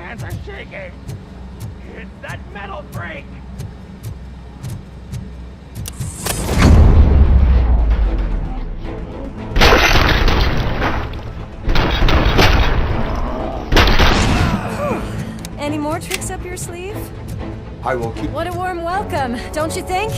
hands are shaking. It's that metal freak. Any more tricks up your sleeve? I will keep... What a warm welcome, don't you think?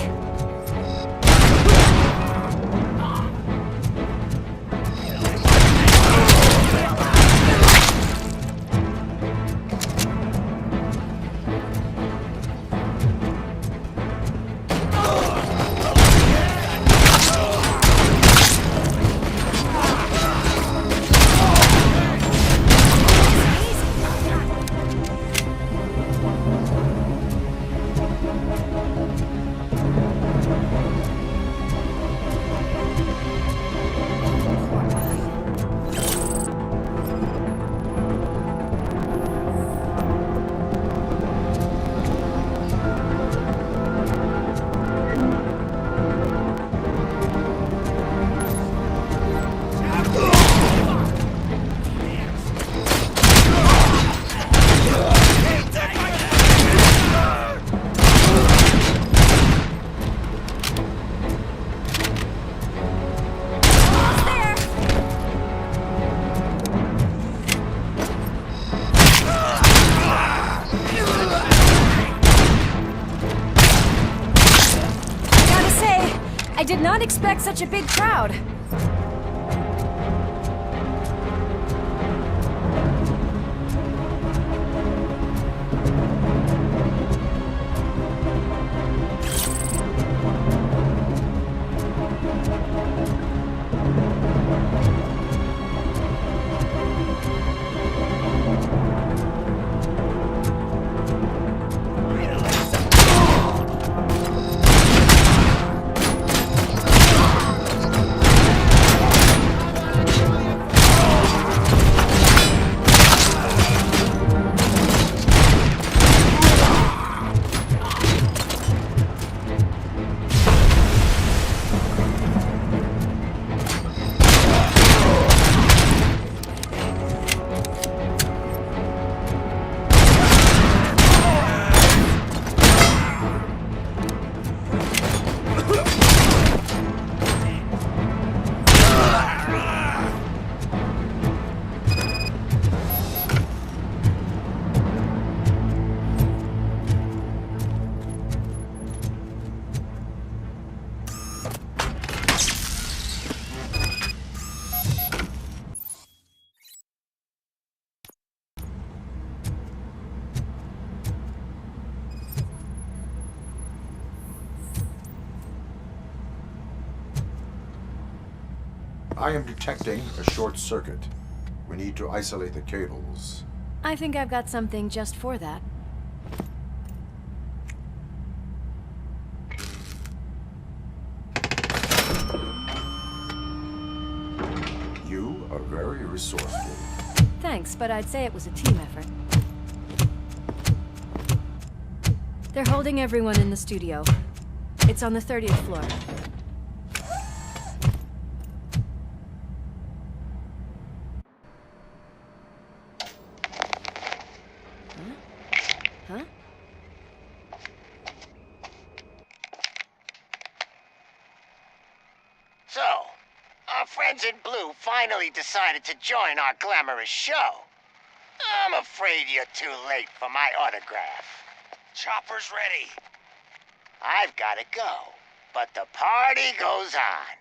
I did not expect such a big crowd. I am detecting a short circuit. We need to isolate the cables. I think I've got something just for that. You are very resourceful. Thanks, but I'd say it was a team effort. They're holding everyone in the studio. It's on the 30th floor. Huh? So, our friends in blue finally decided to join our glamorous show. I'm afraid you're too late for my autograph. Chopper's ready. I've gotta go, but the party goes on.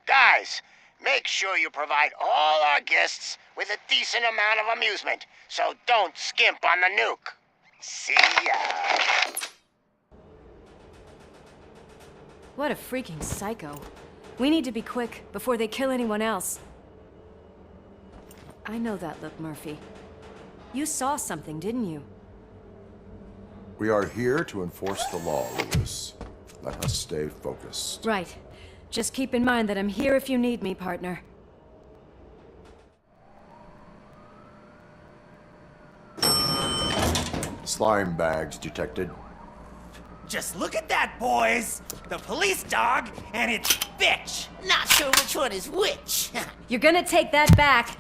Guys, make sure you provide all our guests with a decent amount of amusement, so don't skimp on the nuke. See ya. What a freaking psycho. We need to be quick before they kill anyone else. I know that look, Murphy. You saw something, didn't you? We are here to enforce the law, Lewis. Let us stay focused. Right. Just keep in mind that I'm here if you need me, partner. Slime bags detected. Just look at that, boys! The police dog and its bitch! Not sure which one is which. You're gonna take that back.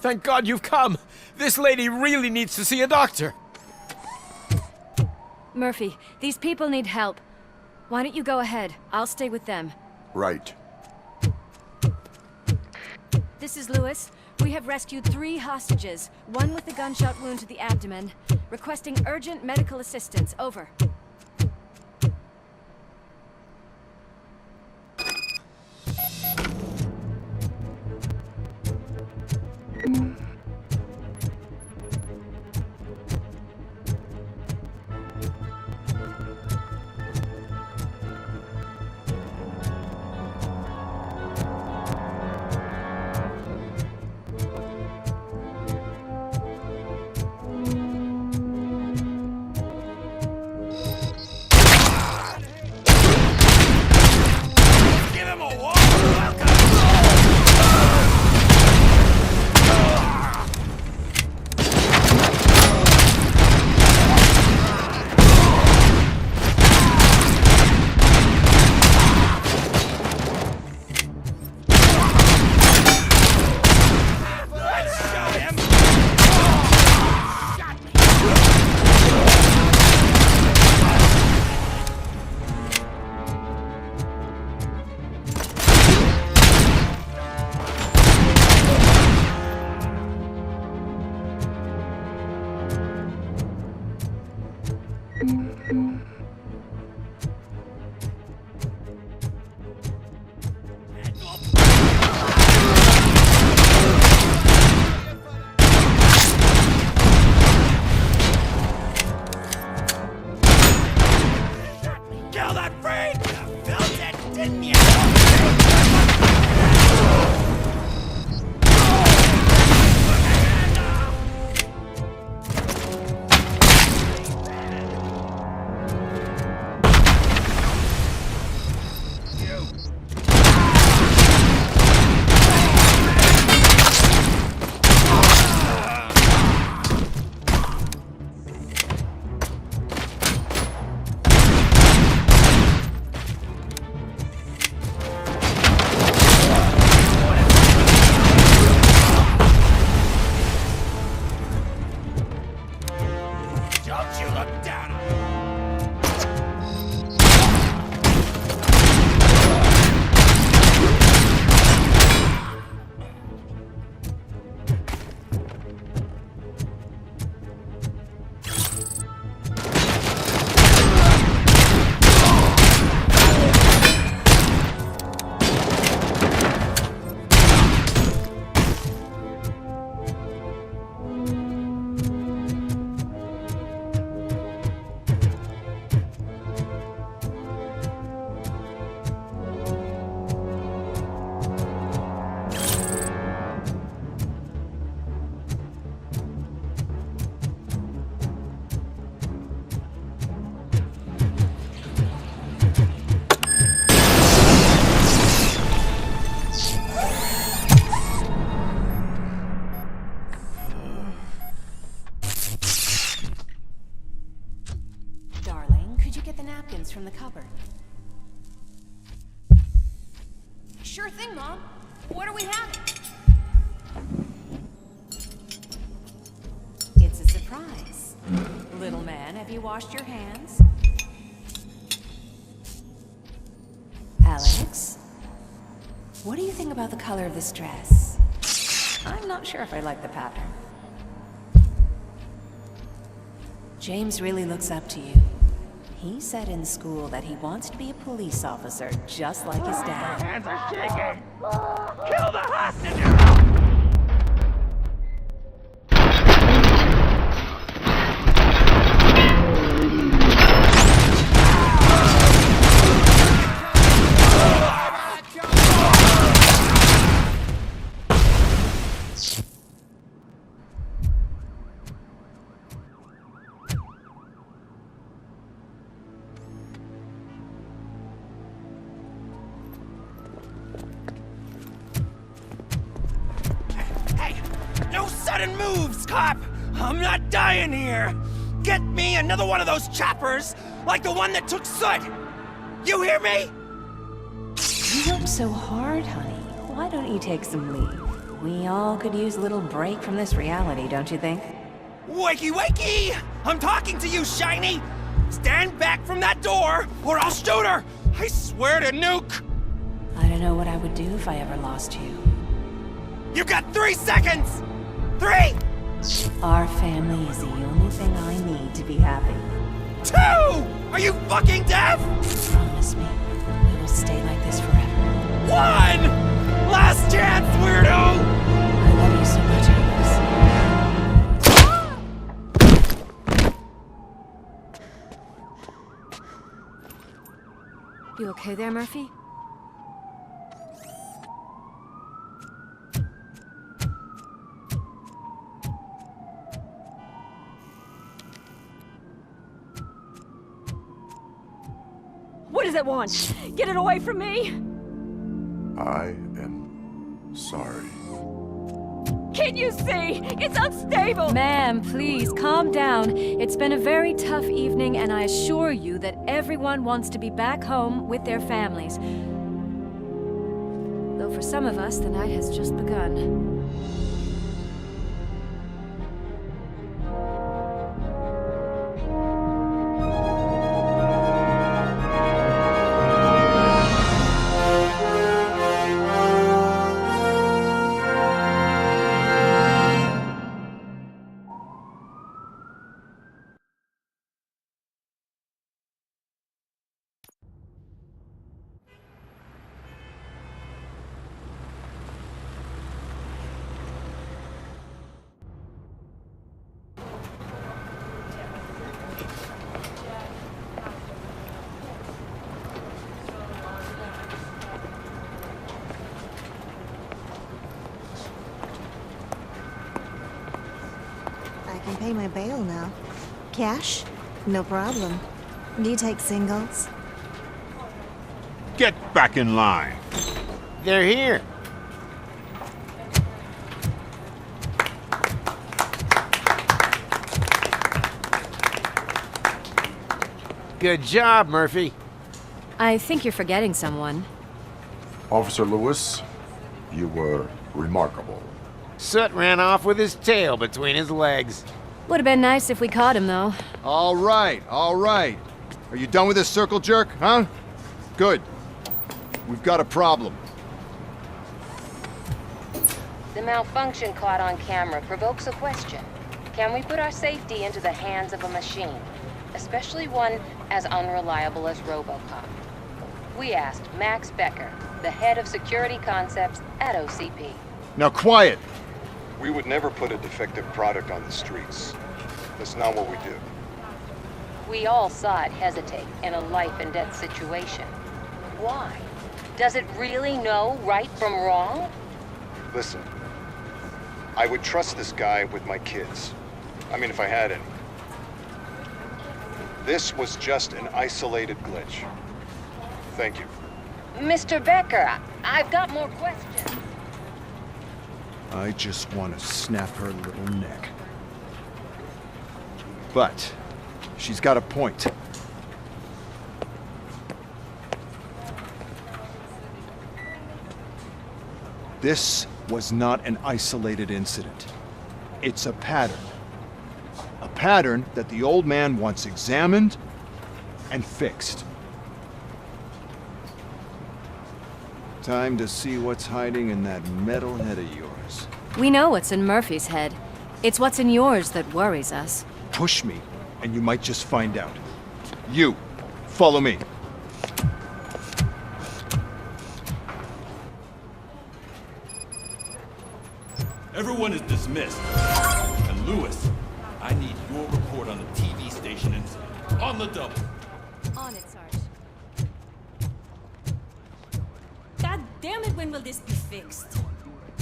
Thank God you've come. This lady really needs to see a doctor. Murphy, these people need help. Why don't you go ahead? I'll stay with them. Right. This is Lewis. We have rescued 3 hostages, one with a gunshot wound to the abdomen. Requesting urgent medical assistance. Over. Give him a warm welcome! Let's show him! Kill that freak! You felt it, didn't you? Don't you look down on me! Darling, could you get the napkins from the cupboard? Sure thing, Mom. What are we having? It's a surprise. Little man, have you washed your hands? Alex, what do you think about the color of this dress? I'm not sure if I like the pattern. James really looks up to you. He said in school that he wants to be a police officer, just like his dad. Hands are shaking! Kill the hostages! No sudden moves, cop! I'm not dying here! Get me another one of those choppers, like the one that took Soot! You hear me? You work so hard, honey. Why don't you take some leave? We all could use a little break from this reality, don't you think? Wakey, wakey! I'm talking to you, Shiny! Stand back from that door, or I'll shoot her! I swear to nuke! I don't know what I would do if I ever lost you. You got 3 seconds! 3! Our family is the only thing I need to be happy. 2! Are you fucking deaf? Promise me, we will stay like this forever. 1! Last chance, weirdo! I love you so much, Alice. You okay there, Murphy? What does it want? Get it away from me! I am sorry. Can't you see? It's unstable! Ma'am, please, calm down. It's been a very tough evening, and I assure you that everyone wants to be back home with their families. Though for some of us, the night has just begun. I can pay my bail now. Cash? No problem. Do you take singles? Get back in line. They're here. Good job, Murphy. I think you're forgetting someone. Officer Lewis, you were remarkable. Soot ran off with his tail between his legs. Would have been nice if we caught him, though. All right, all right. Are you done with this circle jerk, huh? Good. We've got a problem. The malfunction caught on camera provokes a question. Can we put our safety into the hands of a machine? Especially one as unreliable as RoboCop. We asked Max Becker, the head of security concepts at OCP. Now quiet! We would never put a defective product on the streets. That's not what we do. We all saw it hesitate in a life-and-death situation. Why? Does it really know right from wrong? Listen, I would trust this guy with my kids. I mean, if I had any. This was just an isolated glitch. Thank you. Mr. Becker, I've got more questions. I just want to snap her little neck. But she's got a point. This was not an isolated incident. It's a pattern. A pattern that the old man wants examined and fixed. Time to see what's hiding in that metal head of yours. We know what's in Murphy's head. It's what's in yours that worries us. Push me, and you might just find out. You, follow me. Everyone is dismissed. And Lewis, I need your report on the TV station incident. On the double. On it, Sarge. God damn it, when will this be fixed?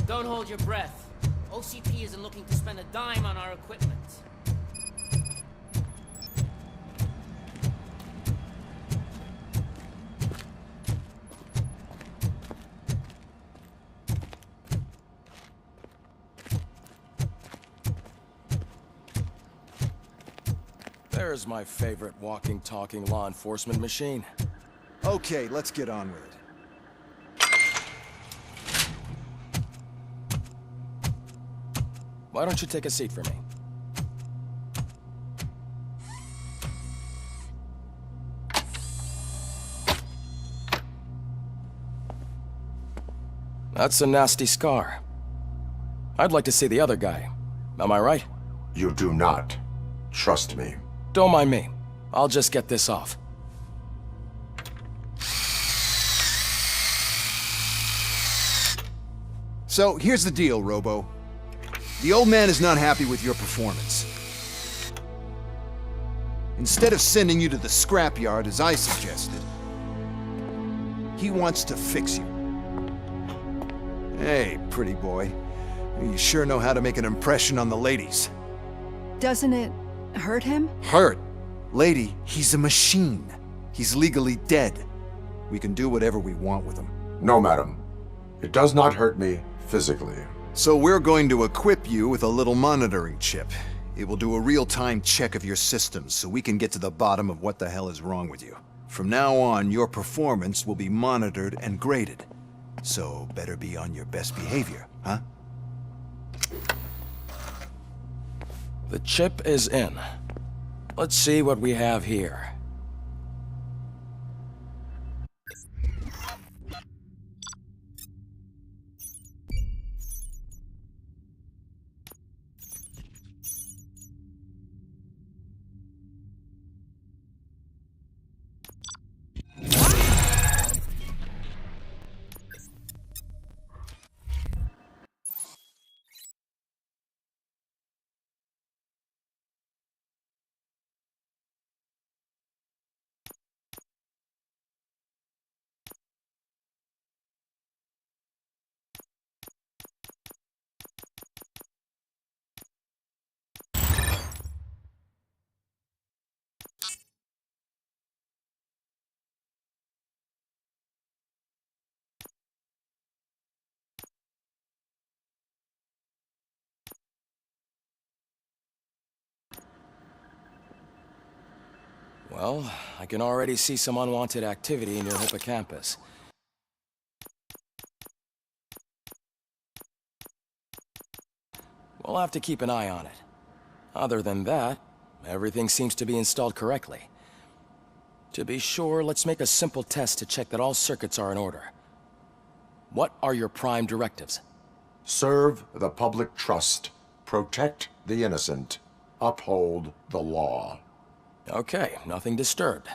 Don't hold your breath. OCP isn't looking to spend a dime on our equipment. There's my favorite walking, talking law enforcement machine. Okay, let's get on with it. Why don't you take a seat for me? That's a nasty scar. I'd like to see the other guy. Am I right? You do not. Trust me. Don't mind me. I'll just get this off. So, here's the deal, Robo. The old man is not happy with your performance. Instead of sending you to the scrapyard as I suggested, he wants to fix you. Hey, pretty boy. You sure know how to make an impression on the ladies. Doesn't it hurt him? Hurt? Lady, he's a machine. He's legally dead. We can do whatever we want with him. No, madam. It does not hurt me physically. So we're going to equip you with a little monitoring chip. It will do a real-time check of your systems so we can get to the bottom of what the hell is wrong with you. From now on, your performance will be monitored and graded. So better be on your best behavior, huh? The chip is in. Let's see what we have here. Well, I can already see some unwanted activity in your hippocampus. We'll have to keep an eye on it. Other than that, everything seems to be installed correctly. To be sure, let's make a simple test to check that all circuits are in order. What are your prime directives? Serve the public trust. Protect the innocent. Uphold the law. Okay, nothing disturbed.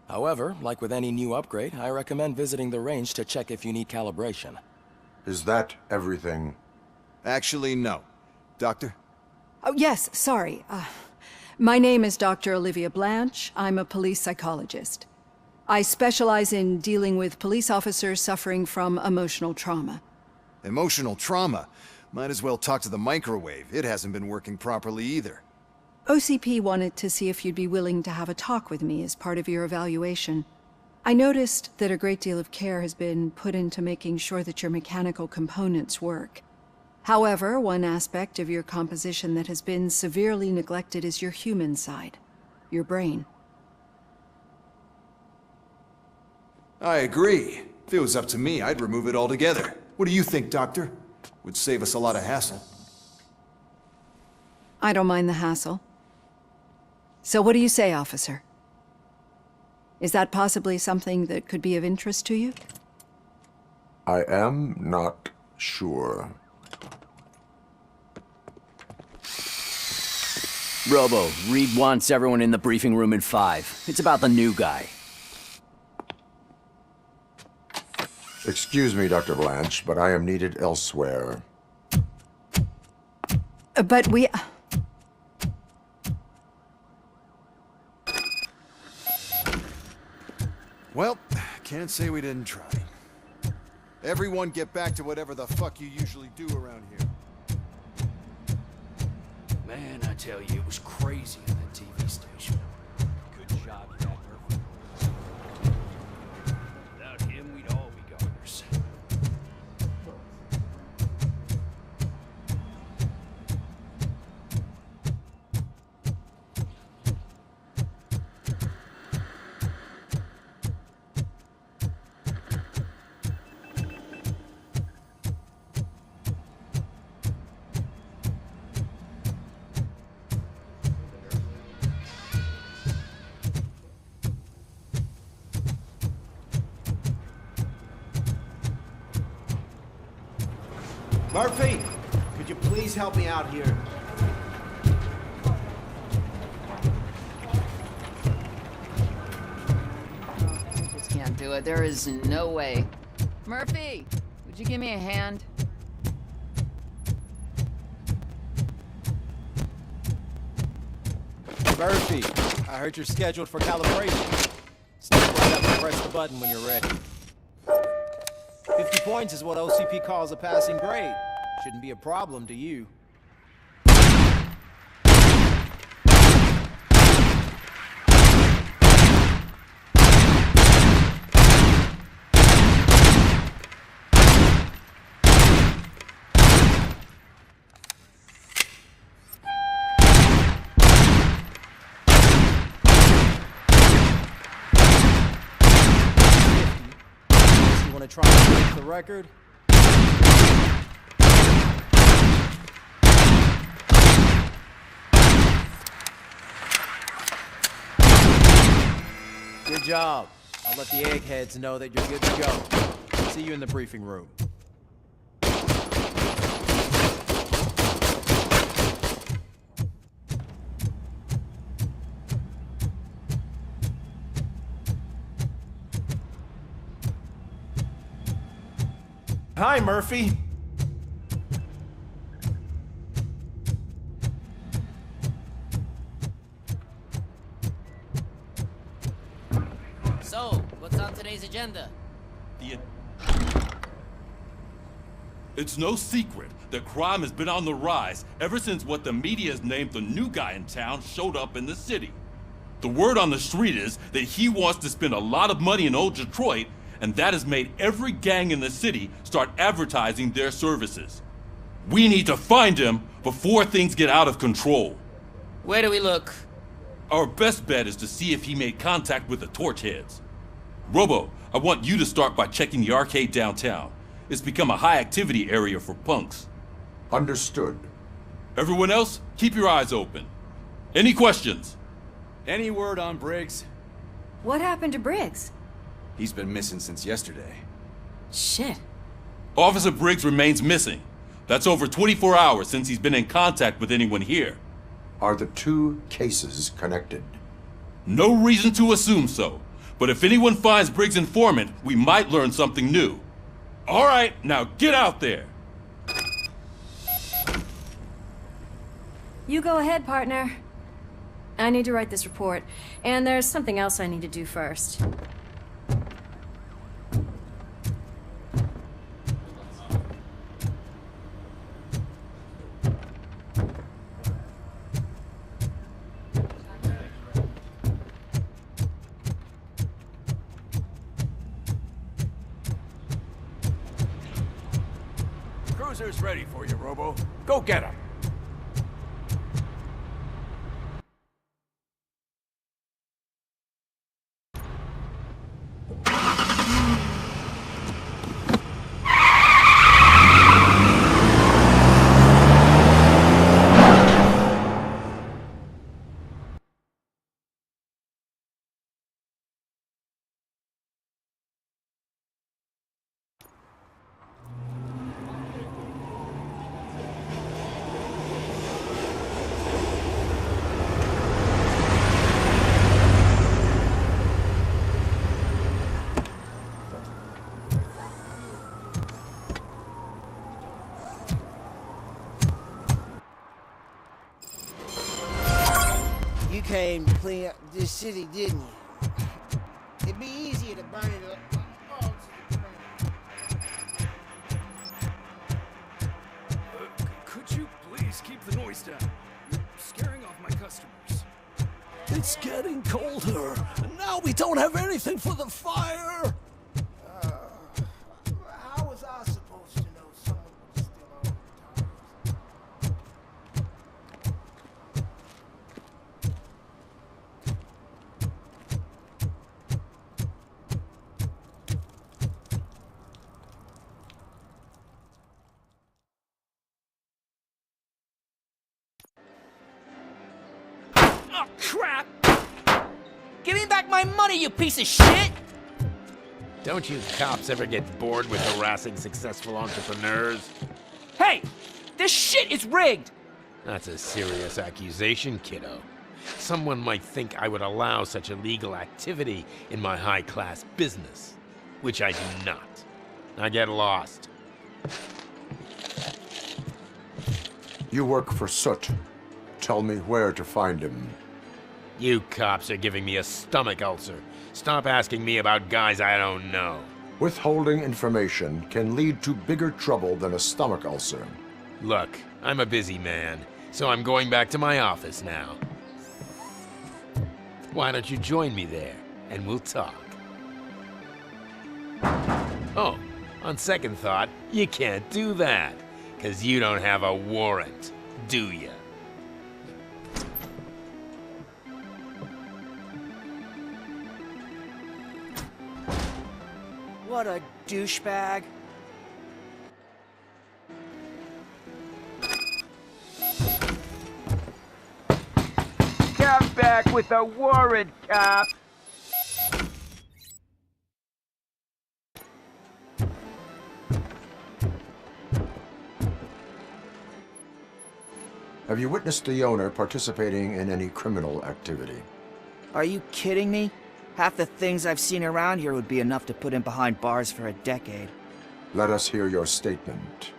However, like with any new upgrade, I recommend visiting the range to check if you need calibration. Is that everything? Actually, no. Doctor? Oh, yes, sorry. My name is Dr. Olivia Blanche. I'm a police psychologist. I specialize in dealing with police officers suffering from emotional trauma. Emotional trauma? Might as well talk to the microwave. It hasn't been working properly either. OCP wanted to see if you'd be willing to have a talk with me as part of your evaluation. I noticed that a great deal of care has been put into making sure that your mechanical components work. However, one aspect of your composition that has been severely neglected is your human side, your brain. I agree. If it was up to me, I'd remove it altogether. What do you think, Doctor? Would save us a lot of hassle. I don't mind the hassle. So what do you say, officer? Is that possibly something that could be of interest to you? I am not sure. Robo, Reed wants everyone in the briefing room in 5. It's about the new guy. Excuse me, Dr. Blanche, but I am needed elsewhere. But we... Well, can't say we didn't try. Everyone get back to whatever the fuck you usually do around here. Man, I tell you, it was crazy in that TV station. Good job you had Murphy. Without him, we'd all be goners. Murphy, could you please help me out here? I just can't do it. There is no way. Murphy, would you give me a hand? Murphy, I heard you're scheduled for calibration. Step right up and press the button when you're ready. 50 points is what OCP calls a passing grade. Shouldn't be a problem to you. Want to try and break the record? Good job. I'll let the eggheads know that you're good to go. See you in the briefing room. Hi, Murphy. So, what's on today's agenda? It's no secret that crime has been on the rise ever since what the media has named the new guy in town showed up in the city. The word on the street is that he wants to spend a lot of money in old Detroit, and that has made every gang in the city start advertising their services. We need to find him before things get out of control. Where do we look? Our best bet is to see if he made contact with the Torchheads. Robo, I want you to start by checking the arcade downtown. It's become a high-activity area for punks. Understood. Everyone else, keep your eyes open. Any questions? Any word on Briggs? What happened to Briggs? He's been missing since yesterday. Shit. Officer Briggs remains missing. That's over 24 hours since he's been in contact with anyone here. Are the two cases connected? No reason to assume so. But if anyone finds Briggs' informant, we might learn something new. All right, now get out there. You go ahead, partner. I need to write this report, and there's something else I need to do first. Cruiser's ready for you, Robo. Go get him. You came to clean up this city, didn't you? It'd be easier to burn it up. Could you please keep the noise down? You're scaring off my customers. It's getting colder, and now we don't have anything for the fire. How was I supposed to know someone was still on the Oh, crap! Give me back my money, you piece of shit! Don't you cops ever get bored with harassing successful entrepreneurs? Hey! Hey! This shit is rigged! That's a serious accusation, kiddo. Someone might think I would allow such illegal activity in my high-class business, which I do not. Now get lost. You work for Soot. Tell me where to find him. You cops are giving me a stomach ulcer. Stop asking me about guys I don't know. Withholding information can lead to bigger trouble than a stomach ulcer. Look, I'm a busy man, so I'm going back to my office now. Why don't you join me there, and we'll talk. Oh, on second thought, you can't do that, 'cause you don't have a warrant, do ya? What a douchebag. Come back with a warrant, cop! Have you witnessed the owner participating in any criminal activity? Are you kidding me? Half the things I've seen around here would be enough to put him behind bars for a decade. Let us hear your statement.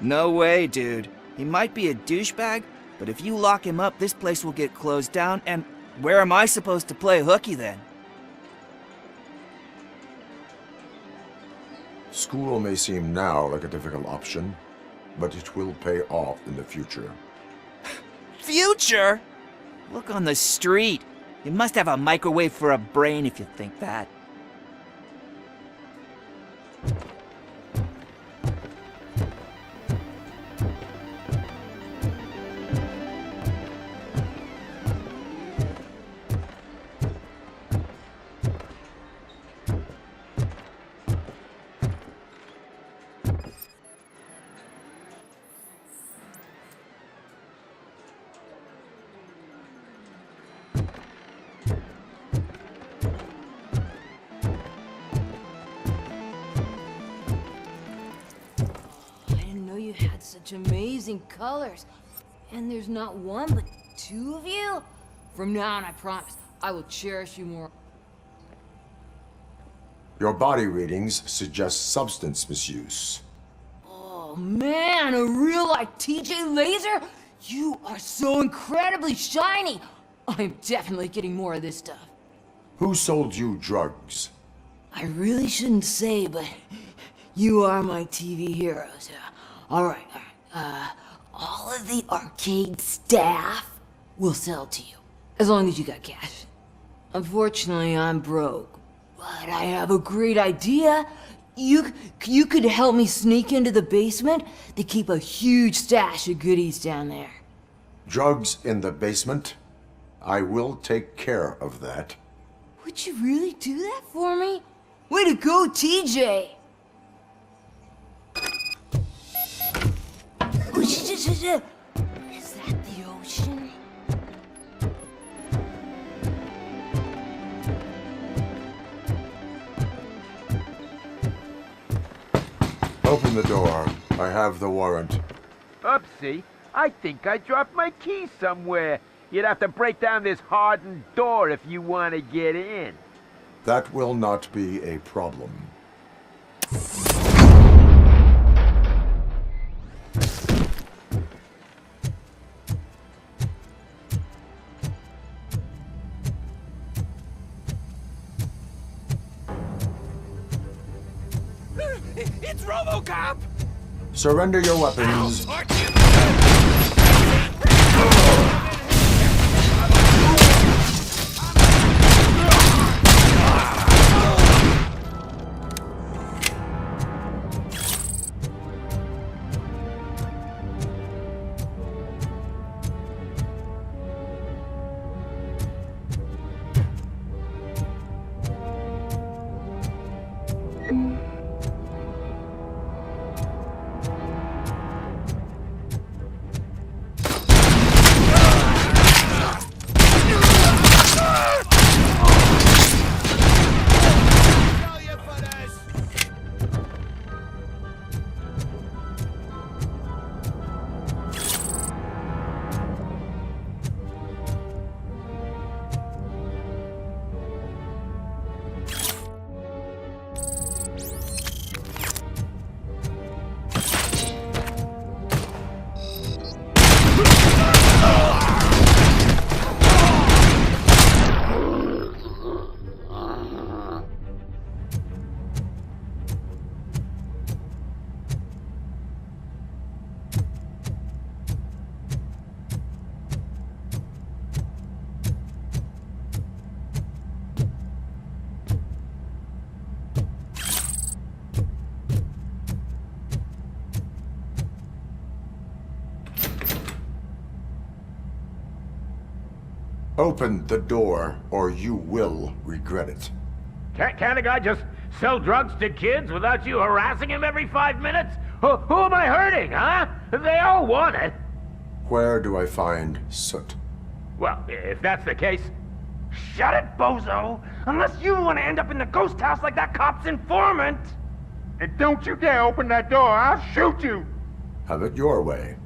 No way, dude. He might be a douchebag, but if you lock him up, this place will get closed down, and where am I supposed to play hooky then? School may seem now like a difficult option, but it will pay off in the future. Future? Look on the street. You must have a microwave for a brain if you think that. Such amazing colors. And there's not one, but two of you? From now on, I promise, I will cherish you more. Your body readings suggest substance misuse. Oh man, a real like TJ laser? You are so incredibly shiny. I'm definitely getting more of this stuff. Who sold you drugs? I really shouldn't say, but you are my TV heroes. All right. All of the arcade staff will sell to you, as long as you got cash. Unfortunately, I'm broke, but I have a great idea. You could help me sneak into the basement. They keep a huge stash of goodies down there. Drugs in the basement? I will take care of that. Would you really do that for me? Way to go, TJ! Is that the ocean? Open the door. I have the warrant. Oopsie. I think I dropped my key somewhere. You'd have to break down this hardened door if you want to get in. That will not be a problem. It's RoboCop! Surrender your weapons. Open the door, or you will regret it. Can't a guy just sell drugs to kids without you harassing him every 5 minutes? Who am I hurting, huh? They all want it. Where do I find Soot? Well, if that's the case... Shut it, bozo! Unless you want to end up in the ghost house like that cop's informant! And don't you dare open that door, I'll shoot you! Have it your way.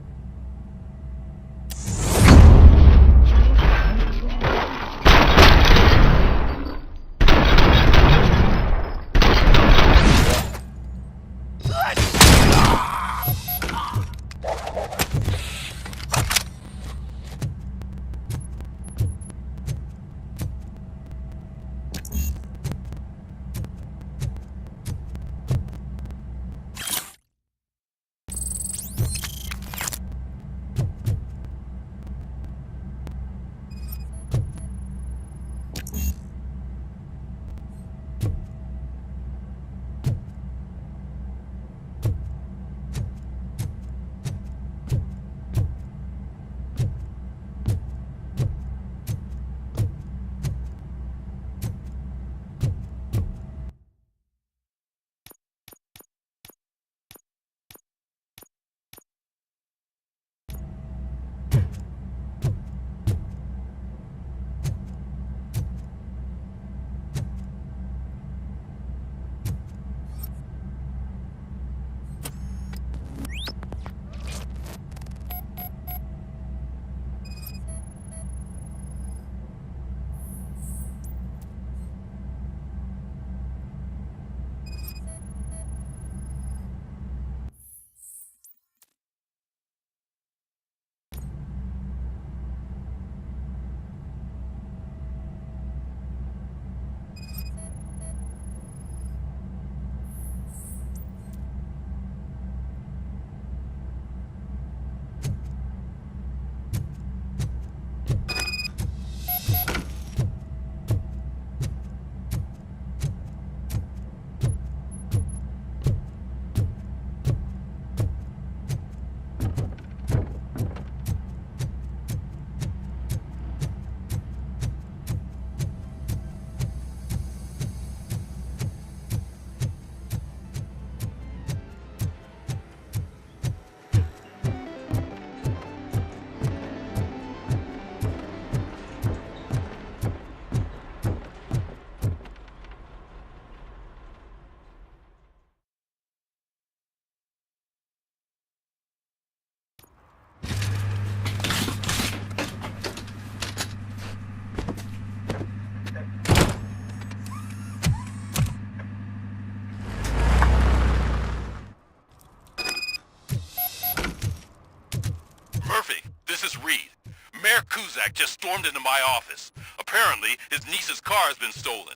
Just stormed into my office. Apparently, his niece's car has been stolen.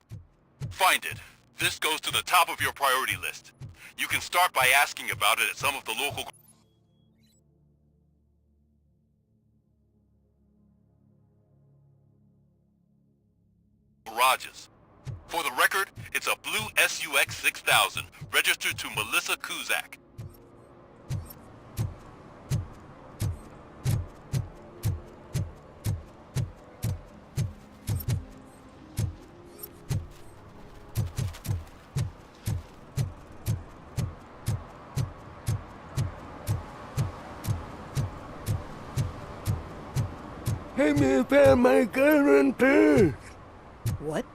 Find it. This goes to the top of your priority list. You can start by asking about it at some of the local garages. For the record, it's a blue SUX 6000, registered to Melissa Kuzak. Hey, me found my guarantee. What?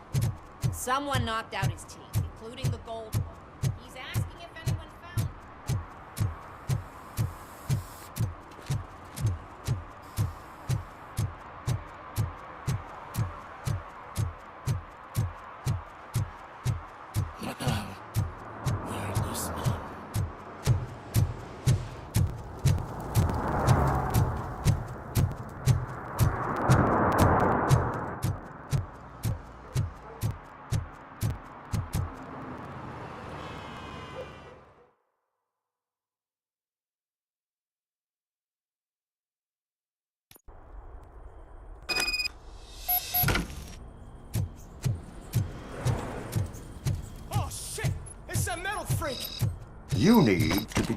Someone knocked out his teeth, including the gold one. He's asking if anyone found You need to be...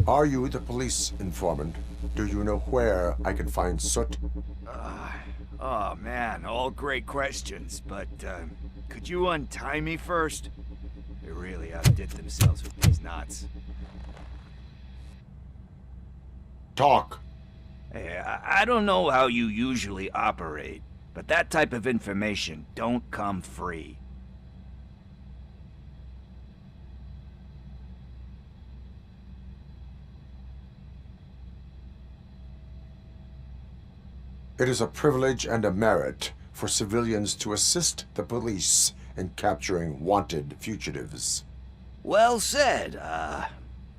Are you the police informant? Do you know where I can find Soot? Oh man, all great questions, but could you untie me first? They really outdid themselves with these knots. Talk. Hey, I don't know how you usually operate, but that type of information don't come free. It is a privilege and a merit for civilians to assist the police in capturing wanted fugitives. Well said.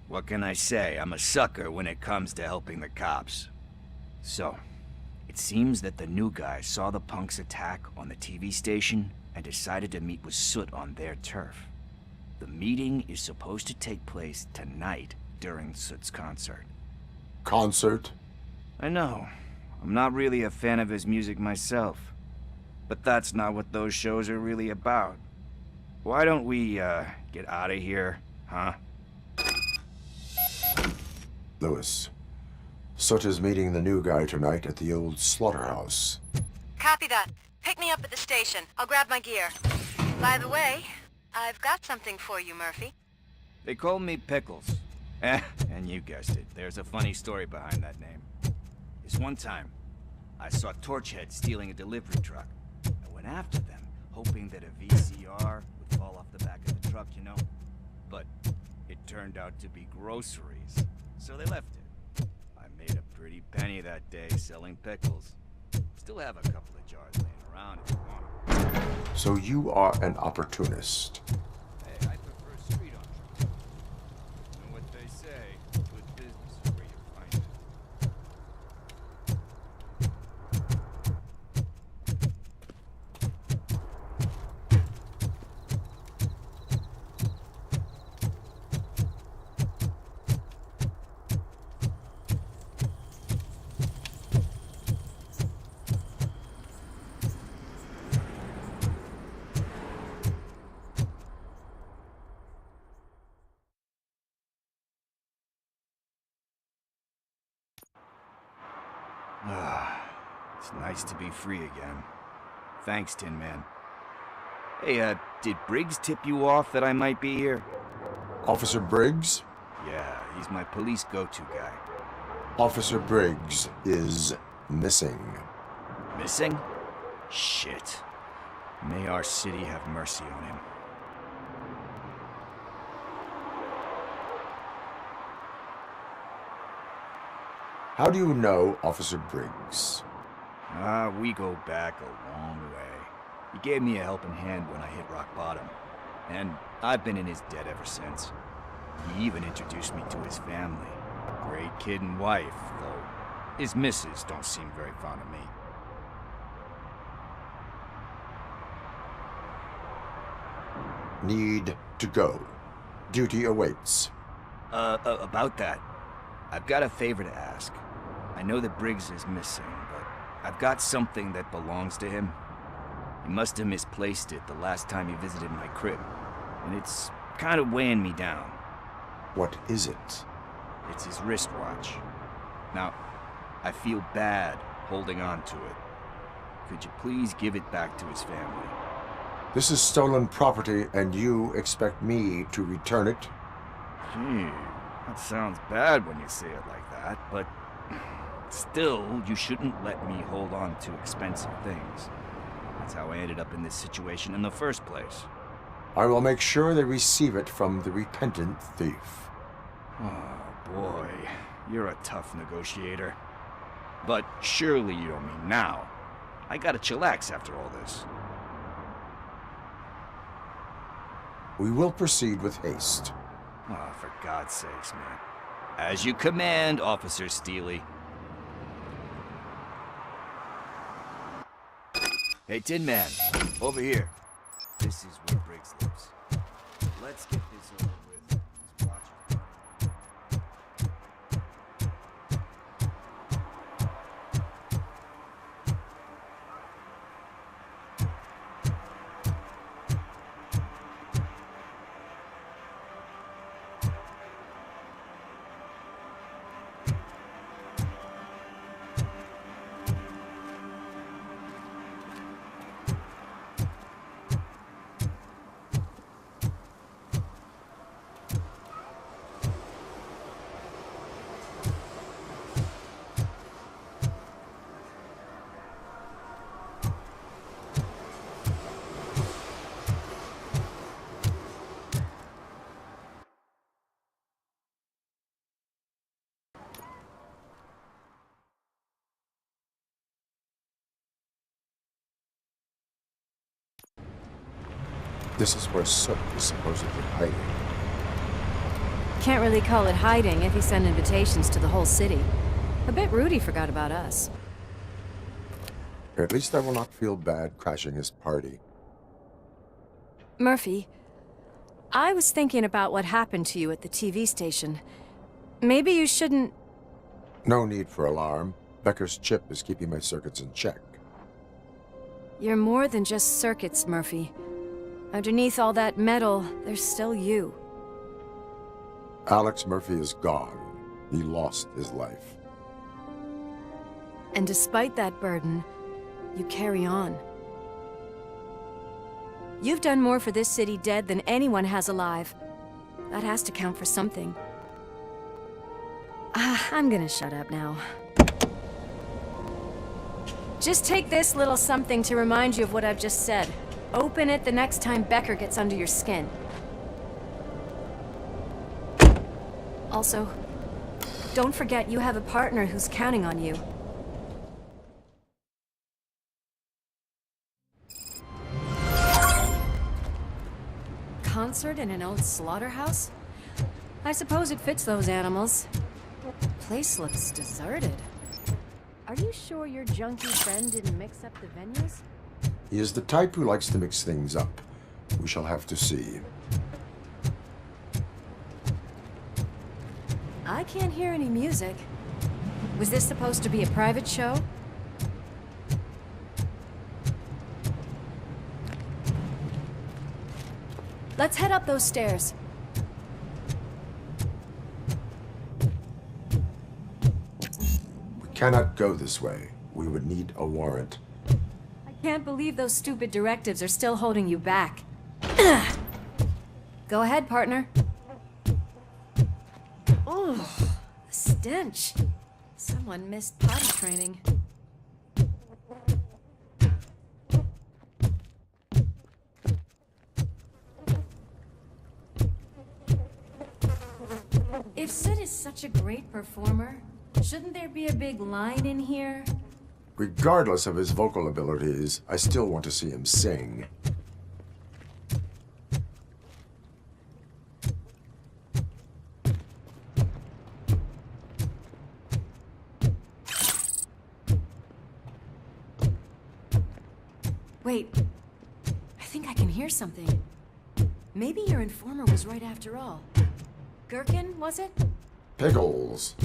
What can I say? I'm a sucker when it comes to helping the cops. So, it seems that the new guy saw the punks attack on the TV station and decided to meet with Soot on their turf. The meeting is supposed to take place tonight during Soot's concert. Concert? I know. I'm not really a fan of his music myself. But that's not what those shows are really about. Why don't we, get out of here, huh? Lewis, Soot is meeting the new guy tonight at the old slaughterhouse. Copy that. Pick me up at the station. I'll grab my gear. By the way, I've got something for you, Murphy. They call me Pickles. And you guessed it. There's a funny story behind that name. This one time, I saw Torchhead stealing a delivery truck. I went after them, hoping that a VCR would fall off the back of the truck, you know? But it turned out to be groceries, so they left it. I made a pretty penny that day selling pickles. Still have a couple of jars laying around if you want. So you are an opportunist. Hey, I prefer street entrepreneurs. You know what they say, good business is where you find it. It's nice to be free again. Thanks, Tin Man. Hey, did Briggs tip you off that I might be here? Officer Briggs? Yeah, he's my police go-to guy. Officer Briggs is missing. Missing? Shit. May our city have mercy on him. How do you know Officer Briggs? We go back a long way. He gave me a helping hand when I hit rock bottom. And I've been in his debt ever since. He even introduced me to his family. Great kid and wife, though his missus don't seem very fond of me. Need to go. Duty awaits. About that, I've got a favor to ask. I know that Briggs is missing, but I've got something that belongs to him. He must have misplaced it the last time he visited my crib, and it's kind of weighing me down. What is it? It's his wristwatch. Now, I feel bad holding on to it. Could you please give it back to his family? This is stolen property, and you expect me to return it? Gee, that sounds bad when you say it like that, but still, you shouldn't let me hold on to expensive things. That's how I ended up in this situation in the first place. I will make sure they receive it from the repentant thief. Oh boy, you're a tough negotiator. But surely you don't mean now. I gotta chillax after all this. We will proceed with haste. Oh, for God's sakes, man. As you command, Officer Steely. Hey, Tin Man, over here. This is where Briggs lives. Let's get this over with. He's watching. This is where Soot is supposedly hiding. Can't really call it hiding if he sent invitations to the whole city. A bit rude he forgot about us. At least I will not feel bad crashing his party. Murphy, I was thinking about what happened to you at the TV station. Maybe you shouldn't... No need for alarm. Becker's chip is keeping my circuits in check. You're more than just circuits, Murphy. Underneath all that metal, there's still you. Alex Murphy is gone. He lost his life. And despite that burden, you carry on. You've done more for this city dead than anyone has alive. That has to count for something. I'm gonna shut up now. Just take this little something to remind you of what I've just said. Open it the next time Becker gets under your skin. Also, don't forget you have a partner who's counting on you. Concert in an old slaughterhouse? I suppose it fits those animals. Place looks deserted. Are you sure your junkie friend didn't mix up the venues? He is the type who likes to mix things up. We shall have to see. I can't hear any music. Was this supposed to be a private show? Let's head up those stairs. We cannot go this way. We would need a warrant. I can't believe those stupid directives are still holding you back. Go ahead, partner. Ugh, the stench. Someone missed potty training. If Sid is such a great performer, shouldn't there be a big line in here? Regardless of his vocal abilities, I still want to see him sing. Wait, I think I can hear something. Maybe your informer was right after all. Gherkin, was it? Pickles.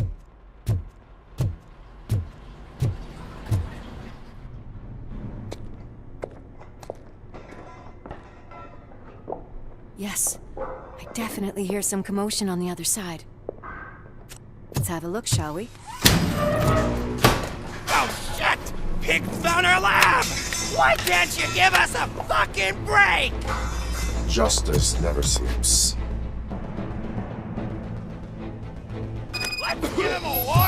Yes, I definitely hear some commotion on the other side. Let's have a look, shall we? Oh, shit! Pig found our lab! Why can't you give us a fucking break? Justice never sleeps. Let's give him a war!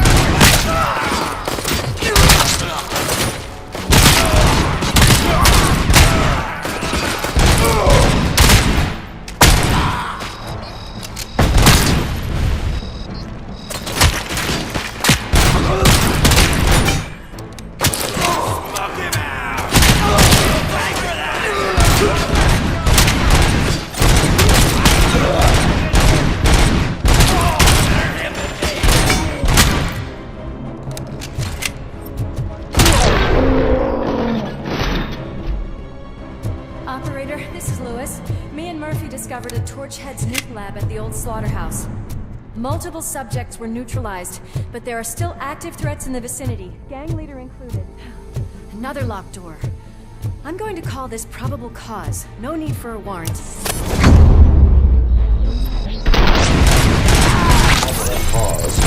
Discovered a Torchhead's nuke lab at the old slaughterhouse. Multiple subjects were neutralized, but there are still active threats in the vicinity, gang leader included. Another locked door. I'm going to call this probable cause. No need for a warrant. Probable cause.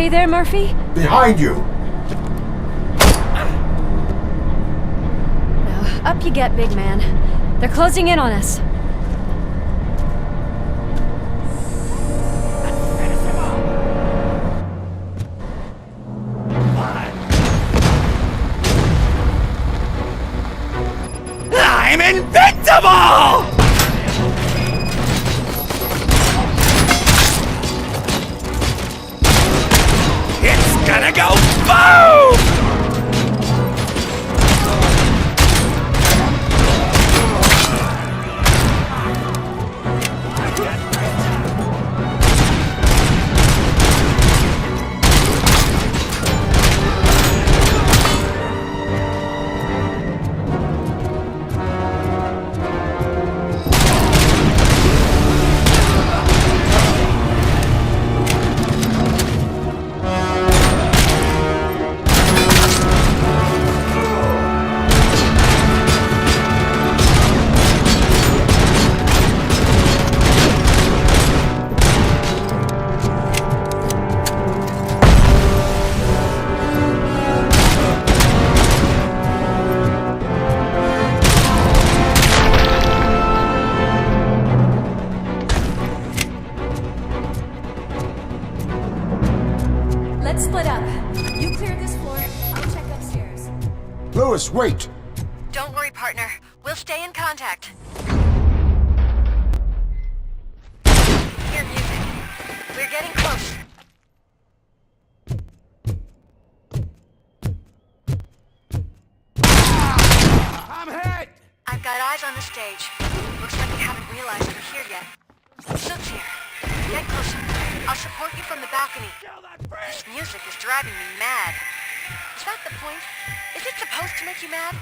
okay there, Murphy? Behind you! Now, up you get, big man. They're closing in on us. I'm invincible! It's gonna go boom! Let's split up. You clear this floor, I'll check upstairs. Lewis, wait! Don't worry, partner. We'll stay in contact. Hear music. We're getting close. I'm hit! I've got eyes on the stage. Looks like they haven't realized we're here yet. Sook's here. Get closer. I'll support you from the balcony. This music is driving me mad. Is that the point? Is it supposed to make you mad?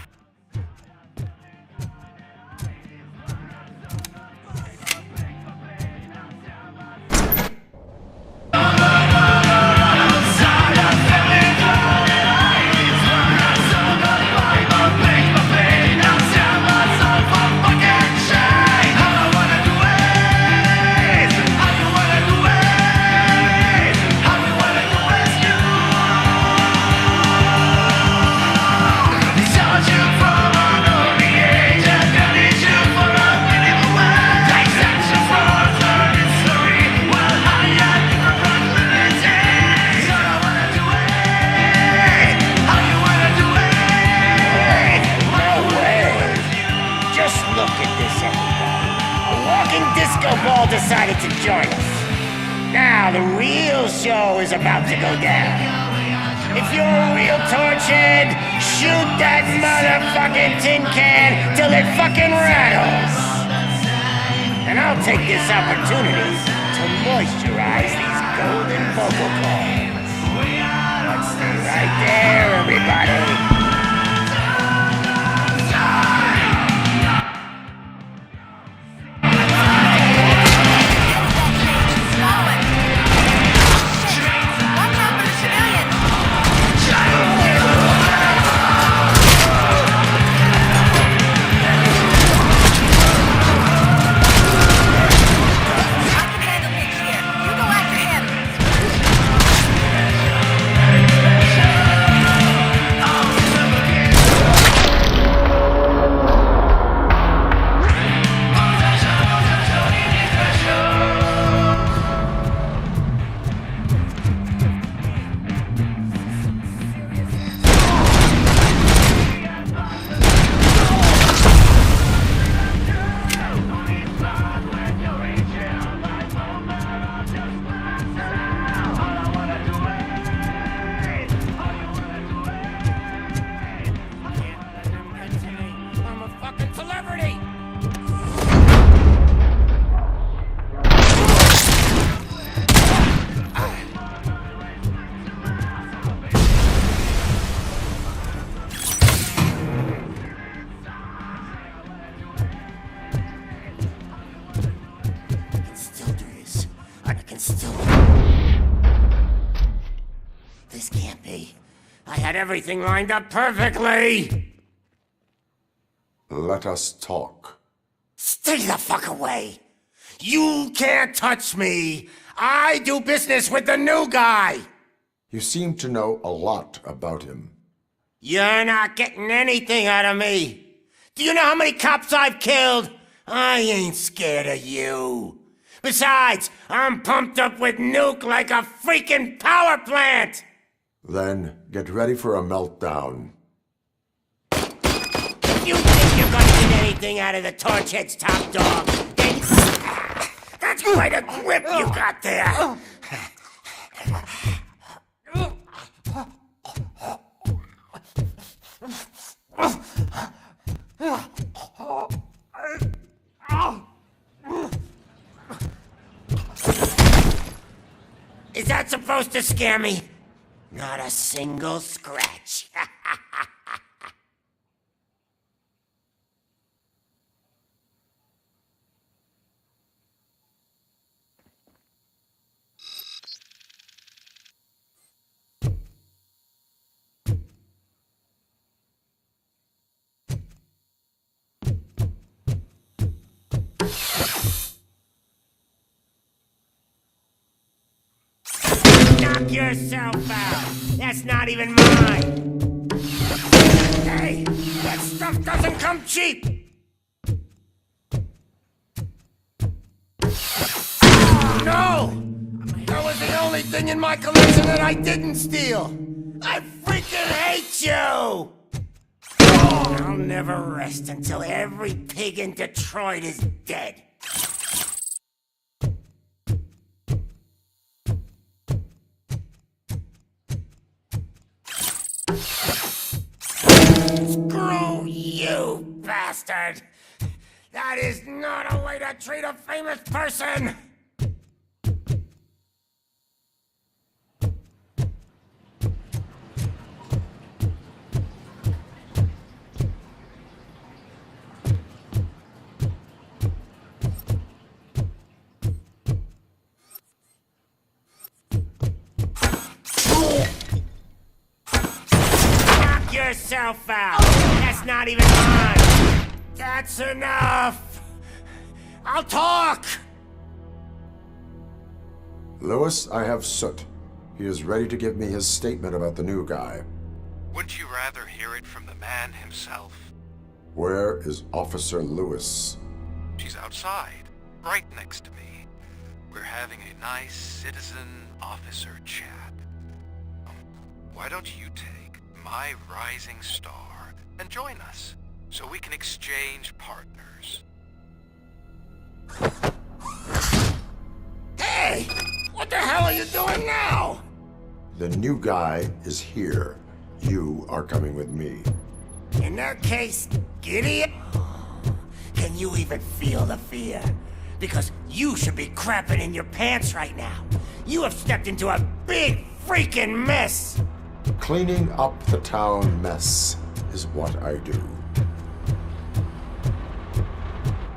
Decided to join us. Now the real show is about to go down. If you're a real torchhead, shoot that motherfucking tin can till it fucking rattles. And I'll take this opportunity to moisturize these golden vocal cords. Let's stay right there, everybody. This can't be. I had everything lined up perfectly! Let us talk. Stay the fuck away! You can't touch me! I do business with the new guy! You seem to know a lot about him. You're not getting anything out of me. Do you know how many cops I've killed? I ain't scared of you. Besides, I'm pumped up with nuke like a freaking power plant! Then get ready for a meltdown. If you think you're gonna get anything out of the Torchhead's top dog, then... That's quite a grip you got there! Is that supposed to scare me? Not a single scratch. Knock yourself out. That's not even mine. Hey, that stuff doesn't come cheap. Oh, no! That was the only thing in my collection that I didn't steal. I freaking hate you! Oh, I'll never rest until every pig in Detroit is dead. Screw you, bastard! That is not a way to treat a famous person! Yourself out. That's not even mine. That's enough. I'll talk. Lewis, I have Soot. He is ready to give me his statement about the new guy. Wouldn't you rather hear it from the man himself? Where is Officer Lewis? She's outside, right next to me. We're having a nice citizen-officer chat. Why don't you take my rising star and join us so we can exchange partners? Hey! What the hell are you doing now? The new guy is here. You are coming with me. In that case, idiot, can you even feel the fear? Because you should be crapping in your pants right now. You have stepped into a big freaking mess. Cleaning up the town mess is what I do.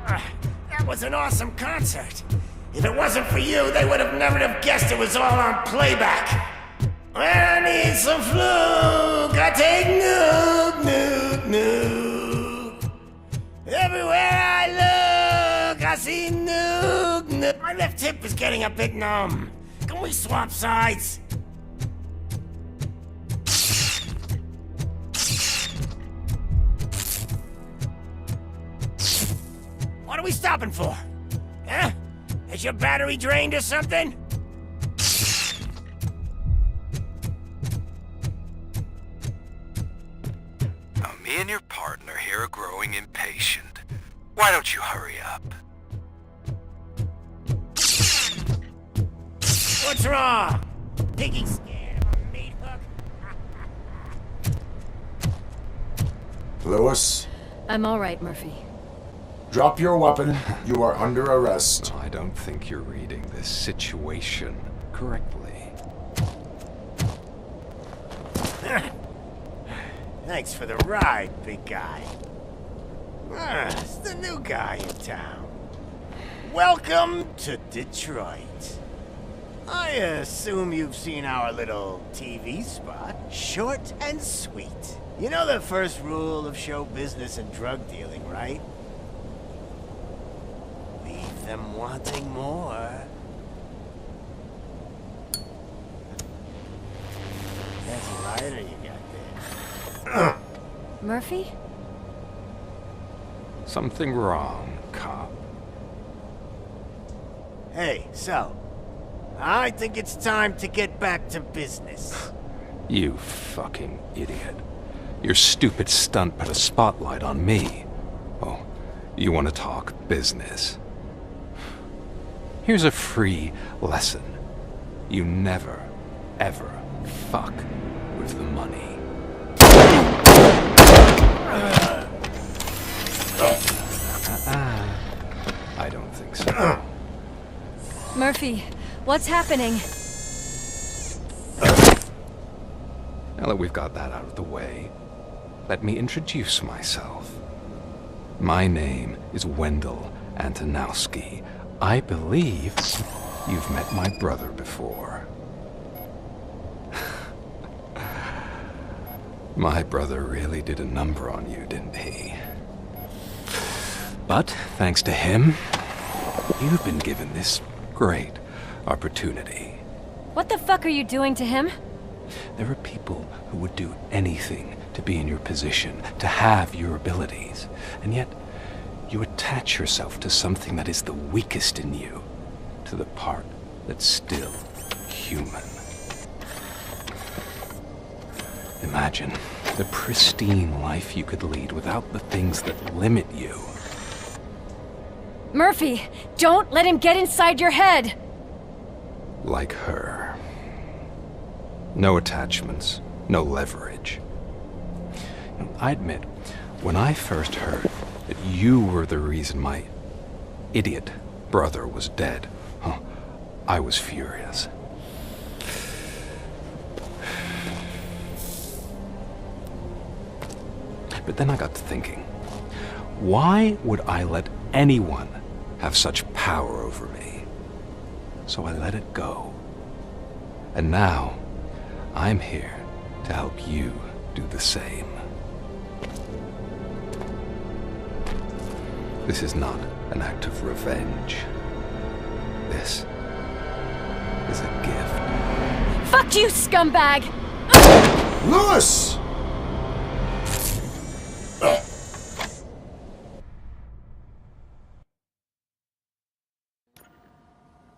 That was an awesome concert. If it wasn't for you, they would have never have guessed it was all on playback. When I need some fluke, I take nuke. Everywhere I look, I see nuke. My left hip is getting a bit numb. Can we swap sides? What are we stopping for? Huh? Is your battery drained or something? Now, me and your partner here are growing impatient. Why don't you hurry up? What's wrong? Piggy scared of a meat hook? Lewis? I'm all right, Murphy. Drop your weapon. You are under arrest. I don't think you're reading this situation correctly. Thanks for the ride, big guy. It's the new guy in town. Welcome to Detroit. I assume you've seen our little TV spot. Short and sweet. You know the first rule of show business and drug dealing, right? Leave them wanting more. lighter you got there? Murphy? Something wrong, cop. Hey, so, I think it's time to get back to business. You fucking idiot. Your stupid stunt put a spotlight on me. Oh, you want to talk business? Here's a free lesson. You never, ever fuck with the money. I don't think so. Murphy, what's happening? Now that we've got that out of the way, let me introduce myself. My name is Wendell Antonowski. I believe you've met my brother before. My brother really did a number on you, didn't he? But thanks to him, you've been given this great opportunity. What the fuck are you doing to him? There are people who would do anything to be in your position, to have your abilities, and yet you attach yourself to something that is the weakest in you, to the part that's still human. Imagine the pristine life you could lead without the things that limit you. Murphy, don't let him get inside your head! Like her. No attachments, no leverage. I admit, when I first heard that you were the reason my idiot brother was dead, I was furious. But then I got to thinking, why would I let anyone have such power over me? So I let it go. And now, I'm here to help you do the same. This is not an act of revenge. This is a gift. Fuck you, scumbag! Lewis!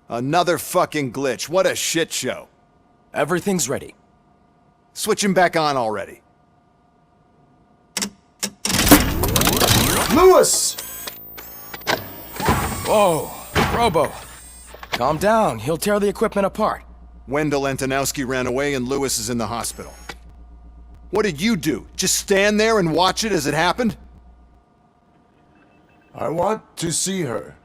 Another fucking glitch. What a shit show. Everything's ready. Switch him back on already. Lewis! Whoa, Robo. Calm down. He'll tear the equipment apart. Wendell Antonowski ran away and Lewis is in the hospital. What did you do? Just stand there and watch it as it happened? I want to see her.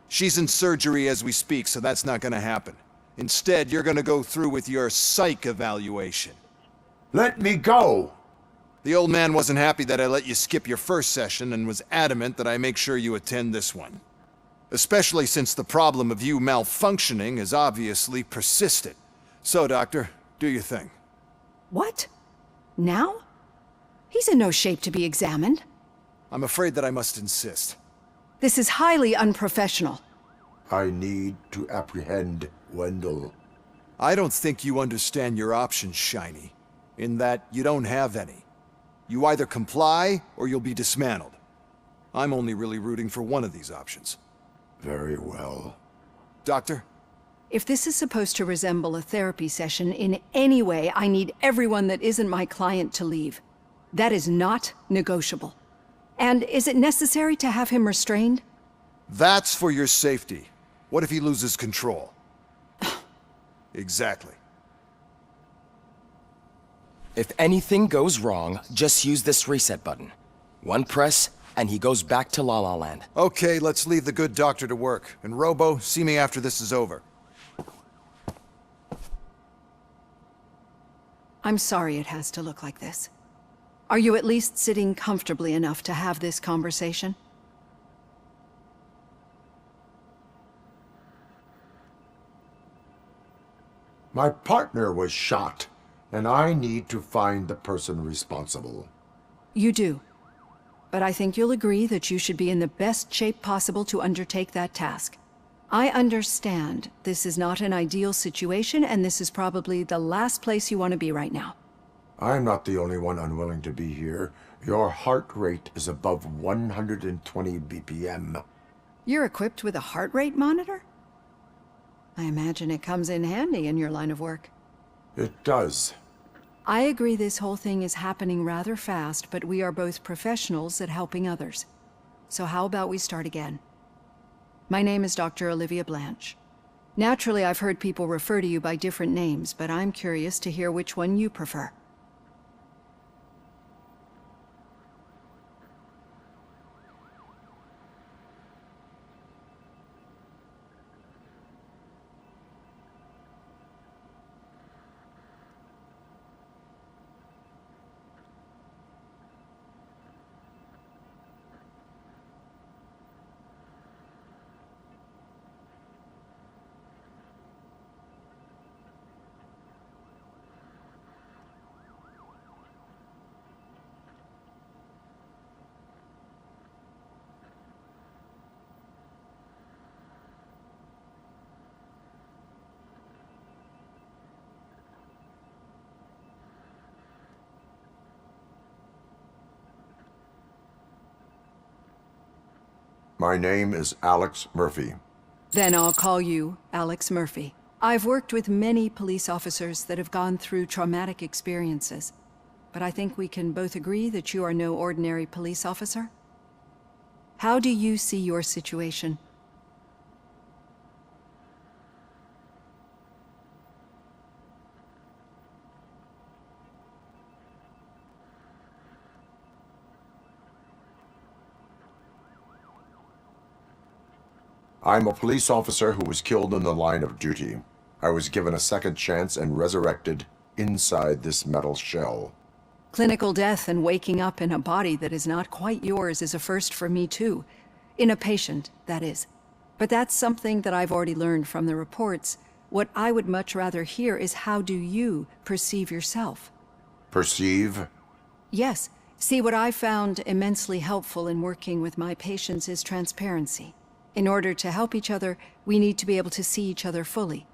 She's in surgery as we speak, so that's not gonna happen. Instead, you're gonna go through with your psych evaluation. Let me go! The old man wasn't happy that I let you skip your first session and was adamant that I make sure you attend this one. Especially since the problem of you malfunctioning is obviously persistent. So, Doctor, do your thing. What? Now? He's in no shape to be examined. I'm afraid that I must insist. This is highly unprofessional. I need to apprehend Wendell. I don't think you understand your options, Shiny. In that you don't have any. You either comply or you'll be dismantled. I'm only really rooting for one of these options. Very well. Doctor? If this is supposed to resemble a therapy session in any way, I need everyone that isn't my client to leave. That is not negotiable. And is it necessary to have him restrained? That's for your safety. What if he loses control? Exactly. If anything goes wrong, just use this reset button. One press, and he goes back to La La Land. Okay, let's leave the good doctor to work. And Robo, see me after this is over. I'm sorry it has to look like this. Are you at least sitting comfortably enough to have this conversation? My partner was shot, and I need to find the person responsible. You do. But I think you'll agree that you should be in the best shape possible to undertake that task. I understand this is not an ideal situation, and this is probably the last place you want to be right now. I'm not the only one unwilling to be here. Your heart rate is above 120 BPM. You're equipped with a heart rate monitor? I imagine it comes in handy in your line of work. It does. I agree this whole thing is happening rather fast, but we are both professionals at helping others. So how about we start again? My name is Dr. Olivia Blanche. Naturally, I've heard people refer to you by different names, but I'm curious to hear which one you prefer. My name is Alex Murphy. Then I'll call you Alex Murphy. I've worked with many police officers that have gone through traumatic experiences, but I think we can both agree that you are no ordinary police officer. How do you see your situation? I'm a police officer who was killed in the line of duty. I was given a second chance and resurrected inside this metal shell. Clinical death and waking up in a body that is not quite yours is a first for me too. In a patient, that is. But that's something that I've already learned from the reports. What I would much rather hear is how do you perceive yourself? Perceive? Yes. See, what I found immensely helpful in working with my patients is transparency. In order to help each other, we need to be able to see each other fully.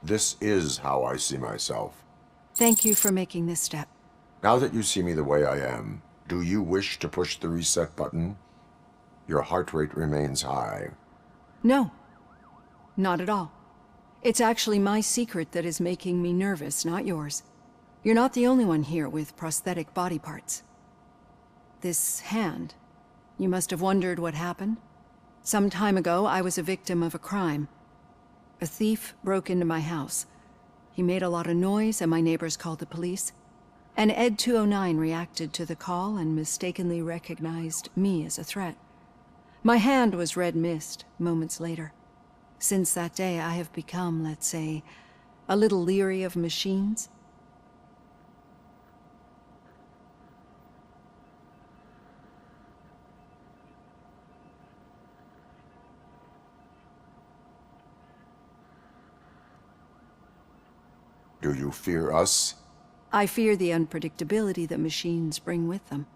This is how I see myself. Thank you for making this step. Now that you see me the way I am, do you wish to push the reset button? Your heart rate remains high. No, not at all. It's actually my secret that is making me nervous, not yours. You're not the only one here with prosthetic body parts. This hand, you must have wondered what happened. Some time ago, I was a victim of a crime. A thief broke into my house. He made a lot of noise and my neighbors called the police. And Ed 209 reacted to the call and mistakenly recognized me as a threat. My hand was red mist moments later. Since that day, I have become, let's say, a little leery of machines. Do you fear us? I fear the unpredictability that machines bring with them.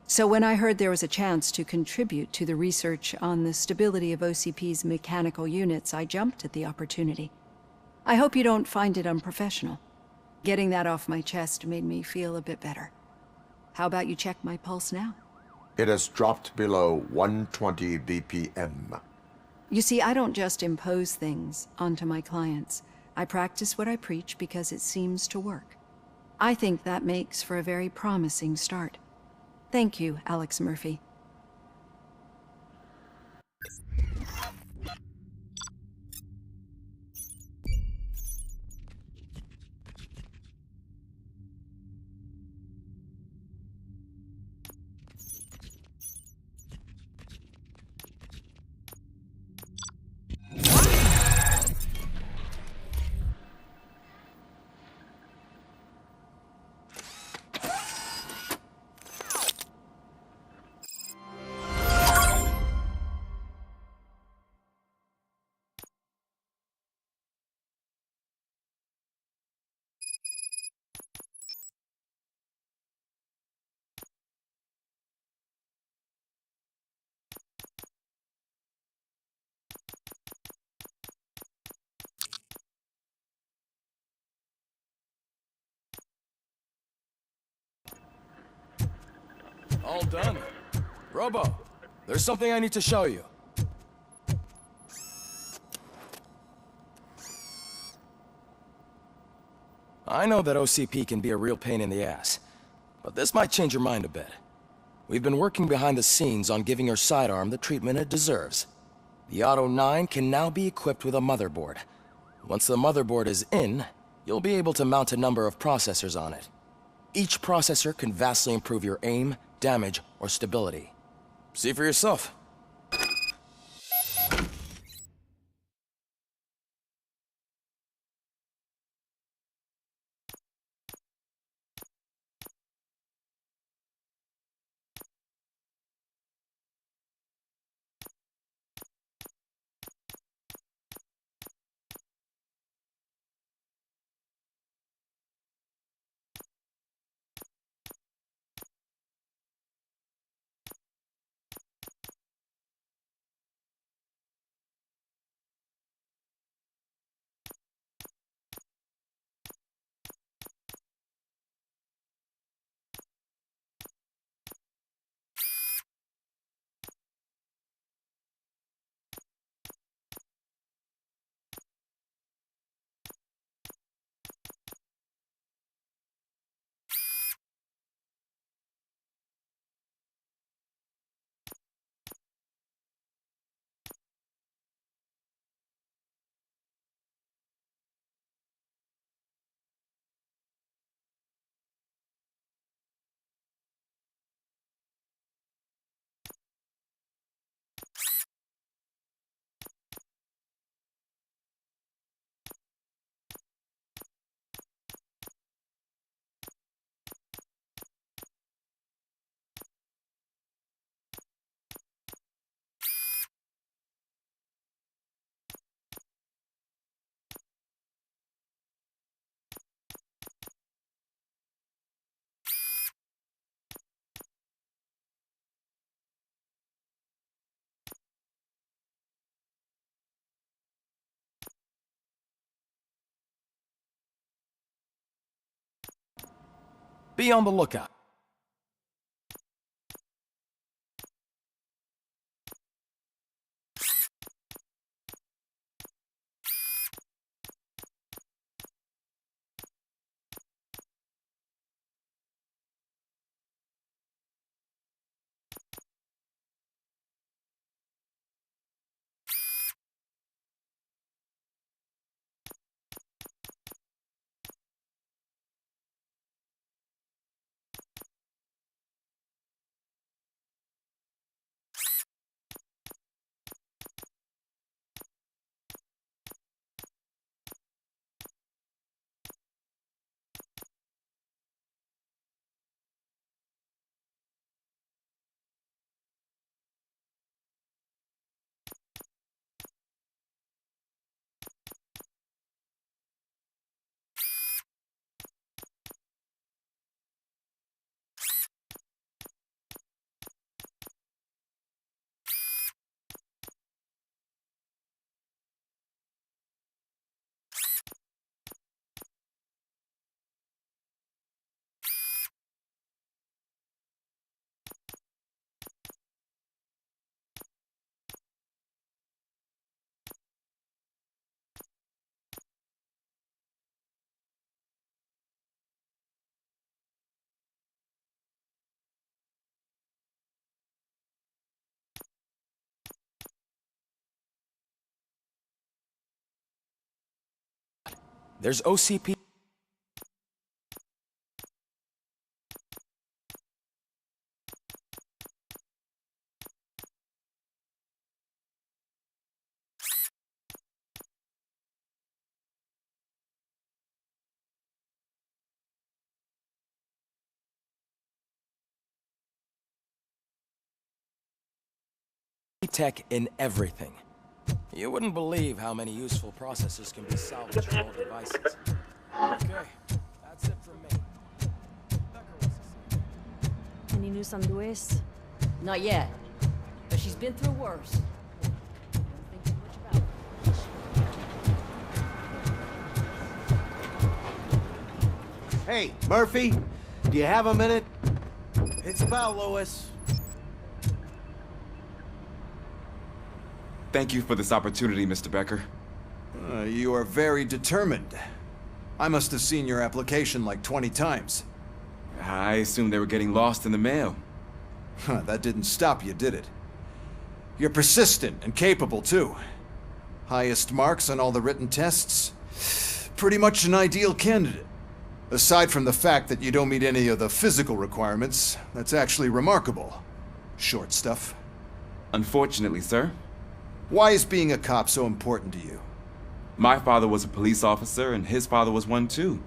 So when I heard there was a chance to contribute to the research on the stability of OCP's mechanical units, I jumped at the opportunity. I hope you don't find it unprofessional. Getting that off my chest made me feel a bit better. How about you check my pulse now? It has dropped below 120 BPM. You see, I don't just impose things onto my clients. I practice what I preach because it seems to work. I think that makes for a very promising start. Thank you, Alex Murphy. All done. Robo, there's something I need to show you. I know that OCP can be a real pain in the ass, but this might change your mind a bit. We've been working behind the scenes on giving your sidearm the treatment it deserves. The Auto 9 can now be equipped with a motherboard. Once the motherboard is in, you'll be able to mount a number of processors on it. Each processor can vastly improve your aim, damage, or stability. See for yourself. Be on the lookout. There's OCP. Tech in everything. You wouldn't believe how many useful processes can be salvaged from old devices. Okay, that's it from me. Any news on Luis? Not yet, but she's been through worse. Don't think too much about it. Hey, Murphy, do you have a minute? It's about Lewis. Thank you for this opportunity, Mr. Becker. You are very determined. I must have seen your application like 20 times. I assumed they were getting lost in the mail. That didn't stop you, did it? You're persistent and capable, too. Highest marks on all the written tests. Pretty much an ideal candidate. Aside from the fact that you don't meet any of the physical requirements, that's actually remarkable. Short stuff. Unfortunately, sir. Why is being a cop so important to you? My father was a police officer, and his father was one too.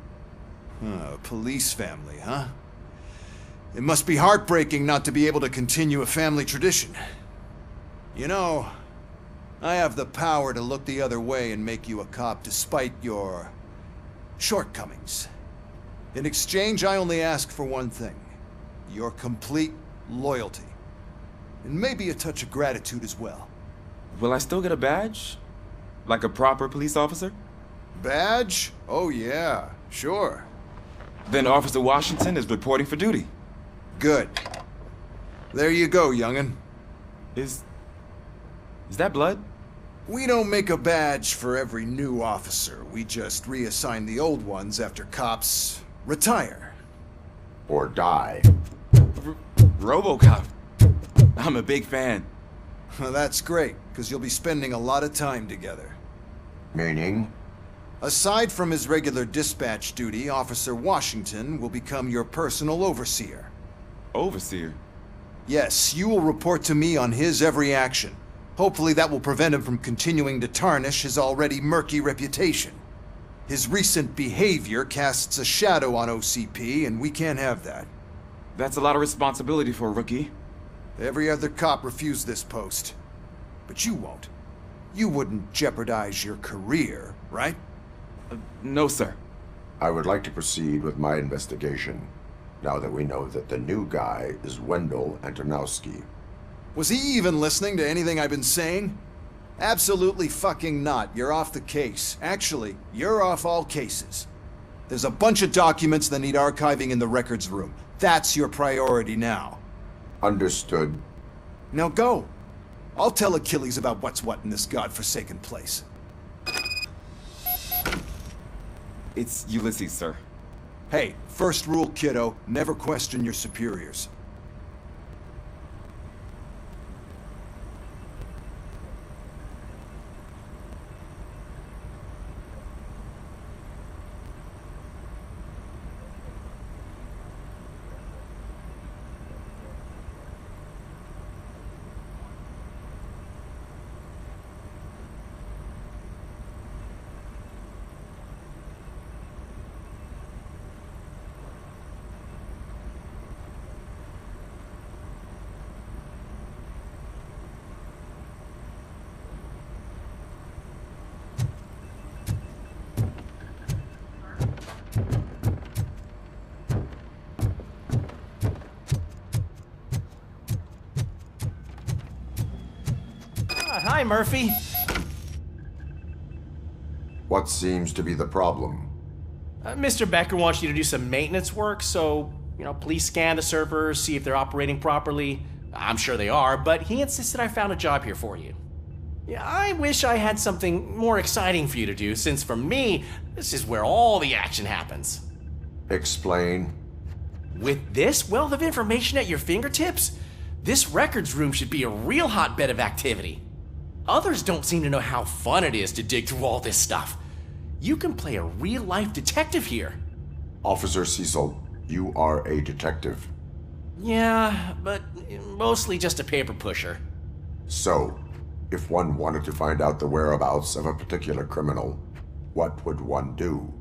A police family, huh? It must be heartbreaking not to be able to continue a family tradition. You know, I have the power to look the other way and make you a cop despite your shortcomings. In exchange, I only ask for one thing. Your complete loyalty. And maybe a touch of gratitude as well. Will I still get a badge? Like a proper police officer? Badge? Oh yeah, sure. Then Officer Washington is reporting for duty. Good. There you go, young'un. Is that blood? We don't make a badge for every new officer. We just reassign the old ones after cops retire. Or die. RoboCop. I'm a big fan. That's great, because you'll be spending a lot of time together. Meaning? Aside from his regular dispatch duty, Officer Washington will become your personal overseer. Overseer? Yes, you will report to me on his every action. Hopefully that will prevent him from continuing to tarnish his already murky reputation. His recent behavior casts a shadow on OCP, and we can't have that. That's a lot of responsibility for a rookie. Every other cop refused this post. But you won't. You wouldn't jeopardize your career, right? No, sir. I would like to proceed with my investigation, now that we know that the new guy is Wendell Antonowski. Was he even listening to anything I've been saying? Absolutely fucking not. You're off the case. Actually, you're off all cases. There's a bunch of documents that need archiving in the records room. That's your priority now. Understood. Now go. I'll tell Achilles about what's what in this godforsaken place. It's Ulysses, sir. Hey, first rule, kiddo, never question your superiors. Hi, Murphy. What seems to be the problem? Mr. Becker wants you to do some maintenance work, so, please scan the servers, see if they're operating properly. I'm sure they are, but he insisted I found a job here for you. Yeah, I wish I had something more exciting for you to do, since for me, this is where all the action happens. Explain. With this wealth of information at your fingertips, this records room should be a real hotbed of activity. Others don't seem to know how fun it is to dig through all this stuff. You can play a real-life detective here. Officer Cecil, you are a detective. Yeah, but mostly just a paper pusher. So, if one wanted to find out the whereabouts of a particular criminal, what would one do?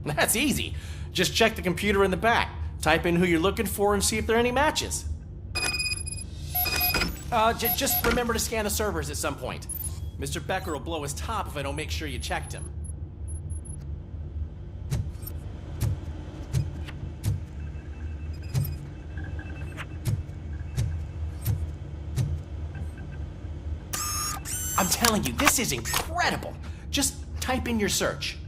That's easy. Just check the computer in the back, type in who you're looking for, and see if there are any matches. Just remember to scan the servers at some point. Mr. Becker will blow his top if I don't make sure you checked him. I'm telling you, this is incredible. Just type in your search.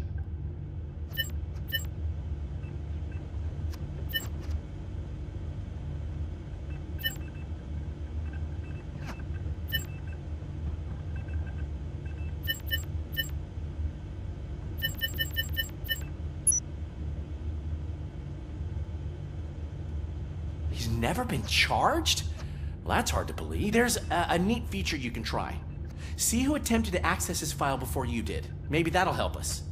never been charged? Well, that's hard to believe. There's a neat feature you can try. See who attempted to access his file before you did. Maybe that'll help us.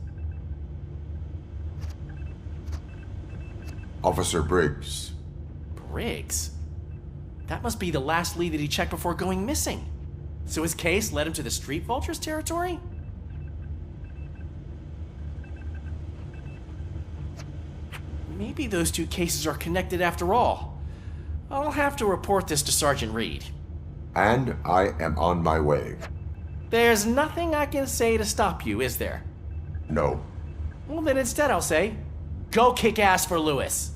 Officer Briggs. Briggs? That must be the last lead that he checked before going missing. So his case led him to the Street Vultures territory? Maybe those two cases are connected after all. I'll have to report this to Sergeant Reed. And I am on my way. There's nothing I can say to stop you, is there? No. Well, then instead I'll say, go kick ass for Lewis.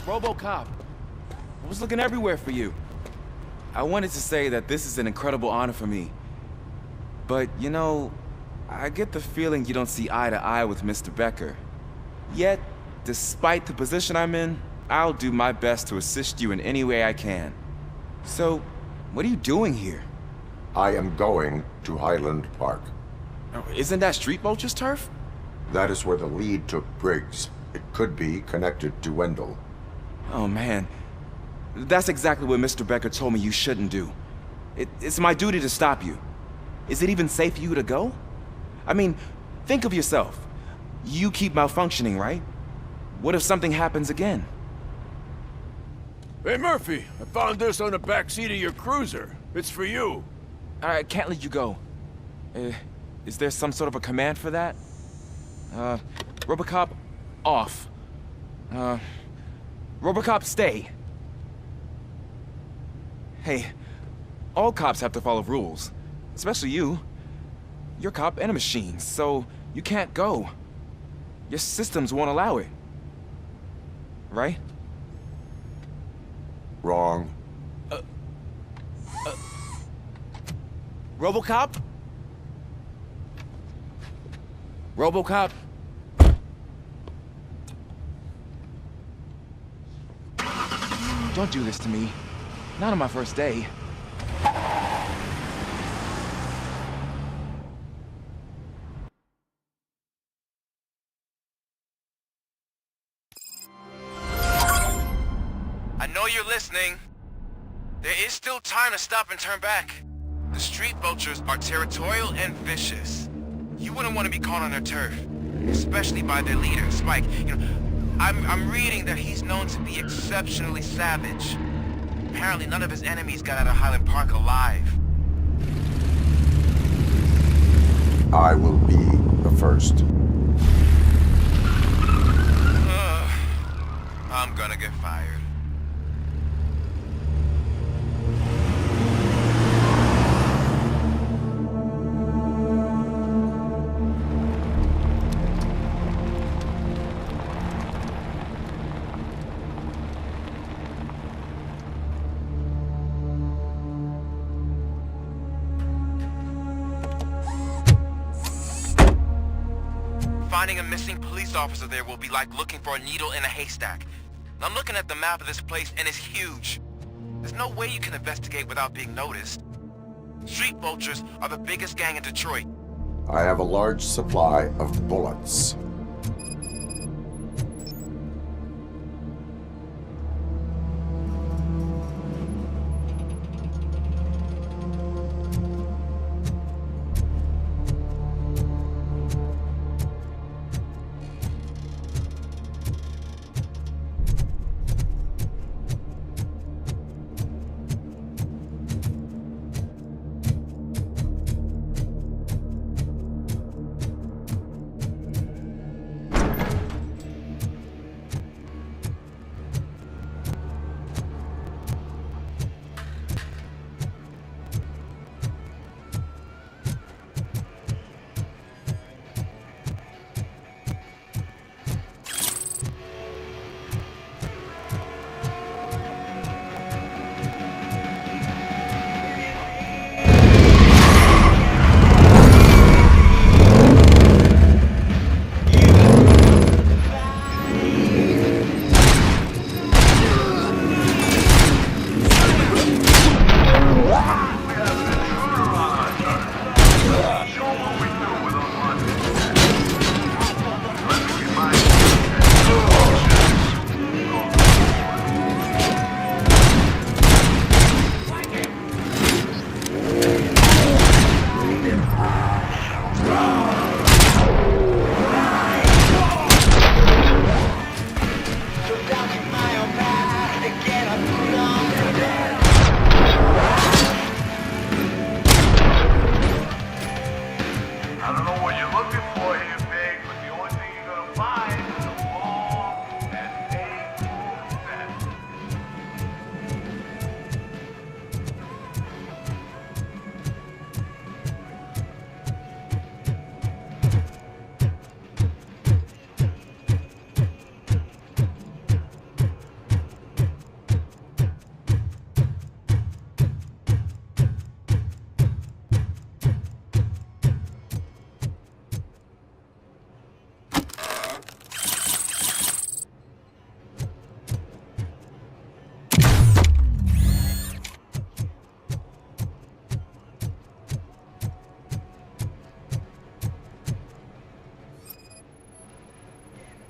RoboCop. I was looking everywhere for you. I wanted to say that this is an incredible honor for me. But, you know, I get the feeling you don't see eye to eye with Mr. Becker. Yet, despite the position I'm in, I'll do my best to assist you in any way I can. So, what are you doing here? I am going to Highland Park. Isn't that Street Vulture's turf? That is where the lead took Briggs. It could be connected to Wendell. Oh man, that's exactly what Mr. Becker told me you shouldn't do. It's my duty to stop you. Is it even safe for you to go? I mean, think of yourself. You keep malfunctioning, right? What if something happens again? Hey Murphy, I found this on the back seat of your cruiser. It's for you. I can't let you go. Is there some sort of a command for that? RoboCop, off. RoboCop, stay. Hey, all cops have to follow rules. Especially you. You're a cop and a machine, so you can't go. Your systems won't allow it. Right? Wrong. RoboCop? RoboCop? Don't do this to me. Not on my first day. I know you're listening. There is still time to stop and turn back. The Street Vultures are territorial and vicious. You wouldn't want to be caught on their turf, especially by their leader, Spike. You know, I'm reading that he's known to be exceptionally savage. Apparently none of his enemies got out of Highland Park alive. I will be the first. I'm gonna get fired. Finding a missing police officer there will be like looking for a needle in a haystack. I'm looking at the map of this place and it's huge. There's no way you can investigate without being noticed. Street Vultures are the biggest gang in Detroit. I have a large supply of bullets.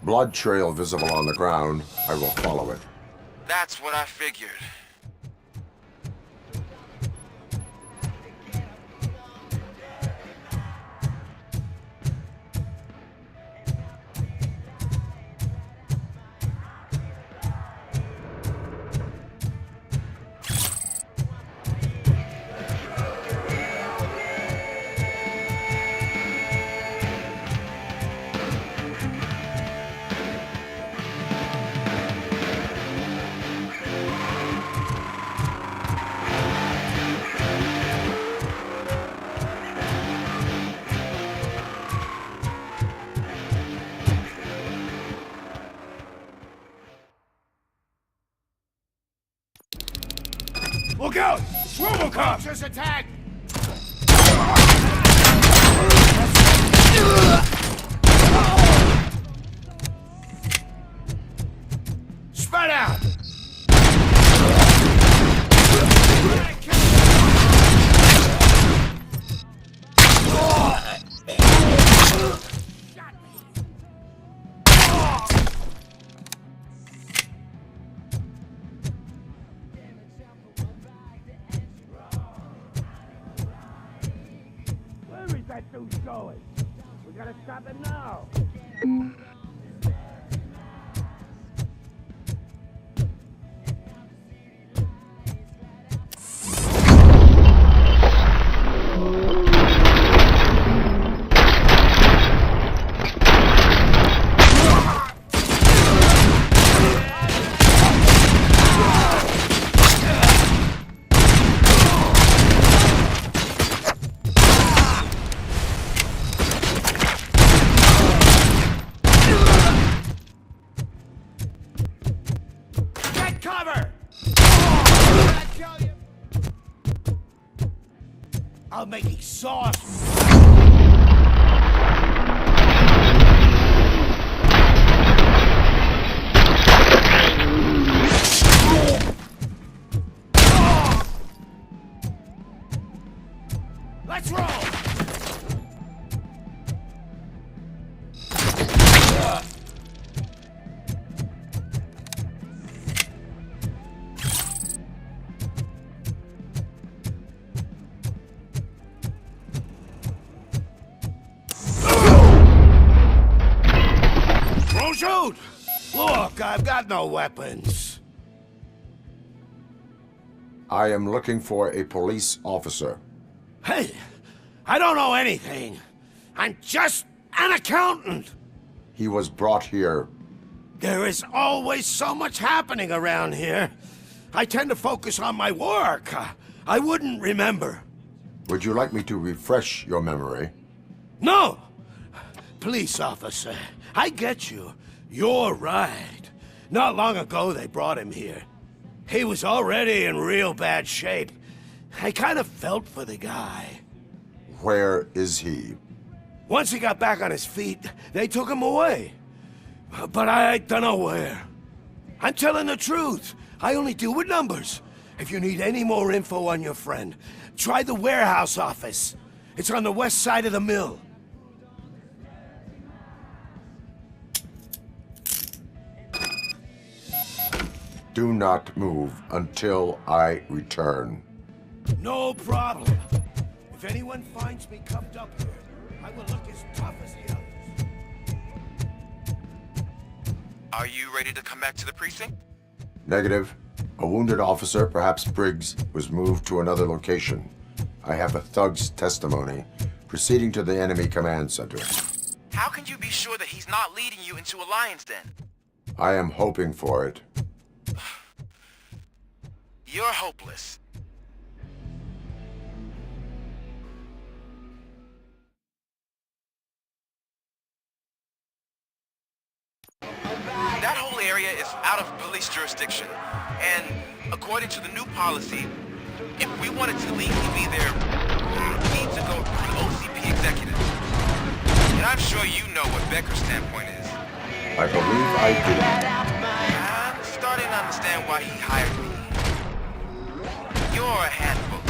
Blood trail visible on the ground. I will follow it. That's what I figured. Look out! RoboCop! Just attack! Spread out! That dude's going. We gotta stop him now. I'll make exhaust. Let's roll. Shoot! Look, I've got no weapons. I am looking for a police officer. Hey, I don't know anything. I'm just an accountant. He was brought here. There is always so much happening around here. I tend to focus on my work. I wouldn't remember. Would you like me to refresh your memory? No! Police officer, I get you. You're right. Not long ago they brought him here. He was already in real bad shape. I kind of felt for the guy. Where is he? Once he got back on his feet, they took him away. But I don't know where. I'm telling the truth. I only deal with numbers. If you need any more info on your friend, try the warehouse office. It's on the west side of the mill. Do not move until I return. No problem. If anyone finds me cuffed up here, I will look as tough as the others. Are you ready to come back to the precinct? Negative. A wounded officer, perhaps Briggs, was moved to another location. I have a thug's testimony, proceeding to the enemy command center. How can you be sure that he's not leading you into a lion's den? I am hoping for it. You're hopeless. That whole area is out of police jurisdiction, and according to the new policy, if we wanted to legally be there, we need to go through the OCP executive. And I'm sure you know what Becker's standpoint is. I believe I do. I'm starting to understand why he hired me. You're a handful.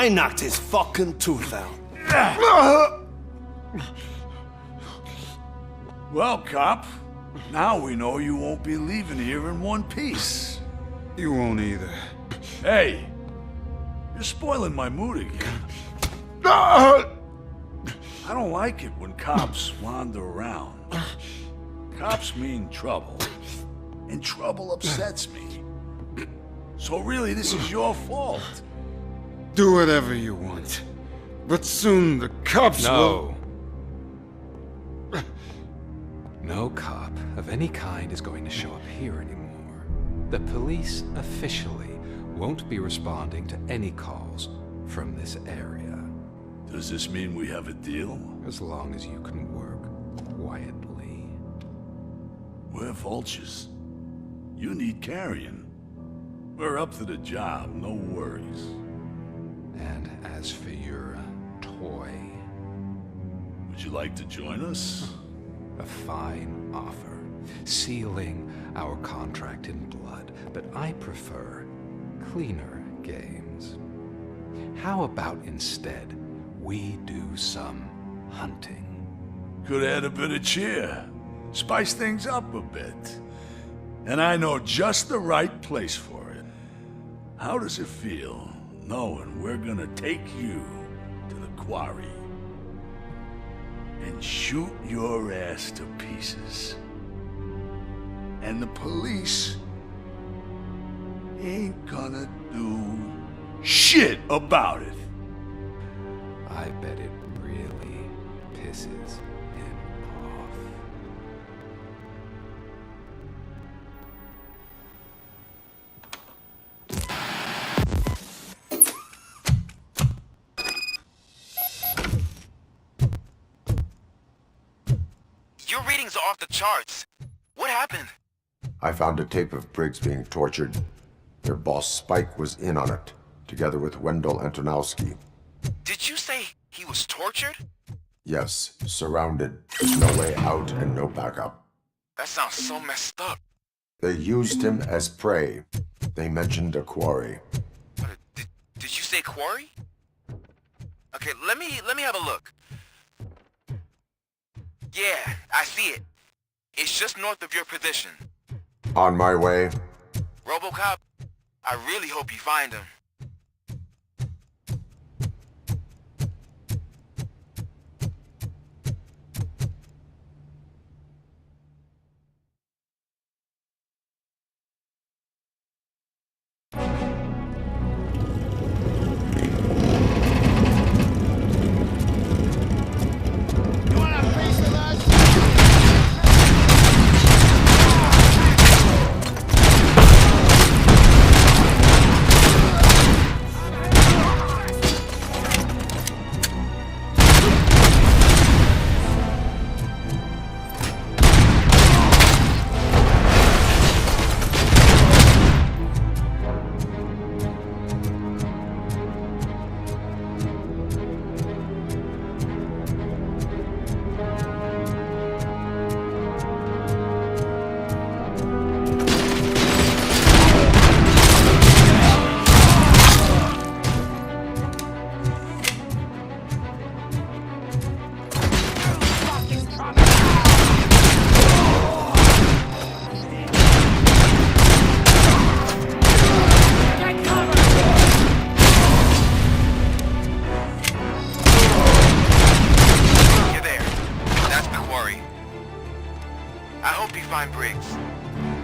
I knocked his fucking tooth out. Well, cop, now we know you won't be leaving here in one piece. You won't either. Hey, you're spoiling my mood again. I don't like it when cops wander around. Cops mean trouble, and trouble upsets me. So really, this is your fault. Do whatever you want. But soon the cops will... No cop of any kind is going to show up here anymore. The police officially won't be responding to any calls from this area. Does this mean we have a deal? As long as you can work quietly. We're vultures. You need carrion. We're up to the job, no worries. And as for your toy... Would you like to join us? A fine offer, sealing our contract in blood, but I prefer cleaner games. How about instead we do some hunting? Could add a bit of cheer, spice things up a bit. And I know just the right place for it. How does it feel knowing we're gonna take you to the quarry and shoot your ass to pieces? And the police ain't gonna do shit about it. I bet it really pisses him off. Your readings are off the charts. What happened? I found a tape of Briggs being tortured. Their boss Spike was in on it, together with Wendell Antonowski. Did you say he was tortured? Yes, surrounded, with no way out and no backup. That sounds so messed up. They used him as prey. They mentioned a quarry. Did you say quarry? Okay, let me have a look. Yeah, I see it. It's just north of your position. On my way. RoboCop, I really hope you find him.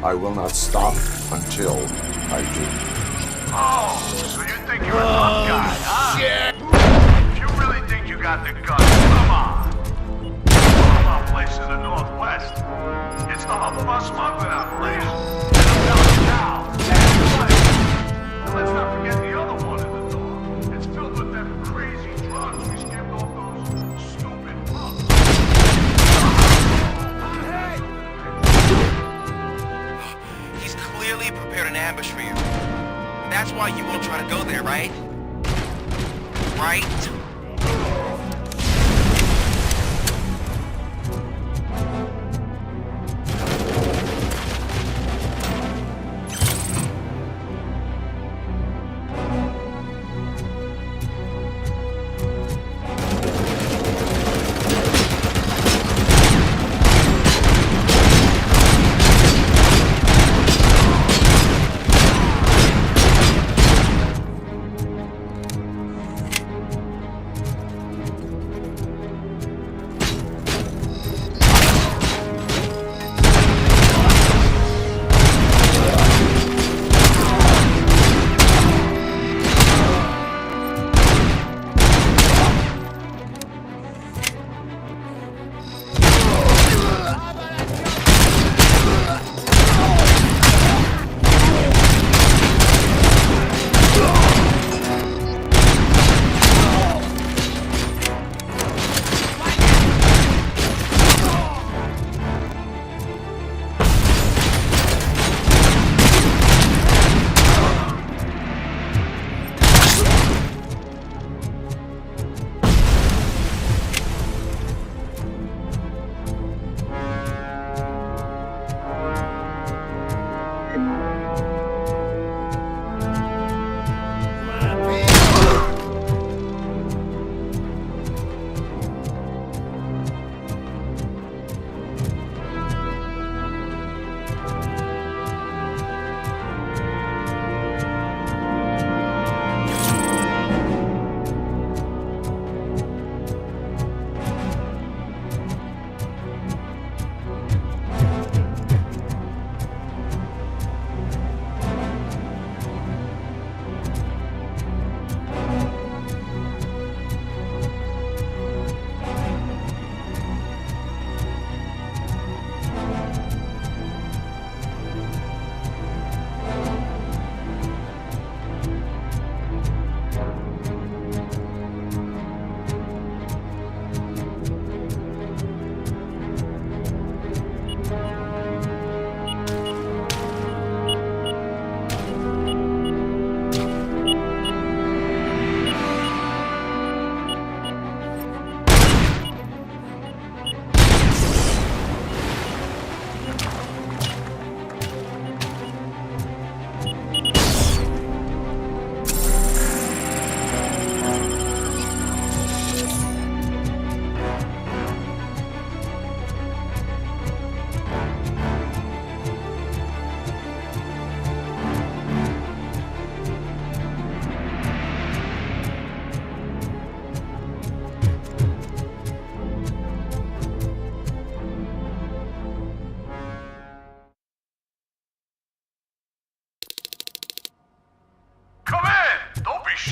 I will not stop until I do. Oh, so you think you're a tough guy, huh? Shit. If you really think you got the guts, come on. All our place in the Northwest. It's the hub of our smuggling operation. I'm telling you now. And let's not forget the other one in the north. It's filled with them crazy drugs we skimmed off those stupid punks. He's clearly prepared an ambush for you. That's why you won't try to go there, right? Right?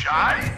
shy?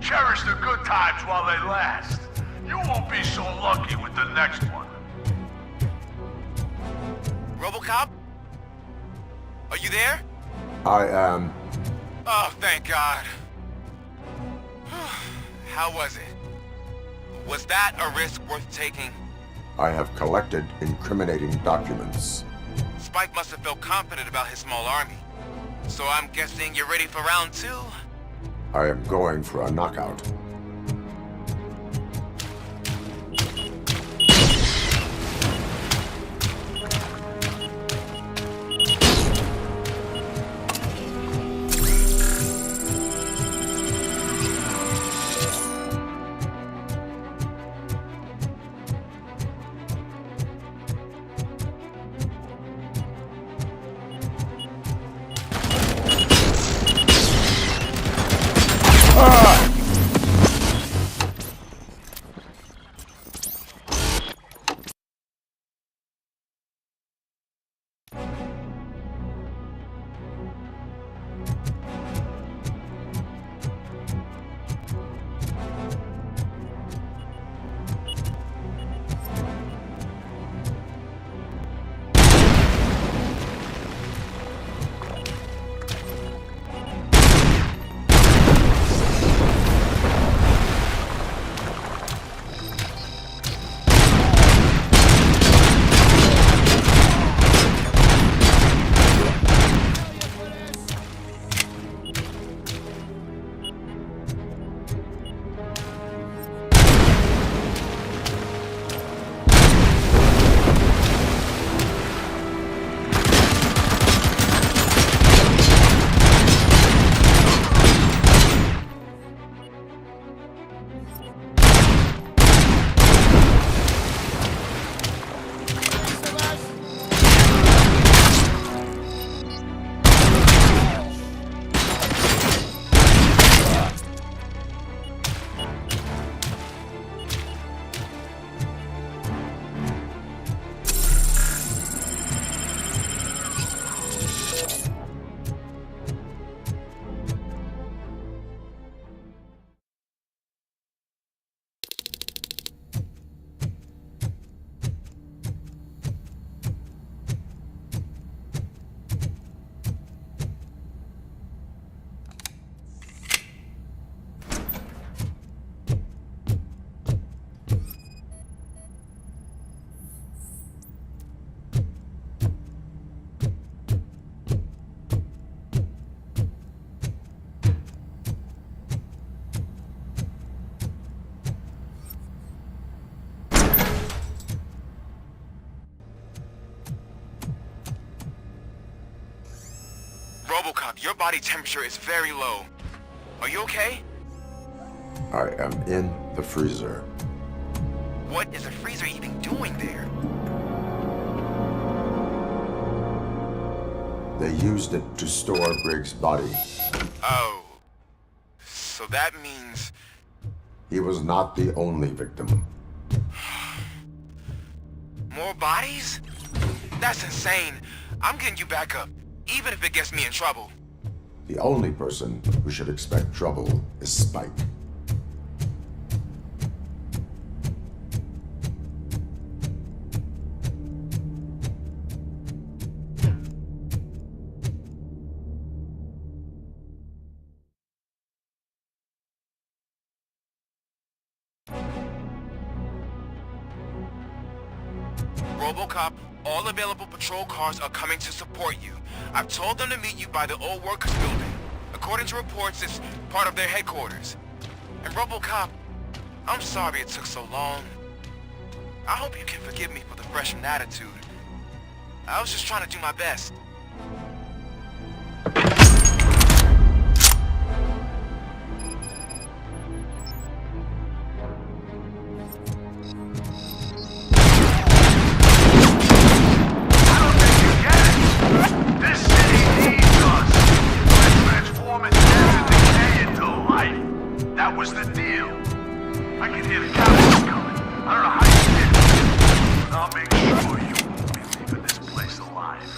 Cherish the good times while they last. You won't be so lucky with the next one. RoboCop? Are you there? I am. Oh, thank God. How was it? Was that a risk worth taking? I have collected incriminating documents. Spike must have felt confident about his small army. So I'm guessing you're ready for round 2? I am going for a knockout. RoboCop, your body temperature is very low. Are you okay? I am in the freezer. What is the freezer even doing there? They used it to store Briggs' body. Oh. So that means... He was not the only victim. More bodies? That's insane. I'm getting you back up, even if it gets me in trouble. The only person who should expect trouble is Spike. RoboCop, all available patrol cars are coming to support you. I've told them to meet you by the old workers building. According to reports, it's part of their headquarters. And RoboCop, I'm sorry it took so long. I hope you can forgive me for the freshman attitude. I was just trying to do my best. That was the deal. I can hear the cops coming. I don't know how you did it, but I'll make sure you won't be leaving this place alive.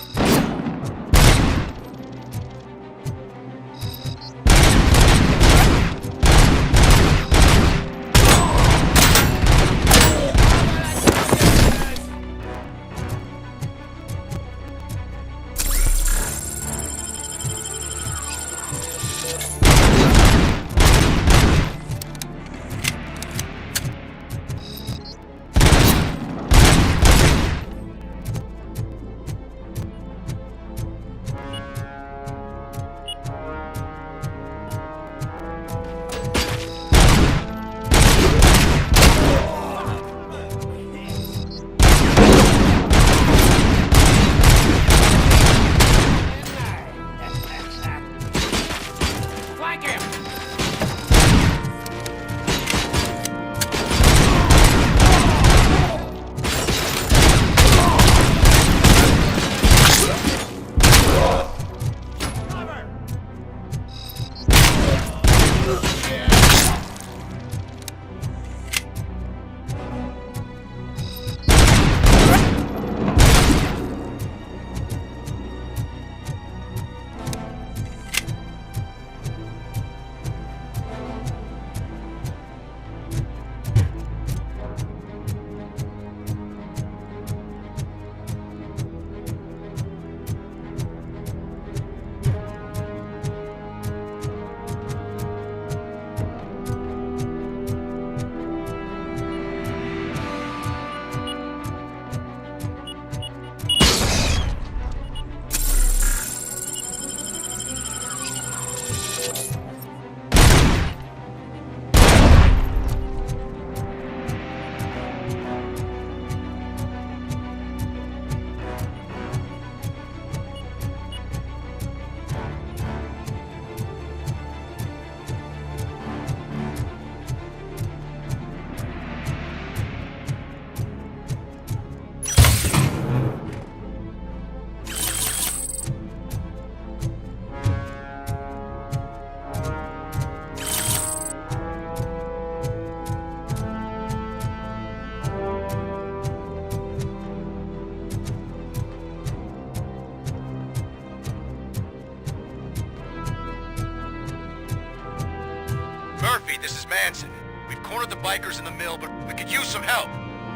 This is Manson. We've cornered the bikers in the mill, but we could use some help.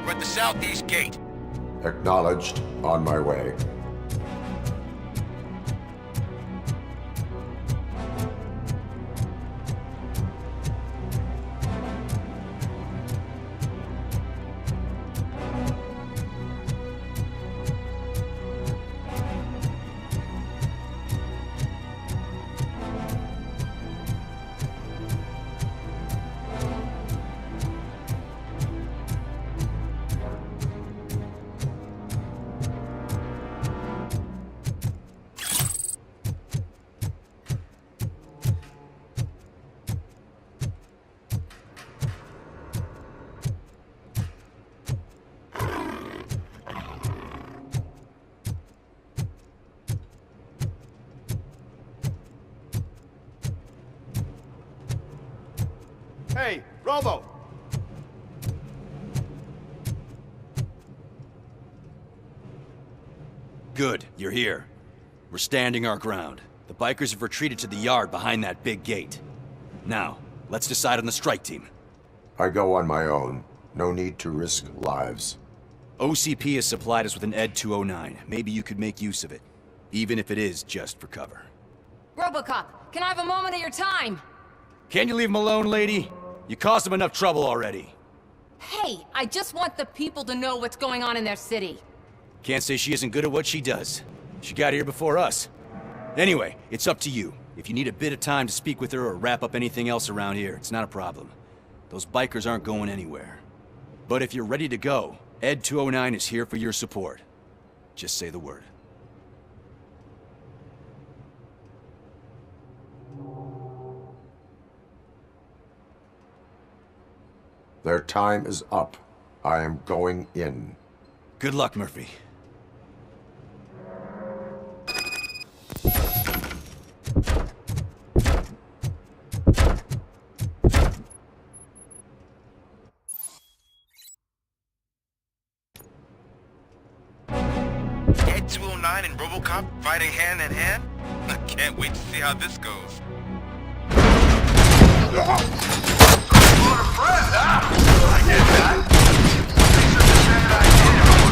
We're at the southeast gate. Acknowledged. On my way. Robo! Good, you're here. We're standing our ground. The bikers have retreated to the yard behind that big gate. Now, let's decide on the strike team. I go on my own. No need to risk lives. OCP has supplied us with an ED 209. Maybe you could make use of it, even if it is just for cover. RoboCop, can I have a moment of your time? Can you leave him alone, lady? You caused him enough trouble already. Hey, I just want the people to know what's going on in their city. Can't say she isn't good at what she does. She got here before us. Anyway, it's up to you. If you need a bit of time to speak with her or wrap up anything else around here, it's not a problem. Those bikers aren't going anywhere. But if you're ready to go, ED 209 is here for your support. Just say the word. Their time is up. I am going in. Good luck, Murphy. ED 209 and RoboCop fighting hand in hand? I can't wait to see how this goes. I get that. It's just a bad idea.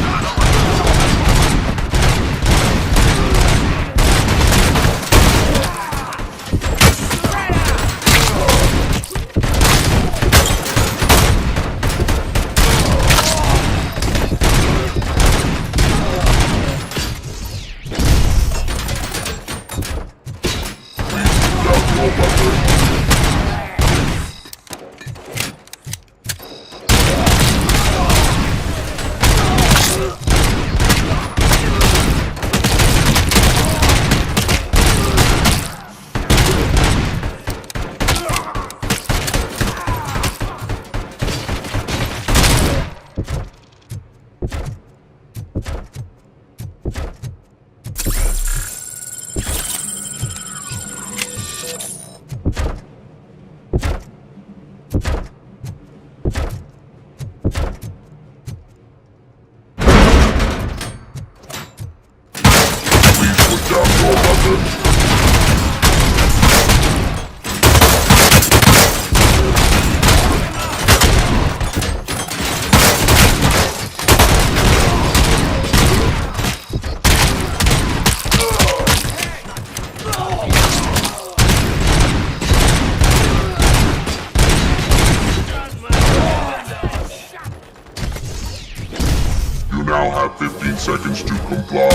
now have 15 seconds to comply.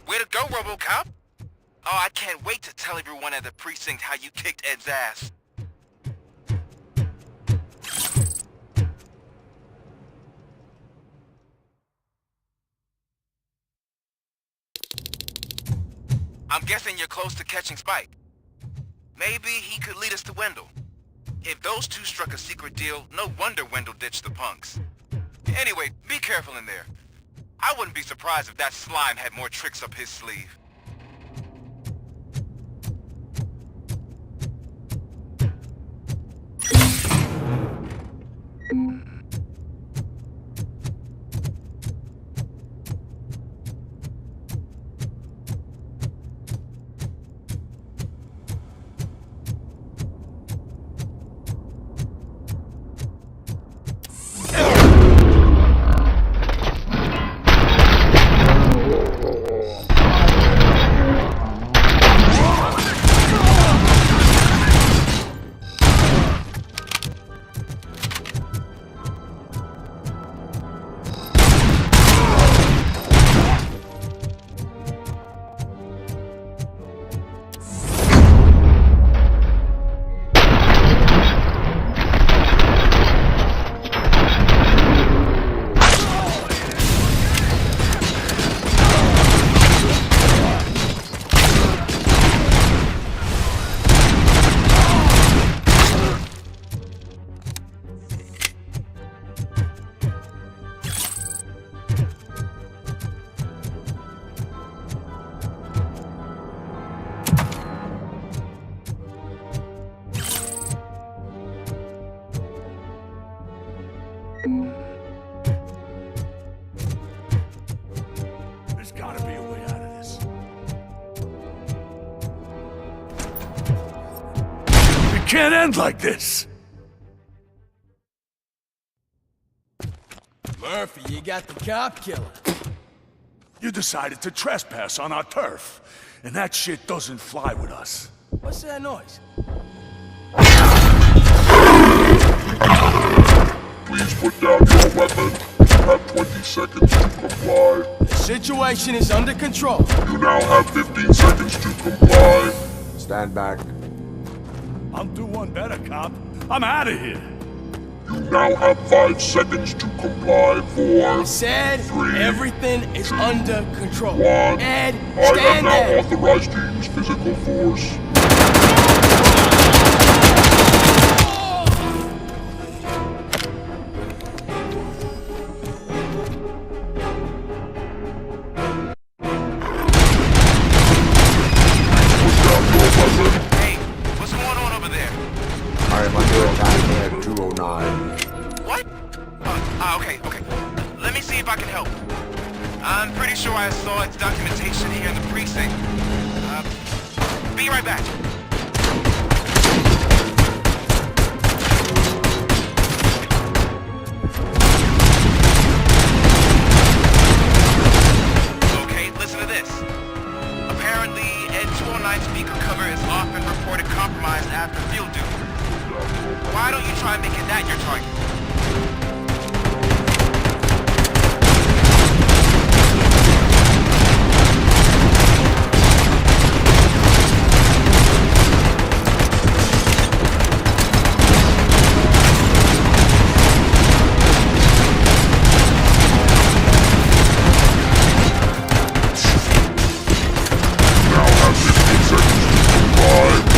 Way to go, RoboCop! Oh, I can't wait to tell everyone at the precinct how you kicked Ed's ass. I'm guessing you're close to catching Spike. Maybe he could lead us to Wendell. If those two struck a secret deal, no wonder Wendell ditched the punks. Anyway, be careful in there. I wouldn't be surprised if that slime had more tricks up his sleeve. can't end like this. Murphy, you got the cop killer. You decided to trespass on our turf, and that shit doesn't fly with us. What's that noise? Please put down your weapon. You have 20 seconds to comply. The situation is under control. You now have 15 seconds to comply. Stand back. I'm doing one better, cop. I'm out of here. You now have 5 seconds to comply. 4, Said 3, everything is under control. 1. Ed, I am stand now there. authorized to use physical force. Hey, what's going on over there? I am under attack at 209. What? Okay. Let me see if I can help. I'm pretty sure I saw its documentation here in the precinct. Be right back. Okay, listen to this. Apparently, Ed 209 speaker cover is often reported compromised after field duty. Why don't you try making that your target? Now have 15 seconds to comply.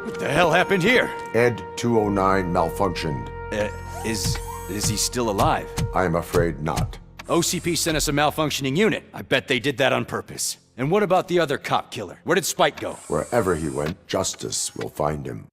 What the hell happened here? Ed 209 malfunctioned. Is he still alive? I'm afraid not. OCP sent us a malfunctioning unit. I bet they did that on purpose. And what about the other cop killer? Where did Spike go? Wherever he went, justice will find him.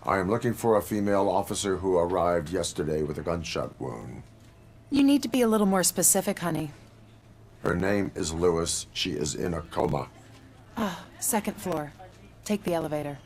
I am looking for a female officer who arrived yesterday with a gunshot wound. You need to be a little more specific, honey. Her name is Lewis. She is in a coma. Ah, second floor. Take the elevator.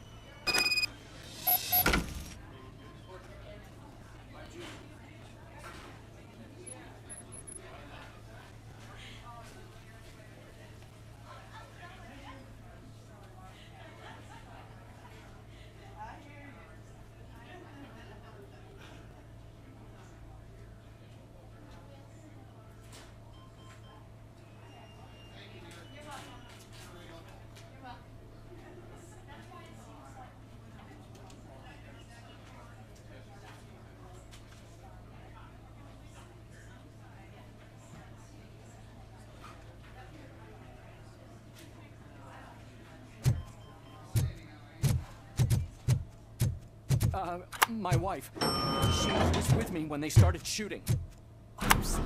My wife. She was with me when they started shooting. I'm sorry.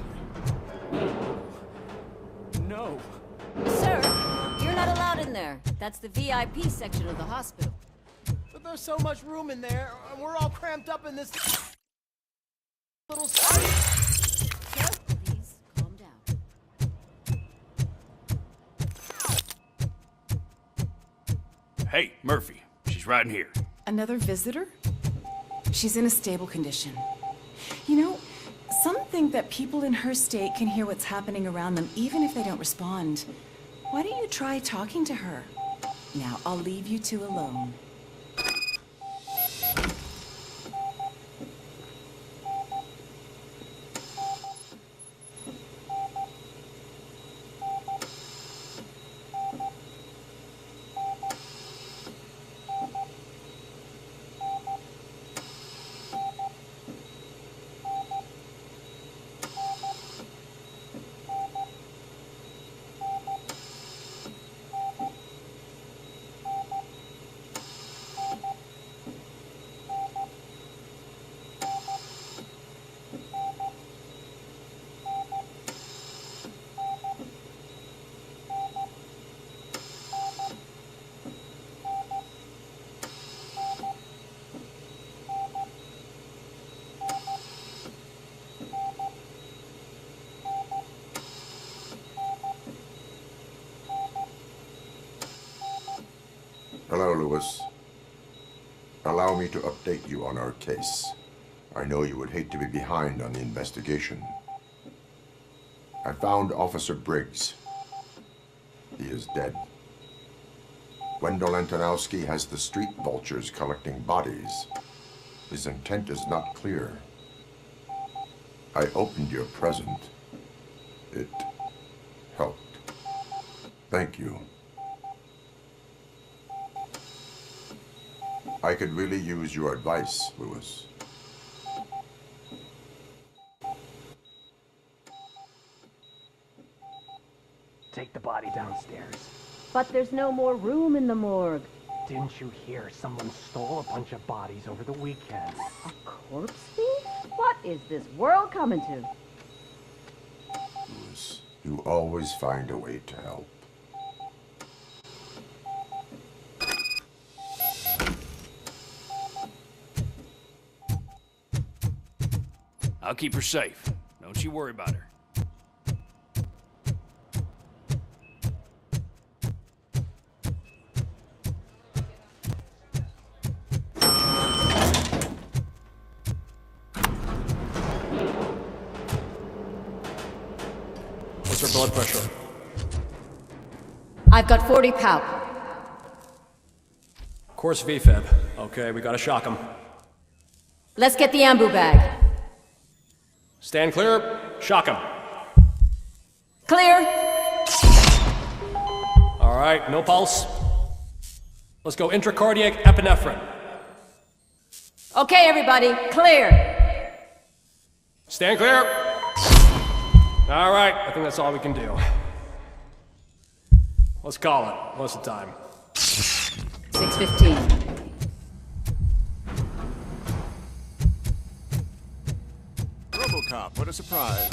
No. Sir, you're not allowed in there. That's the VIP section of the hospital. But there's so much room in there, and we're all cramped up in this little space. Sir, please calm down. Hey, Murphy. She's right in here. Another visitor? She's in a stable condition. You know, some think that people in her state can hear what's happening around them even if they don't respond. Why don't you try talking to her? Now, I'll leave you two alone. Lewis. Allow me to update you on our case. I know you would hate to be behind on the investigation. I found Officer Briggs. He is dead. Wendell Antonowski has the street vultures collecting bodies. His intent is not clear. I opened your present. It helped. Thank you. I could really use your advice, Lewis. Take the body downstairs. But there's no more room in the morgue. Didn't you hear someone stole a bunch of bodies over the weekend? A corpse thief? What is this world coming to? Lewis, you always find a way to help. I'll keep her safe. Don't you worry about her. What's her blood pressure? I've got 40 palp. Course VFib. Okay, we gotta shock him. Let's get the ambu bag. Stand clear. Shock him. Clear. All right, no pulse. Let's go intracardiac epinephrine. Okay, everybody, clear. Stand clear. All right, I think that's all we can do. Let's call it. What's the time? 6:15. RoboCop, what a surprise.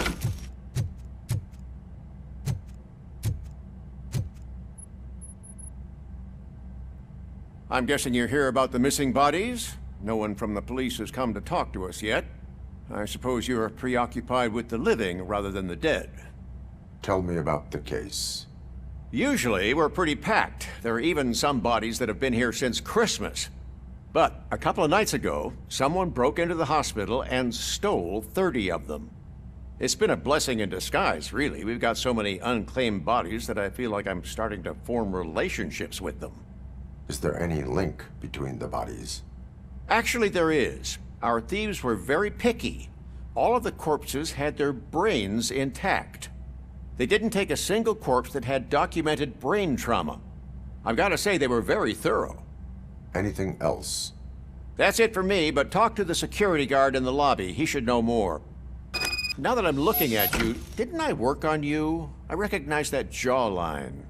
I'm guessing you're here about the missing bodies? No one from the police has come to talk to us yet. I suppose you're preoccupied with the living rather than the dead. Tell me about the case. Usually, we're pretty packed. There are even some bodies that have been here since Christmas. But a couple of nights ago, someone broke into the hospital and stole 30 of them. It's been a blessing in disguise, really. We've got so many unclaimed bodies that I feel like I'm starting to form relationships with them. Is there any link between the bodies? Actually, there is. Our thieves were very picky. All of the corpses had their brains intact. They didn't take a single corpse that had documented brain trauma. I've got to say, they were very thorough. Anything else? That's it for me, but talk to the security guard in the lobby. He should know more. Now that I'm looking at you, didn't I work on you? I recognize that jawline.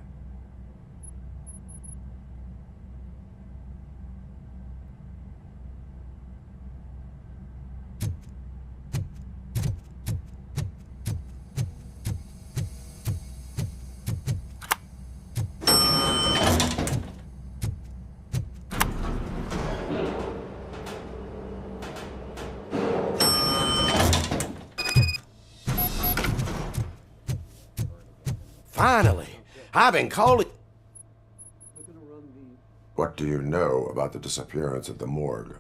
Finally, I've been calling. What do you know about the disappearance at the morgue?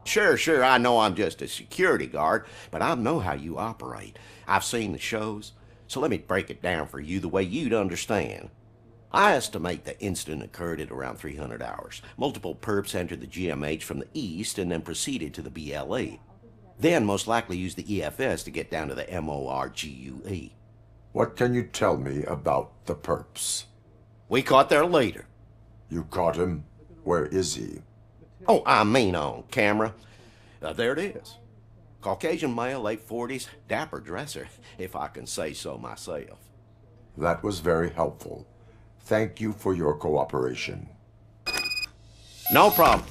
Sure, I know I'm just a security guard, but I know how you operate. I've seen the shows, so let me break it down for you the way you'd understand. I estimate the incident occurred at around 300 hours. Multiple perps entered the GMH from the east and then proceeded to the BLE. Then most likely used the EFS to get down to the MORGUE. What can you tell me about the perps? We caught their leader. You caught him? Where is he? Oh, I mean on camera. There it is. Caucasian male, late 40s, dapper dresser, if I can say so myself. That was very helpful. Thank you for your cooperation. No problem.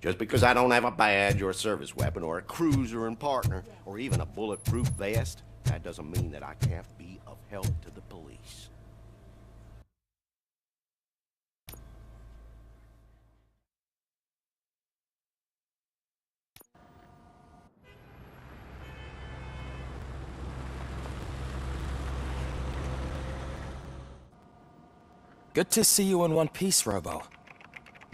Just because I don't have a badge or a service weapon or a cruiser and partner or even a bulletproof vest, that doesn't mean that I can't be of help to the police. Good to see you in one piece, Robo.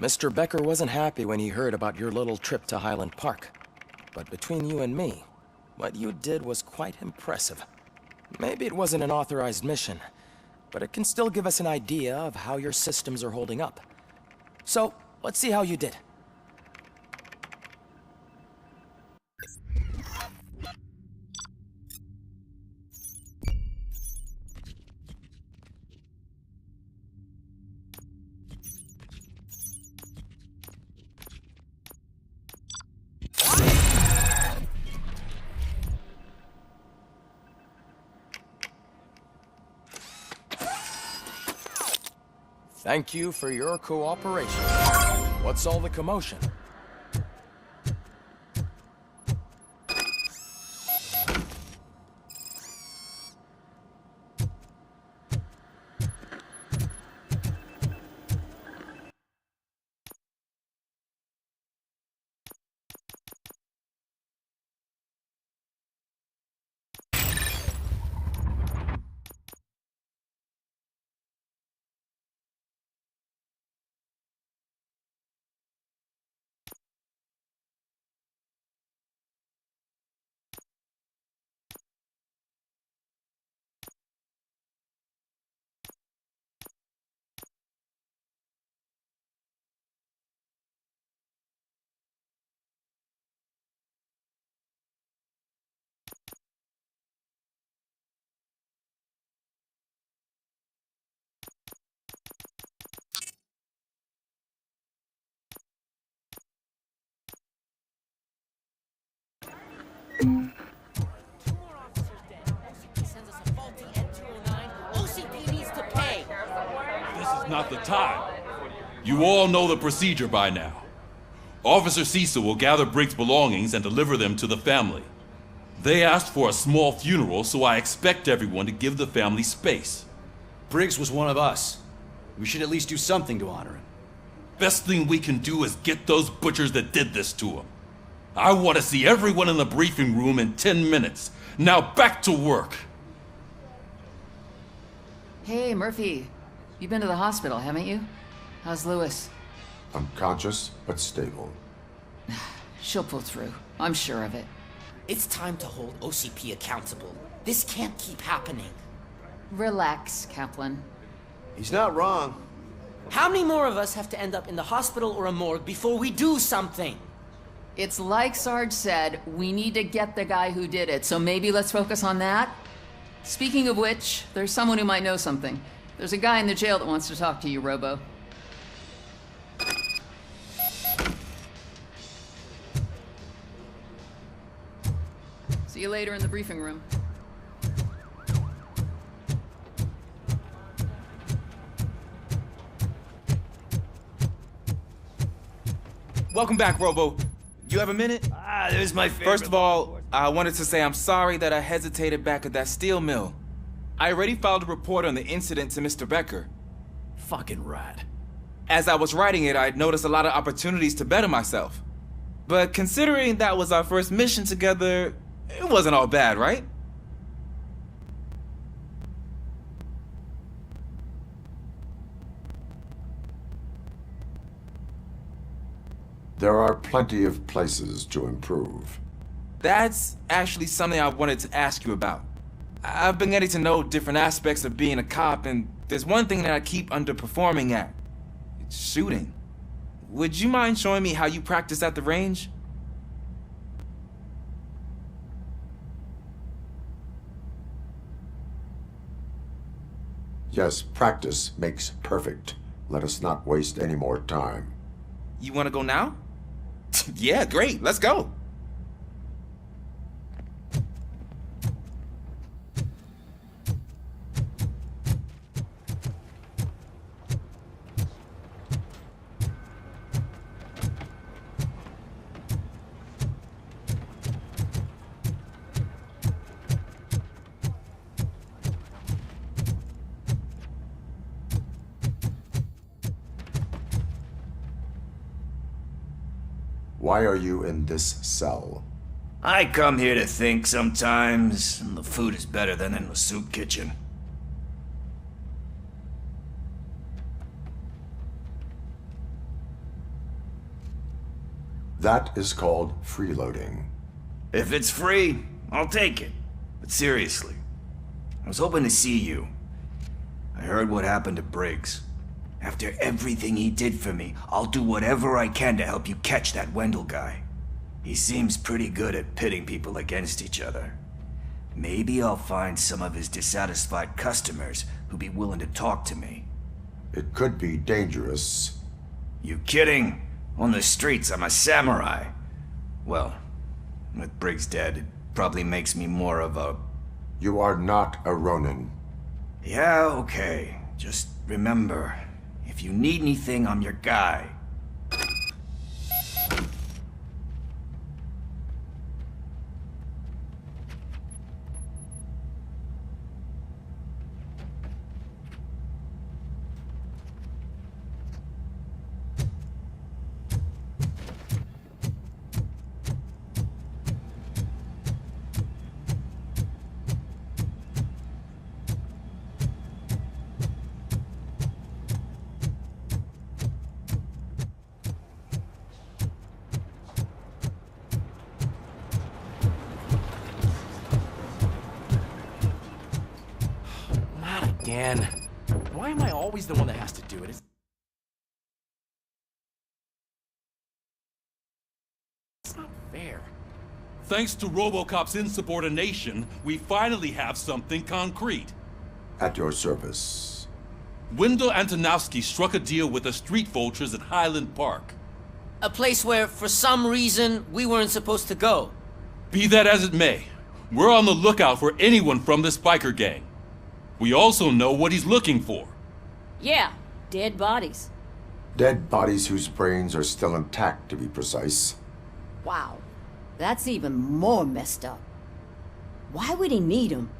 Mr. Becker wasn't happy when he heard about your little trip to Highland Park. But between you and me, what you did was quite impressive. Maybe it wasn't an authorized mission, but it can still give us an idea of how your systems are holding up. So, let's see how you did. Thank you for your cooperation. What's all the commotion? Not the time. You all know the procedure by now. Officer Cecil will gather Briggs' belongings and deliver them to the family. They asked for a small funeral, so I expect everyone to give the family space. Briggs was one of us. We should at least do something to honor him. Best thing we can do is get those butchers that did this to him. I want to see everyone in the briefing room in 10 minutes. Now back to work. Hey, Murphy. You've been to the hospital, haven't you? How's Lewis? Unconscious, but stable. She'll pull through. I'm sure of it. It's time to hold OCP accountable. This can't keep happening. Relax, Kaplan. He's not wrong. How many more of us have to end up in the hospital or a morgue before we do something? It's like Sarge said, we need to get the guy who did it, so maybe let's focus on that? Speaking of which, there's someone who might know something. There's a guy in the jail that wants to talk to you, Robo. See you later in the briefing room. Welcome back, Robo. You have a minute? There's my favorite. First of all, I wanted to say I'm sorry that I hesitated back at that steel mill. I already filed a report on the incident to Mr. Becker. Fucking rat. As I was writing it, I'd noticed a lot of opportunities to better myself. But considering that was our first mission together, it wasn't all bad, right? There are plenty of places to improve. That's actually something I wanted to ask you about. I've been getting to know different aspects of being a cop, and there's one thing that I keep underperforming at. It's shooting. Would you mind showing me how you practice at the range? Yes, practice makes perfect. Let us not waste any more time. You want to go now? Yeah, great. Let's go. Why are you in this cell? I come here to think sometimes, and the food is better than in the soup kitchen. That is called freeloading. If it's free, I'll take it. But seriously, I was hoping to see you. I heard what happened to Briggs. After everything he did for me, I'll do whatever I can to help you catch that Wendell guy. He seems pretty good at pitting people against each other. Maybe I'll find some of his dissatisfied customers who'd be willing to talk to me. It could be dangerous. You kidding? On the streets, I'm a samurai. Well, with Briggs dead, it probably makes me more of a... You are not a Ronin. Yeah, okay. Just remember, if you need anything, I'm your guy. Again. Why am I always the one that has to do it? It's not fair. Thanks to RoboCop's insubordination, we finally have something concrete. At your service. Wendell Antonowski struck a deal with the street vultures at Highland Park. A place where, for some reason, we weren't supposed to go. Be that as it may, we're on the lookout for anyone from this biker gang. We also know what he's looking for. Yeah, dead bodies. Dead bodies whose brains are still intact, to be precise. Wow, that's even more messed up. Why would he need them?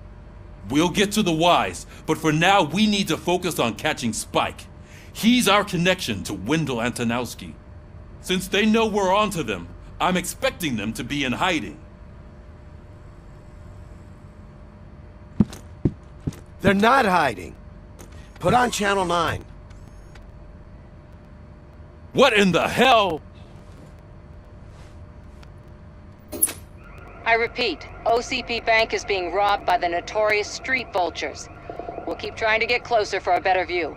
We'll get to the whys, but for now we need to focus on catching Spike. He's our connection to Wendell Antonowski. Since they know we're onto them, I'm expecting them to be in hiding. They're not hiding. Put on Channel 9. What in the hell? I repeat, OCP Bank is being robbed by the notorious street vultures. We'll keep trying to get closer for a better view.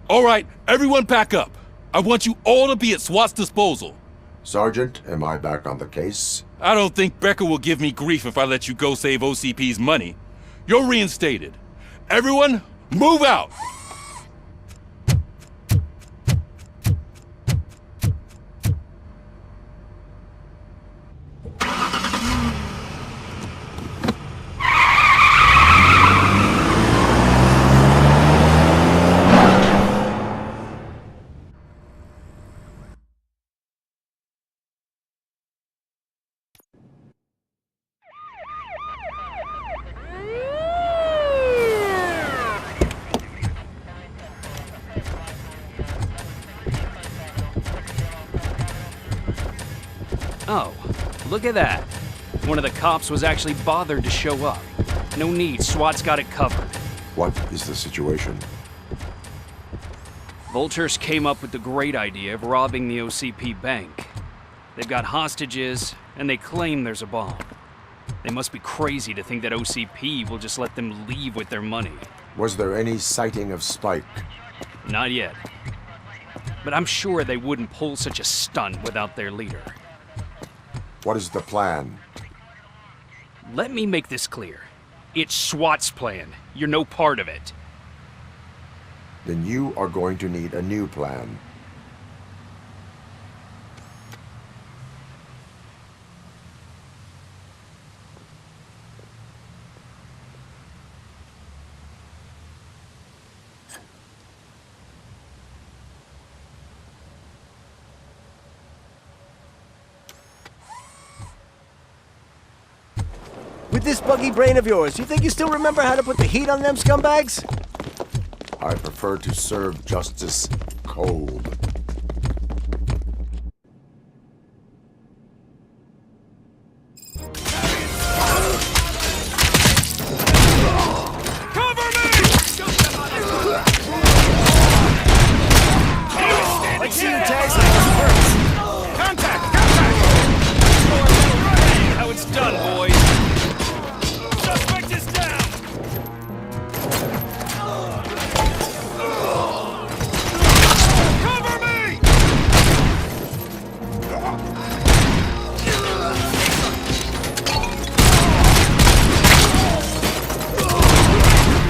All right, everyone pack up. I want you all to be at SWAT's disposal. Sergeant, am I back on the case? I don't think Becker will give me grief if I let you go save OCP's money. You're reinstated. Everyone, move out! Oh, look at that. One of the cops was actually bothered to show up. No need, SWAT's got it covered. What is the situation? Vultures came up with the great idea of robbing the OCP bank. They've got hostages, and they claim there's a bomb. They must be crazy to think that OCP will just let them leave with their money. Was there any sighting of Spike? Not yet. But I'm sure they wouldn't pull such a stunt without their leader. What is the plan? Let me make this clear. It's SWAT's plan. You're no part of it. Then you are going to need a new plan. With this buggy brain of yours, you think you still remember how to put the heat on them scumbags? I prefer to serve justice cold. How it's done, boys. Suspect is down. Cover me!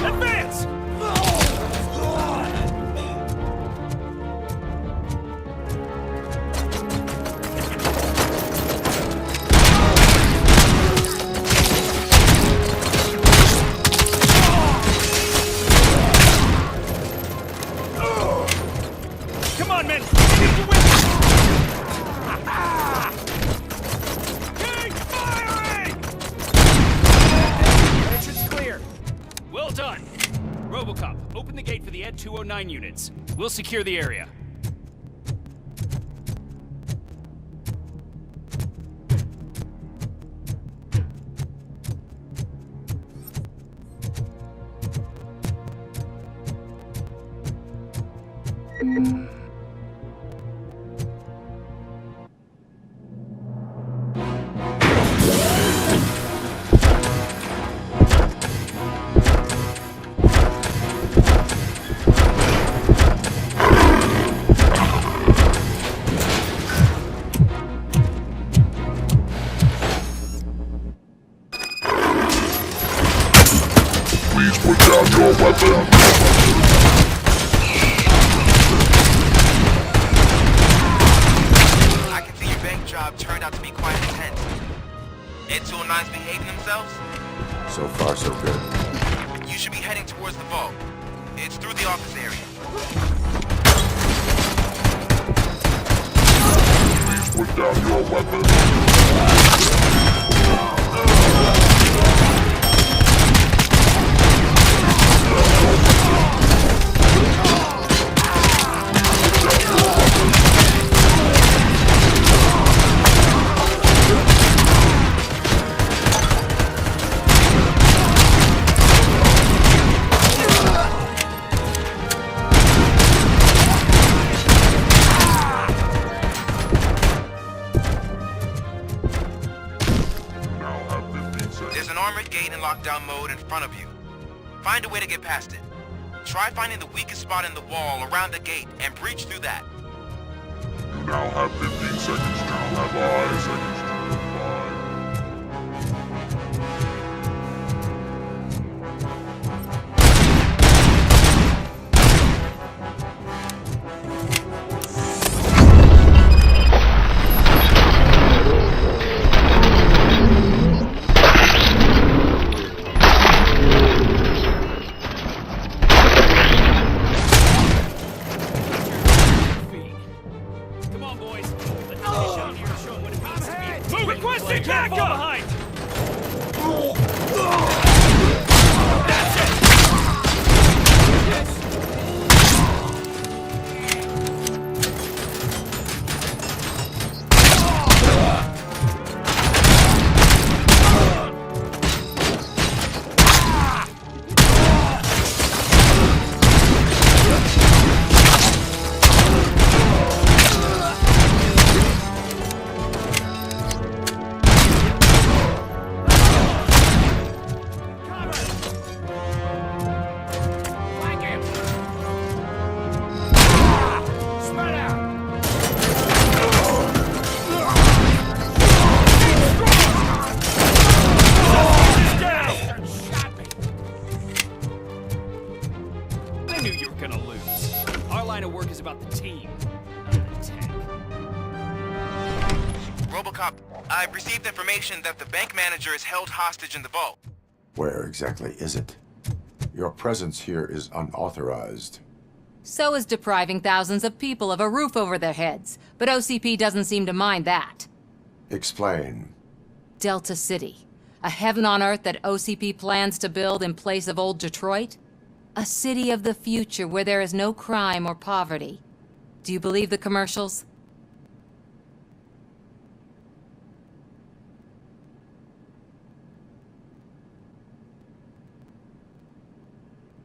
Advance! Come on, men! Keep the weapons! Keep firing! Entrance clear. Well done. RoboCop, open the gate for the Ed 209 units. We'll secure the area. Please put down your weapon. I can see your bank job turned out to be quite intense. Ed 209's behaving themselves? So far, so good. You should be heading towards the vault. It's through the office area. Please put down your weapon. There's an armored gate in lockdown mode in front of you. Find a way to get past it. Try finding the weakest spot in the wall around the gate and breach through that. You now have 15 seconds to reply. 5 seconds to reply. Come on, boys. Let's finish out here and show them what it means to be. Requesting backup! That's it! I knew you were gonna lose. Our line of work is about the team, not the tank. RoboCop, I've received information that the bank manager is held hostage in the vault. Where exactly is it? Your presence here is unauthorized. So is depriving thousands of people of a roof over their heads. But OCP doesn't seem to mind that. Explain. Delta City. A heaven on earth that OCP plans to build in place of old Detroit? A city of the future where there is no crime or poverty. Do you believe the commercials?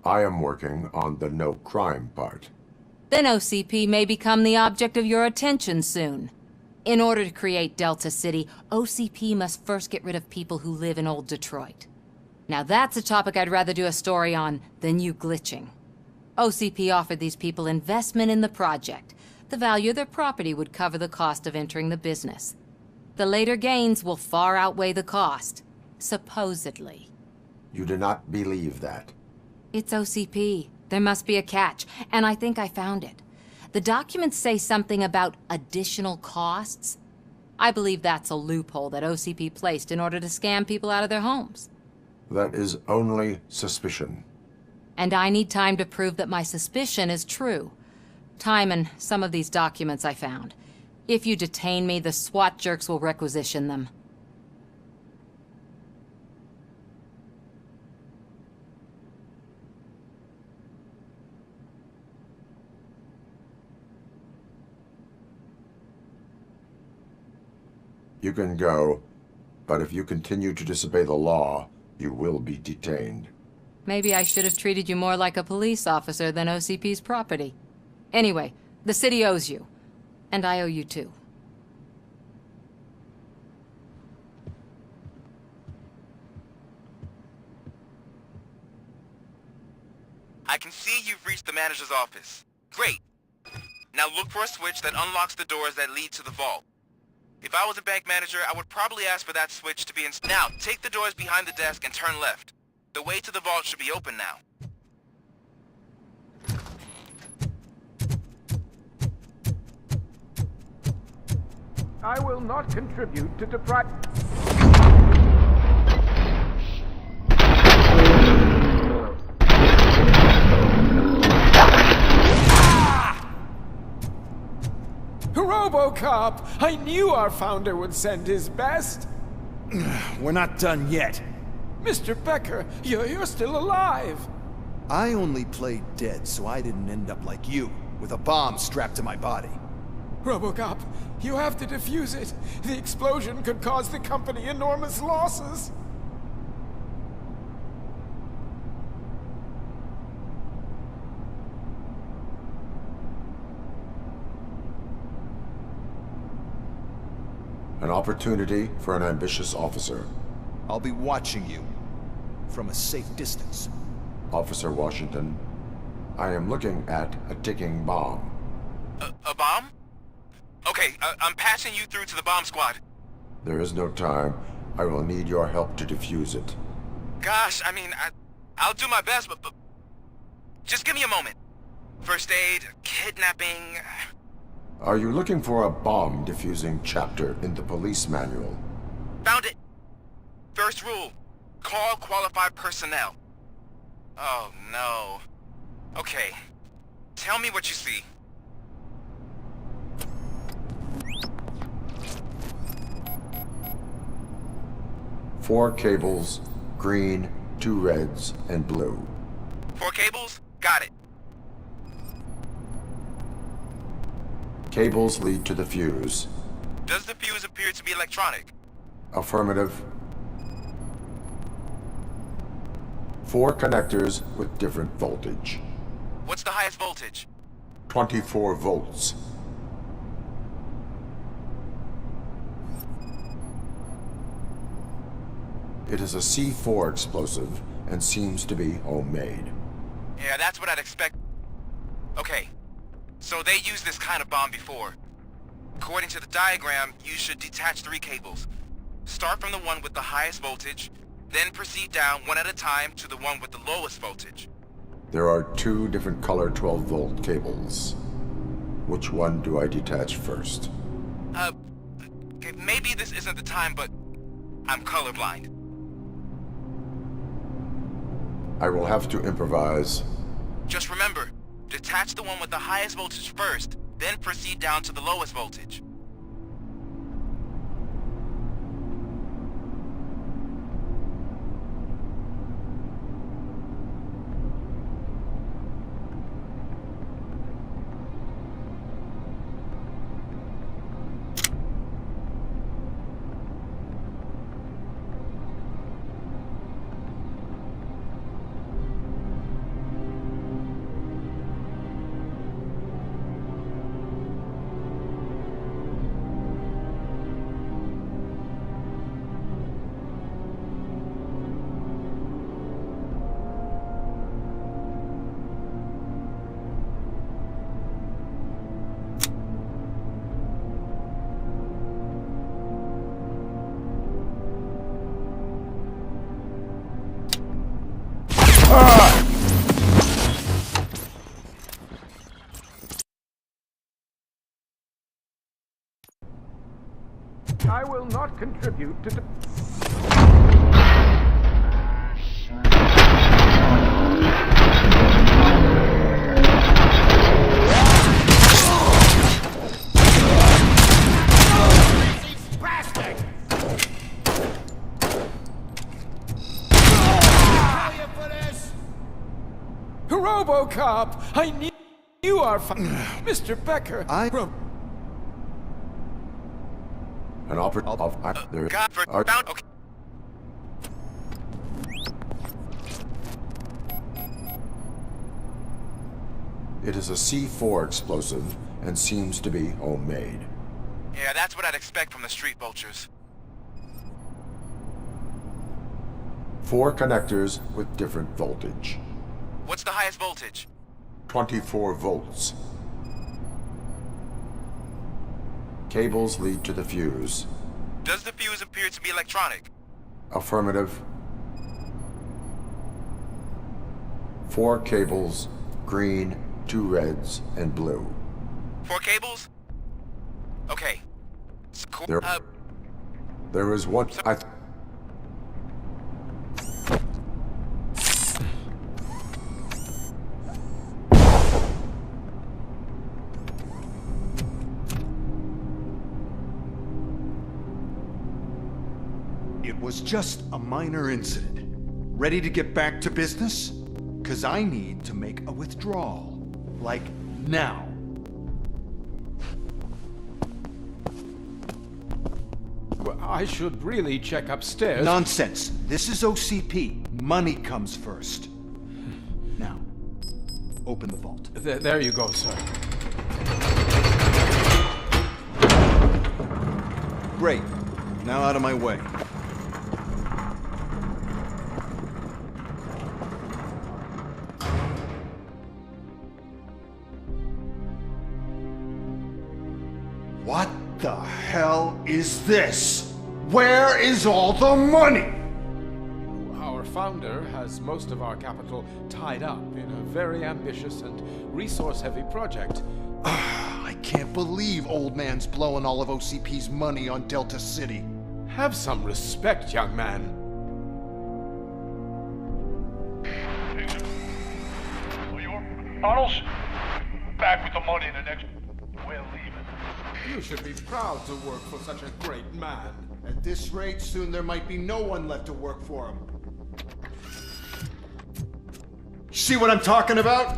I am working on the no crime part. Then OCP may become the object of your attention soon. In order to create Delta City, OCP must first get rid of people who live in old Detroit. Now that's a topic I'd rather do a story on than you glitching. OCP offered these people investment in the project. The value of their property would cover the cost of entering the business. The later gains will far outweigh the cost. Supposedly. You do not believe that? It's OCP. There must be a catch, and I think I found it. The documents say something about additional costs. I believe that's a loophole that OCP placed in order to scam people out of their homes. That is only suspicion. And I need time to prove that my suspicion is true. Time and some of these documents I found. If you detain me, the SWAT jerks will requisition them. You can go, but if you continue to disobey the law, you will be detained. Maybe I should have treated you more like a police officer than OCP's property. Anyway, the city owes you. And I owe you too. I can see you've reached the manager's office. Great. Now look for a switch that unlocks the doors that lead to the vault. If I was a bank manager, I would probably ask for that switch to be installed. Now, take the doors behind the desk and turn left. The way to the vault should be open now. I will not contribute to deprive... RoboCop! I knew our founder would send his best! We're not done yet. Mr. Becker, you're still alive! I only played dead so I didn't end up like you, with a bomb strapped to my body. RoboCop, you have to defuse it. The explosion could cause the company enormous losses. An opportunity for an ambitious officer. I'll be watching you from a safe distance. Officer Washington, I am looking at a ticking bomb. A bomb? Okay, I'm passing you through to the bomb squad. There is no time. I will need your help to defuse it. Gosh, I mean, I'll do my best, but just give me a moment. First aid, kidnapping... Are you looking for a bomb defusing chapter in the police manual? Found it! First rule, call qualified personnel. Oh no. Okay, tell me what you see. Four cables, green, 2 reds, and blue. 4 cables? Got it. Cables lead to the fuse. Does the fuse appear to be electronic? Affirmative. 4 connectors with different voltage. What's the highest voltage? 24 volts. It is a C4 explosive and seems to be homemade. Yeah, that's what I'd expect. Okay, so they used this kind of bomb before. According to the diagram, you should detach 3 cables. Start from the one with the highest voltage, then proceed down one at a time to the one with the lowest voltage. There are 2 different color 12-volt cables. Which one do I detach first? Okay, maybe this isn't the time, but I'm colorblind. I will have to improvise. Just remember, detach the one with the highest voltage first, then proceed down to the lowest voltage. I will not contribute to... RoboCop! I knew you are Mr. Becker. An operative of there are Okay. It is a C4 explosive and seems to be homemade. Yeah, that's what I'd expect from the street vultures. 4 connectors with different voltage. What's the highest voltage? 24 volts. Cables lead to the fuse. Does the fuse appear to be electronic? Affirmative. 4 cables, green, 2 reds, and blue. 4 cables? Okay. There is one. It was just a minor incident. Ready to get back to business? 'Cause I need to make a withdrawal. Like, now. Well, I should really check upstairs. Nonsense. This is OCP. Money comes first. Now, open the vault. There you go, sir. Great. Now out of my way. What the hell is this? Where is all the money? Our founder has most of our capital tied up in a very ambitious and resource-heavy project. I can't believe old man's blowing all of OCP's money on Delta City. Have some respect, young man. Arnold's back with the money in the next... We're leaving. You should be proud to work for such a great man. At this rate, soon there might be no one left to work for him. See what I'm talking about?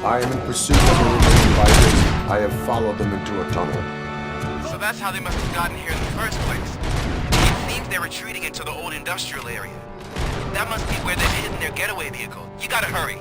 I am in pursuit of the remaining fighters. I have followed them into a tunnel. So that's how they must have gotten here in the first place. It seems they're retreating into the old industrial area. That must be where they're hidden their getaway vehicle. You gotta hurry.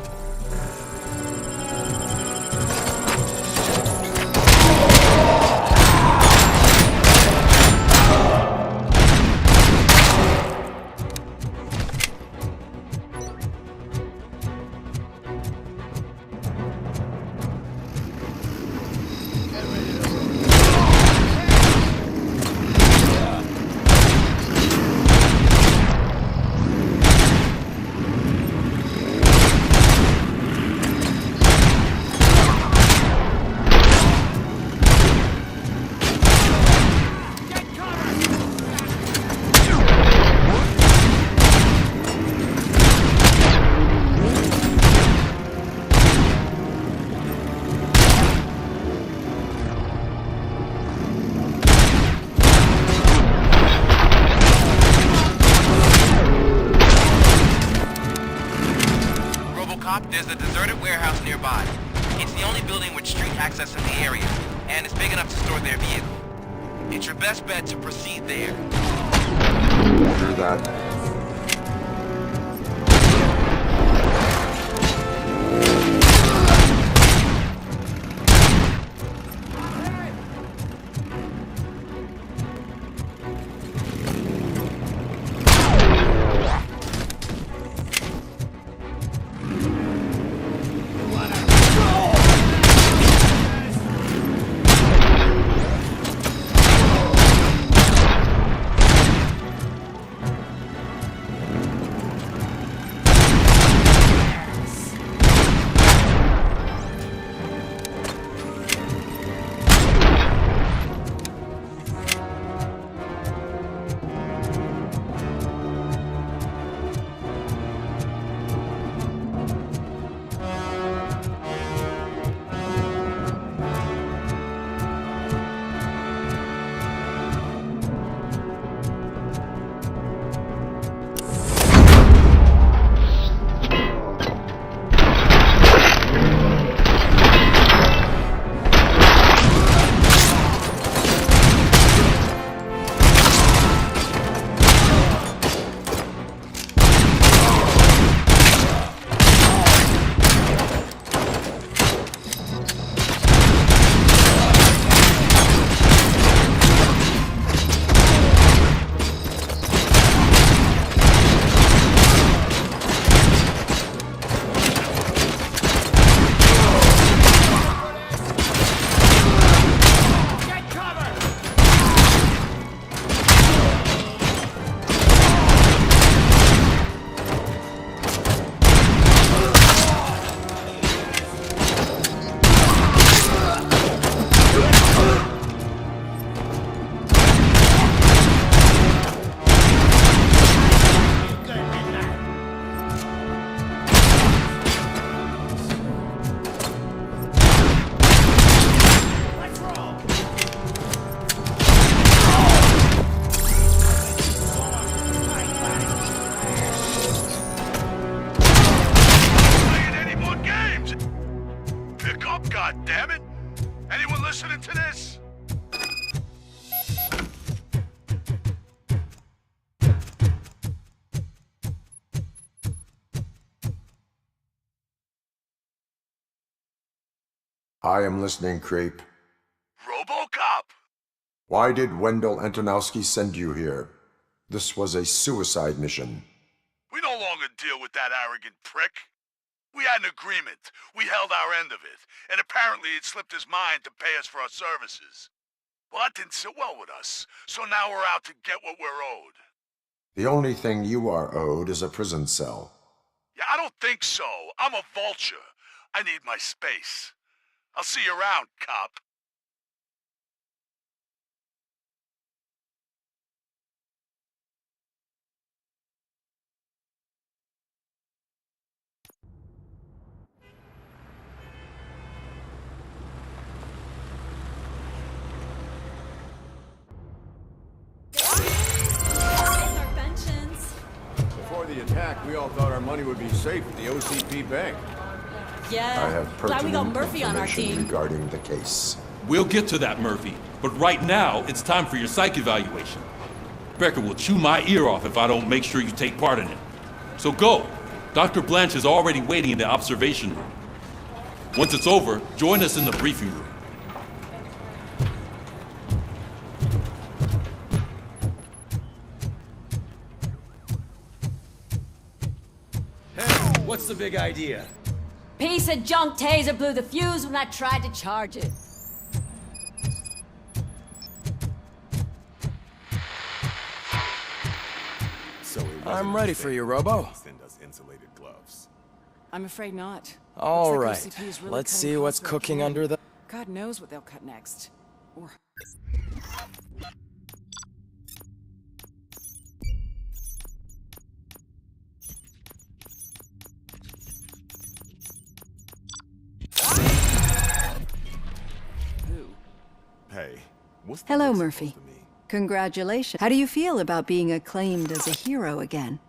There's a deserted warehouse nearby. It's the only building with street access in the area, and it's big enough to store their vehicle. It's your best bet to proceed there. Roger that. I am listening, Creep. RoboCop! Why did Wendell Antonowski send you here? This was a suicide mission. We no longer deal with that arrogant prick. We had an agreement. We held our end of it, and apparently it slipped his mind to pay us for our services. Well, that didn't sit well with us, so now we're out to get what we're owed. The only thing you are owed is a prison cell. Yeah, I don't think so. I'm a vulture. I need my space. I'll see you around, cop. Before the attack, we all thought our money would be safe at the OCP bank. Yeah, I have glad we got pertinent Murphy on our information team. regarding the case. We'll get to that, Murphy. But right now, it's time for your psych evaluation. Becker will chew my ear off if I don't make sure you take part in it. So go. Dr. Blanche is already waiting in the observation room. Once it's over, join us in the briefing room. Hey, what's the big idea? Piece of junk taser blew the fuse when I tried to charge it. I'm ready for you, Robo. Send us insulated gloves. I'm afraid not. All Looks like right, OCP is really let's cutting see what's costs where it cooking can. under the... God knows what they'll cut next. Or... Hey, what's the Hello, list Murphy. supposed to mean? Congratulations. How do you feel about being acclaimed as a hero again?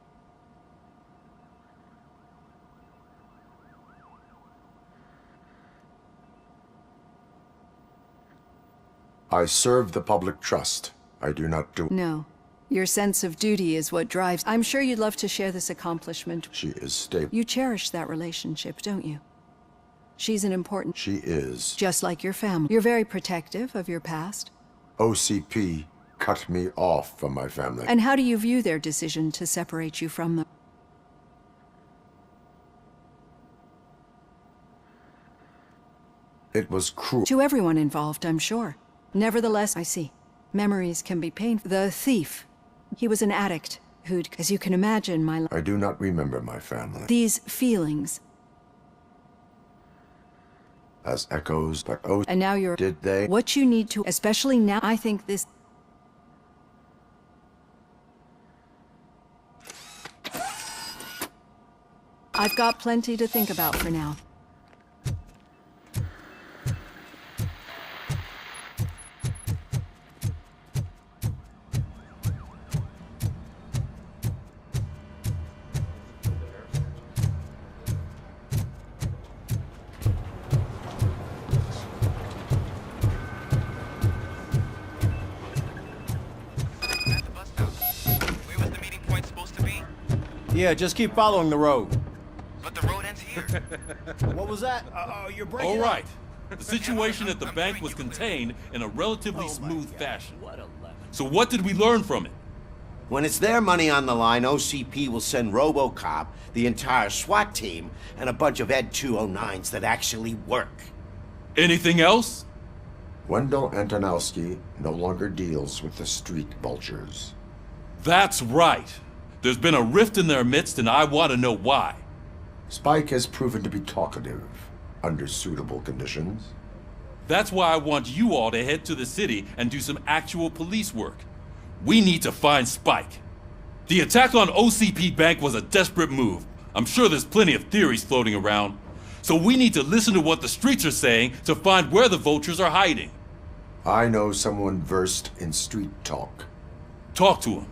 I serve the public trust. I do not do... No. Your sense of duty is what drives... I'm sure you'd love to share this accomplishment. She is stable. You cherish that relationship, don't you? She's an important... She is. Just like your family. You're very protective of your past. OCP cut me off from my family. And how do you view their decision to separate you from them? It was cruel. To everyone involved, I'm sure. Nevertheless, I see. Memories can be painful. The thief. He was an addict who'd, as you can imagine, my... I do not remember my family. These feelings. As echoes, but oh... And now you're... Did they? What you need to... Especially now, I think this... I've got plenty to think about for now. Yeah, just keep following the road. But the road ends here. What was that? You're breaking All right. The situation at the bank was contained in a relatively smooth fashion. So what did we learn from it? When it's their money on the line, OCP will send RoboCop, the entire SWAT team, and a bunch of Ed 209s that actually work. Anything else? Wendell Antonowski no longer deals with the street vultures. That's right. There's been a rift in their midst, and I want to know why. Spike has proven to be talkative, under suitable conditions. That's why I want you all to head to the city and do some actual police work. We need to find Spike. The attack on OCP Bank was a desperate move. I'm sure there's plenty of theories floating around. So we need to listen to what the streets are saying to find where the vultures are hiding. I know someone versed in street talk. Talk to him.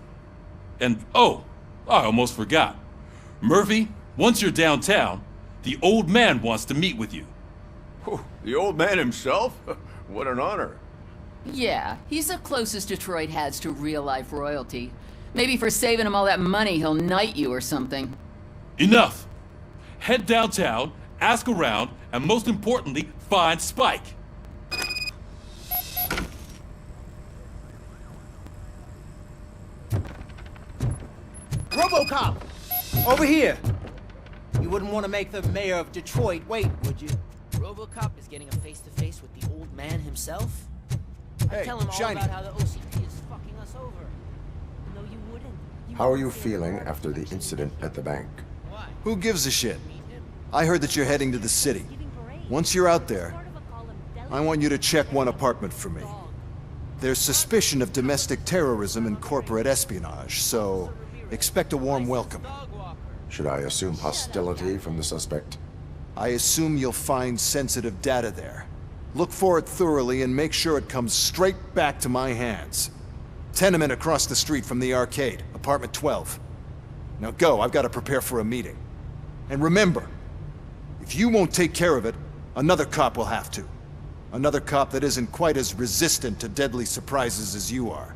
And, oh, I almost forgot. Murphy, once you're downtown, the old man wants to meet with you. Oh, the old man himself? What an honor. Yeah, he's the closest Detroit has to real-life royalty. Maybe for saving him all that money, he'll knight you or something. Enough! Head downtown, ask around, and most importantly, find Spike. RoboCop! Over here! You wouldn't want to make the mayor of Detroit wait, would you? RoboCop is getting a face-to-face with the old man himself? Hey, Tell him all Shiny. about how the OCP is fucking us over. No, you wouldn't. How are you feeling after the incident at the bank? Who gives a shit? I heard that you're heading to the city. Once you're out there, I want you to check one apartment for me. There's suspicion of domestic terrorism and corporate espionage, so expect a warm welcome. Should I assume hostility from the suspect? I assume you'll find sensitive data there. Look for it thoroughly and make sure it comes straight back to my hands. Tenement across the street from the arcade, apartment 12. Now go, I've got to prepare for a meeting. And remember, if you won't take care of it, another cop will have to. Another cop that isn't quite as resistant to deadly surprises as you are.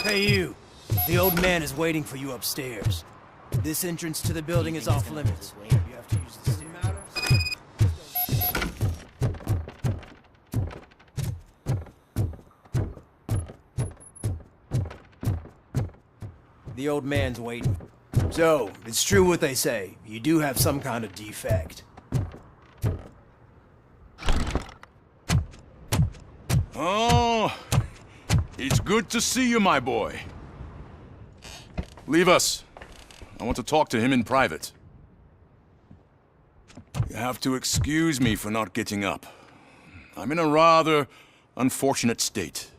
Hey you, the old man is waiting for you upstairs. This entrance to the building is off limits. You have to use the stairs. The old man's waiting. So, it's true what they say. You do have some kind of defect. Oh, it's good to see you, my boy. Leave us. I want to talk to him in private. You have to excuse me for not getting up. I'm in a rather unfortunate state.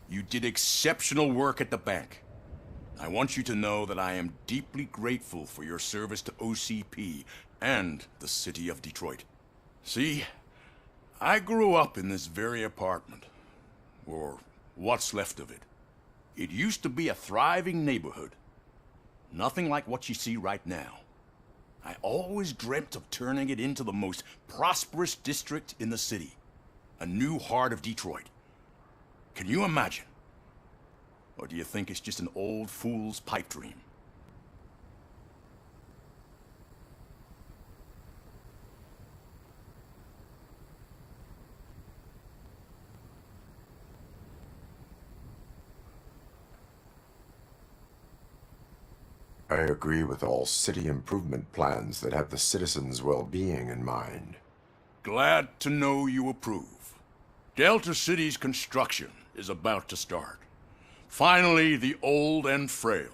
You did exceptional work at the bank. I want you to know that I am deeply grateful for your service to OCP and the city of Detroit. See, I grew up in this very apartment, or what's left of it. It used to be a thriving neighborhood. Nothing like what you see right now. I always dreamt of turning it into the most prosperous district in the city. A new heart of Detroit. Can you imagine? Or do you think it's just an old fool's pipe dream? I agree with all city improvement plans that have the citizens' well-being in mind. Glad to know you approve. Delta City's construction is about to start. Finally, the old and frail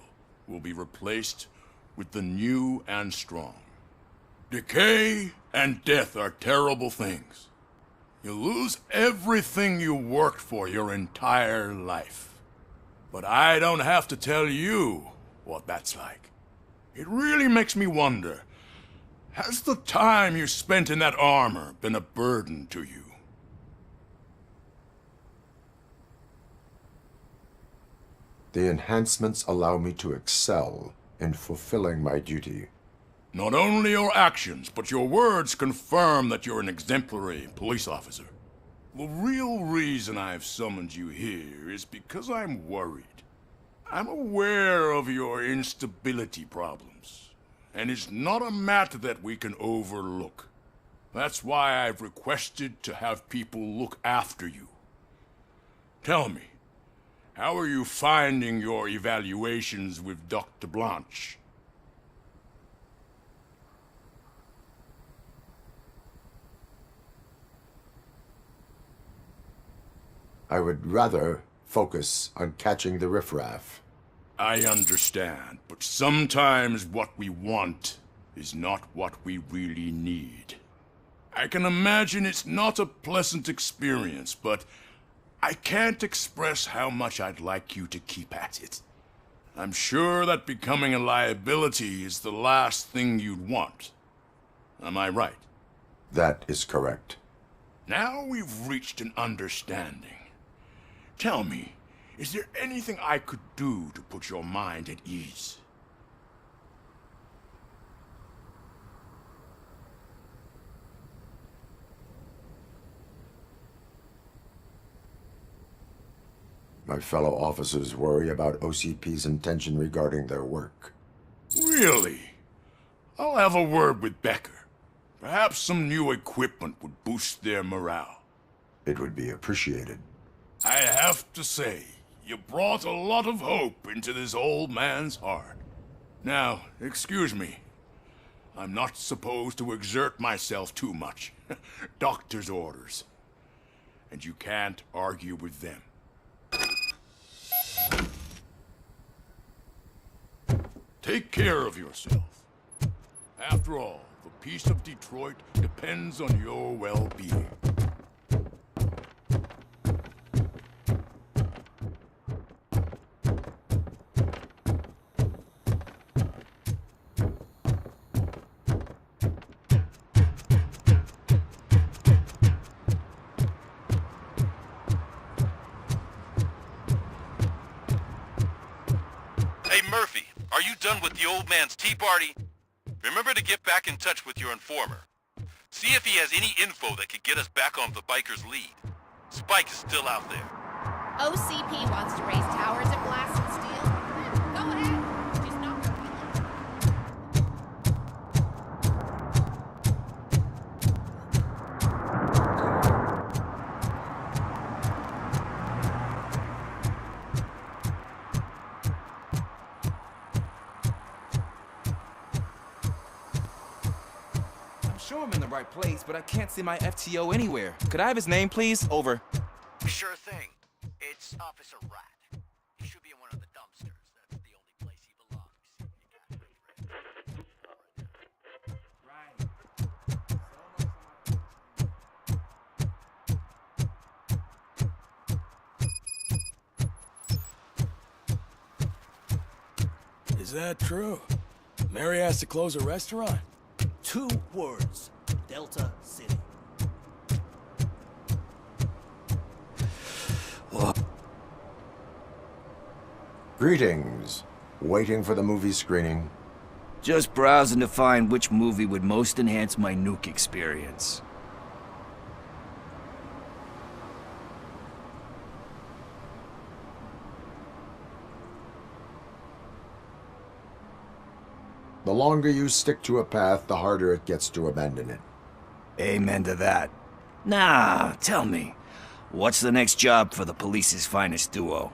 will be replaced with the new and strong. Decay and death are terrible things. You lose everything you worked for your entire life. But I don't have to tell you what that's like. It really makes me wonder, has the time you spent in that armor been a burden to you? The enhancements allow me to excel in fulfilling my duty. Not only your actions, but your words confirm that you're an exemplary police officer. The real reason I've summoned you here is because I'm worried. I'm aware of your instability problems, and it's not a matter that we can overlook. That's why I've requested to have people look after you. Tell me, how are you finding your evaluations with Dr. Blanche? I would rather focus on catching the riffraff. I understand, but sometimes what we want is not what we really need. I can imagine it's not a pleasant experience, but I can't express how much I'd like you to keep at it. I'm sure that becoming a liability is the last thing you'd want. Am I right? That is correct. Now we've reached an understanding. Tell me, is there anything I could do to put your mind at ease? My fellow officers worry about OCP's intention regarding their work. Really? I'll have a word with Becker. Perhaps some new equipment would boost their morale. It would be appreciated. I have to say, you brought a lot of hope into this old man's heart. Now, excuse me. I'm not supposed to exert myself too much. Doctor's orders. And you can't argue with them. Take care of yourself. After all, the peace of Detroit depends on your well-being. Murphy, are you done with the old man's tea party? Remember to get back in touch with your informer. See if he has any info that could get us back on the biker's lead. Spike is still out there. OCP wants to raise towers of glass and steel? sure I'm in the right place, but I can't see my FTO anywhere. Could I have his name, please? Over. Sure thing. It's Officer Rat. He should be in one of the dumpsters. That's the only place he belongs. Is that true? Mary has to close a restaurant? 2 words. Delta City. Greetings. Waiting for the movie screening? Just browsing to find which movie would most enhance my nuke experience. The longer you stick to a path, the harder it gets to abandon it. Amen to that. Nah, tell me, what's the next job for the police's finest duo?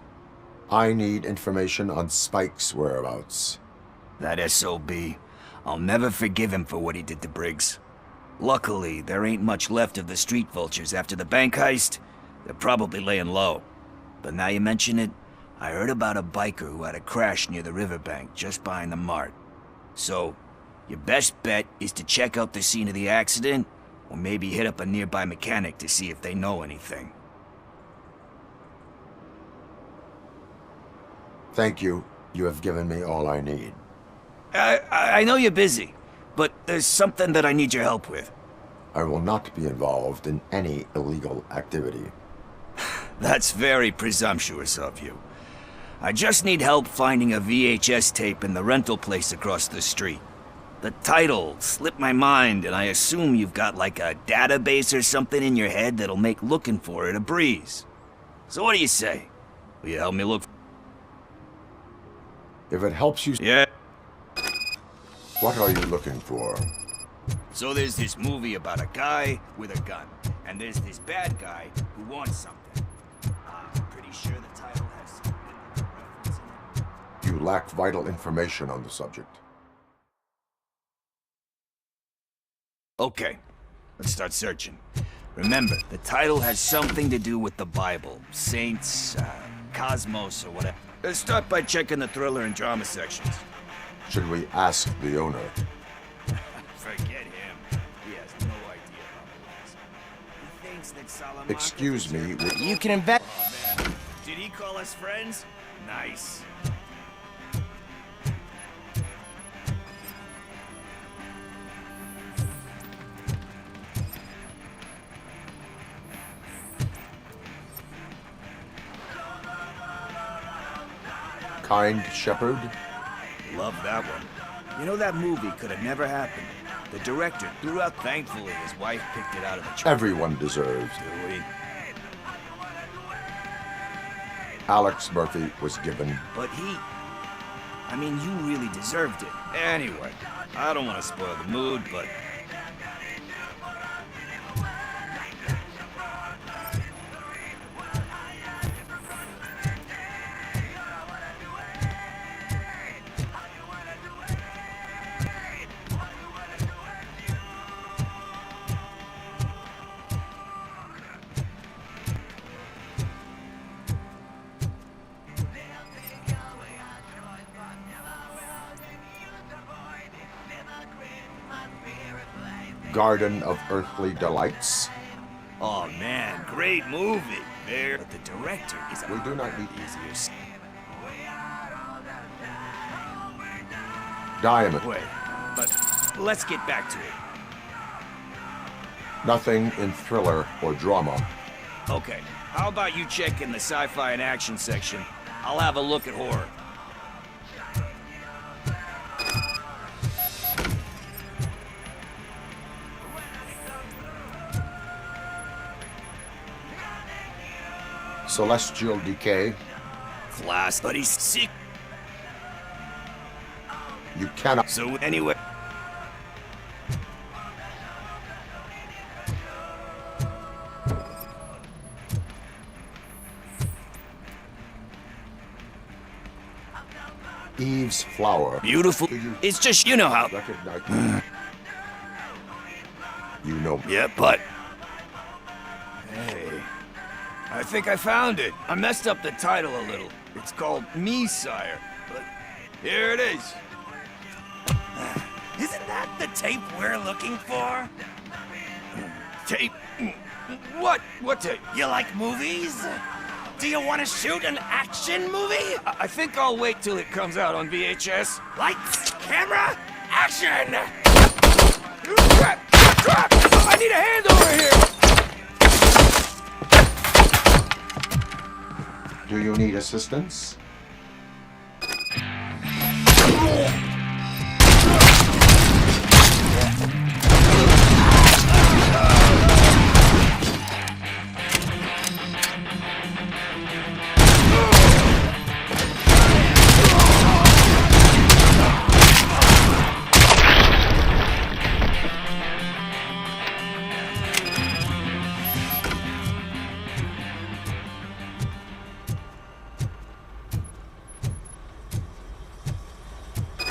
I need information on Spike's whereabouts. That SOB. I'll never forgive him for what he did to Briggs. Luckily, there ain't much left of the street vultures after the bank heist. They're probably laying low. But now you mention it, I heard about a biker who had a crash near the riverbank just behind the mart. So, your best bet is to check out the scene of the accident, or maybe hit up a nearby mechanic to see if they know anything. Thank you. You have given me all I need. I know you're busy, but there's something that I need your help with. I will not be involved in any illegal activity. That's very presumptuous of you. I just need help finding a VHS tape in the rental place across the street. The title slipped my mind, and I assume you've got like a database or something in your head that'll make looking for it a breeze. So what do you say? Will you help me look? If it helps you... Yeah. What are you looking for? So there's this movie about a guy with a gun, and there's this bad guy who wants something. I'm pretty sure the title has some reference in it. You lack vital information on the subject. Okay, let's start searching. Remember, the title has something to do with the Bible, saints, cosmos, or whatever. Let's start by checking the thriller and drama sections. Should we ask the owner? Forget him. He has no idea about this. He thinks that Salamanca... Excuse me, You can invest... Oh, man. Did he call us friends? Nice. Kind Shepherd? Love that one. You know, that movie could have never happened. The director threw out. Thankfully, his wife picked it out of the trash. Everyone deserves. Alex Murphy was given. But I mean, you really deserved it. Anyway, I don't want to spoil the mood, but... Garden of Earthly Delights. Oh man, great movie. There, but the director is... We do not need easier. Diamond. Wait, but let's get back to it. Nothing in thriller or drama. Okay, how about you check in the sci-fi and action section? I'll have a look at horror. Celestial Decay. Class, but he's sick. You cannot... So anyway... Eve's Flower. Beautiful. It's just, you know how... Recognize... You know. Yeah, but... Hey... I think I found it. I messed up the title a little. It's called Me, Sire. But here it is. Isn't that the tape we're looking for? Tape? What? What tape? You like movies? Do you want to shoot an action movie? I think I'll wait till it comes out on VHS. Lights, camera, action! Crap! Crap! I need a hand over here! Do you need assistance?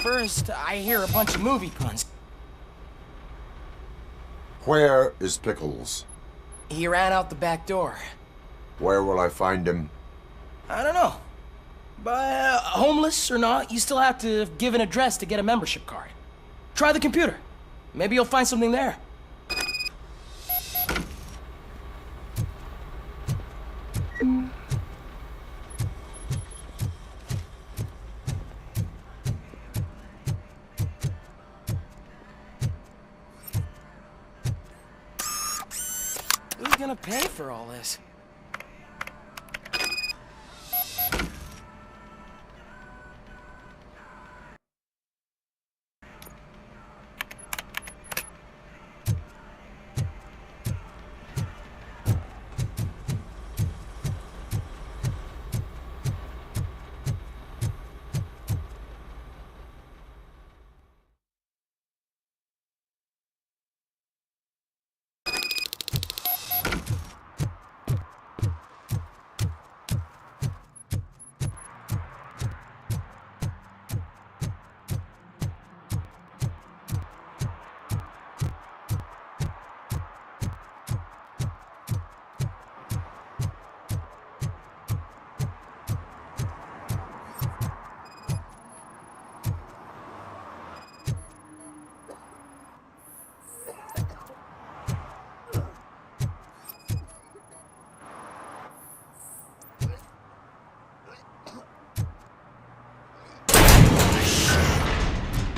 First, I hear a bunch of movie puns. Where is Pickles? He ran out the back door. Where will I find him? I don't know. But homeless or not, you still have to give an address to get a membership card. Try the computer. Maybe you'll find something there. Who's gonna pay for all this?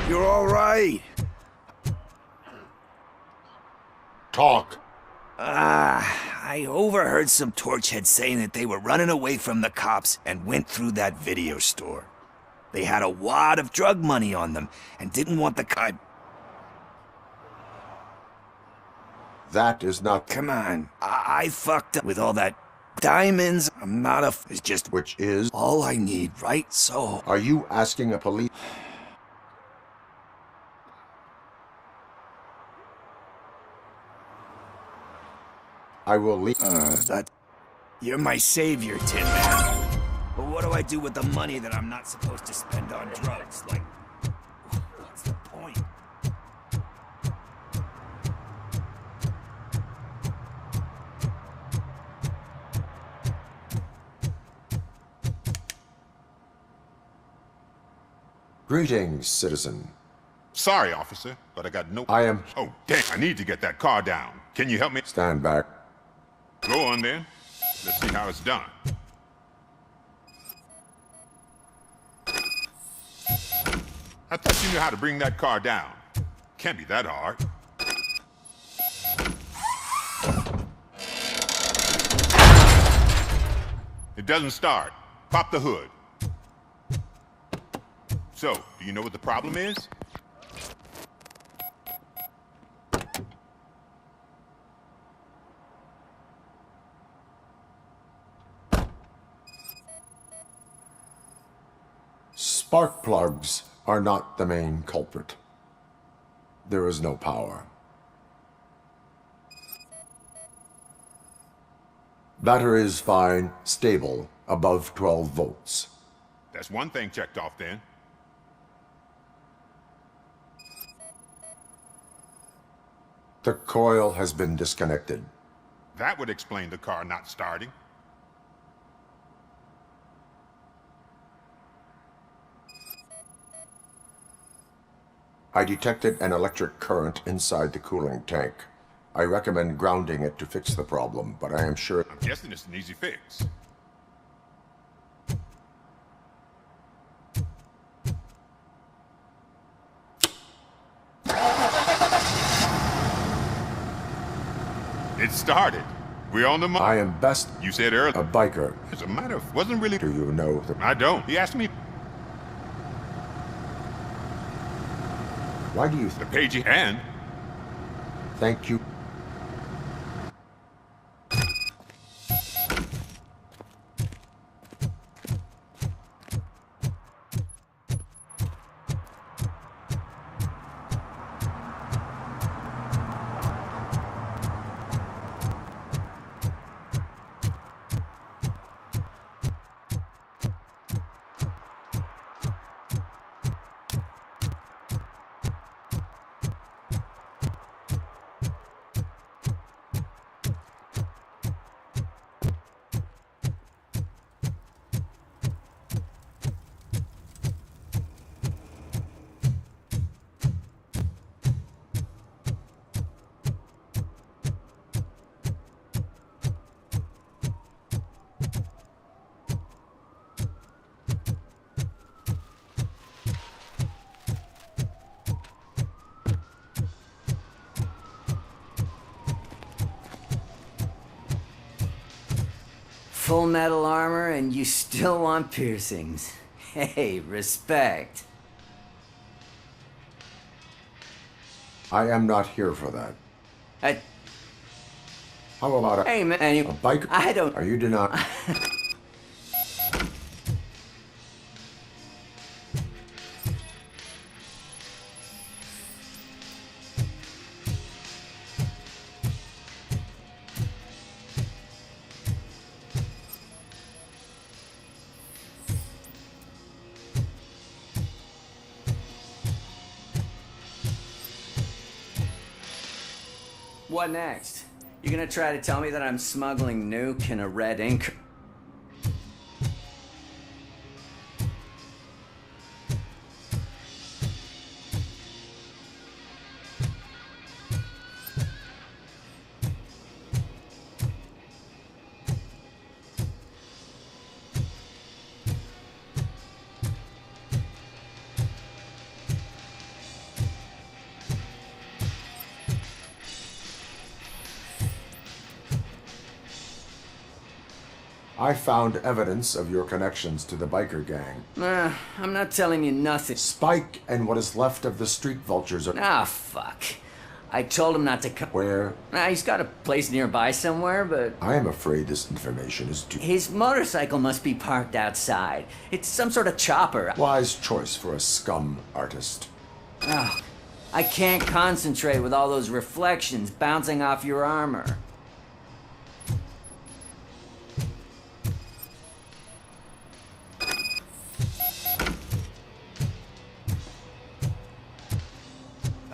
You're all right. Talk. I overheard some torchheads saying that they were running away from the cops and went through that video store. They had a wad of drug money on them and didn't want the guy... That is not... Come on. I fucked up with all that diamonds. I'm not a... It's just... Which is... all I need, right? So... Are you asking a police... I will leave... You're my savior, Tin Man. But what do I do with the money that I'm not supposed to spend on drugs? Like, what's the point? Greetings, citizen. Sorry, officer, but I got no... I am... Oh, damn, I need to get that car down. Can you help me? Stand back. Go on, then. Let's see how it's done. I thought you knew how to bring that car down. Can't be that hard. It doesn't start. Pop the hood. So, do you know what the problem is? Spark plugs are not the main culprit. There is no power. Battery is fine, stable, above 12 volts. That's one thing checked off then. The coil has been disconnected. That would explain the car not starting. I detected an electric current inside the cooling tank. I recommend grounding it to fix the problem, but I am sure... I'm guessing it's an easy fix. It started. We're on the mark. I am best... You said earlier. A biker. As a matter of... Wasn't really... Do you know the... I don't. He asked me... Why do you... The page you hand. Thank you. Full metal armor and you still want piercings. Hey, respect. I am not here for that. How about a... Hey, man, a biker? I don't... Are you denying... What next? You gonna try to tell me that I'm smuggling nuke in a red ink? I found evidence of your connections to the biker gang. I'm not telling you nothing. Spike and what is left of the street vultures are... Ah, fuck. I told him not to come. Where? He's got a place nearby somewhere, but... I am afraid this information is too... His motorcycle must be parked outside. It's some sort of chopper. Wise choice for a scum artist. Oh, I can't concentrate with all those reflections bouncing off your armor.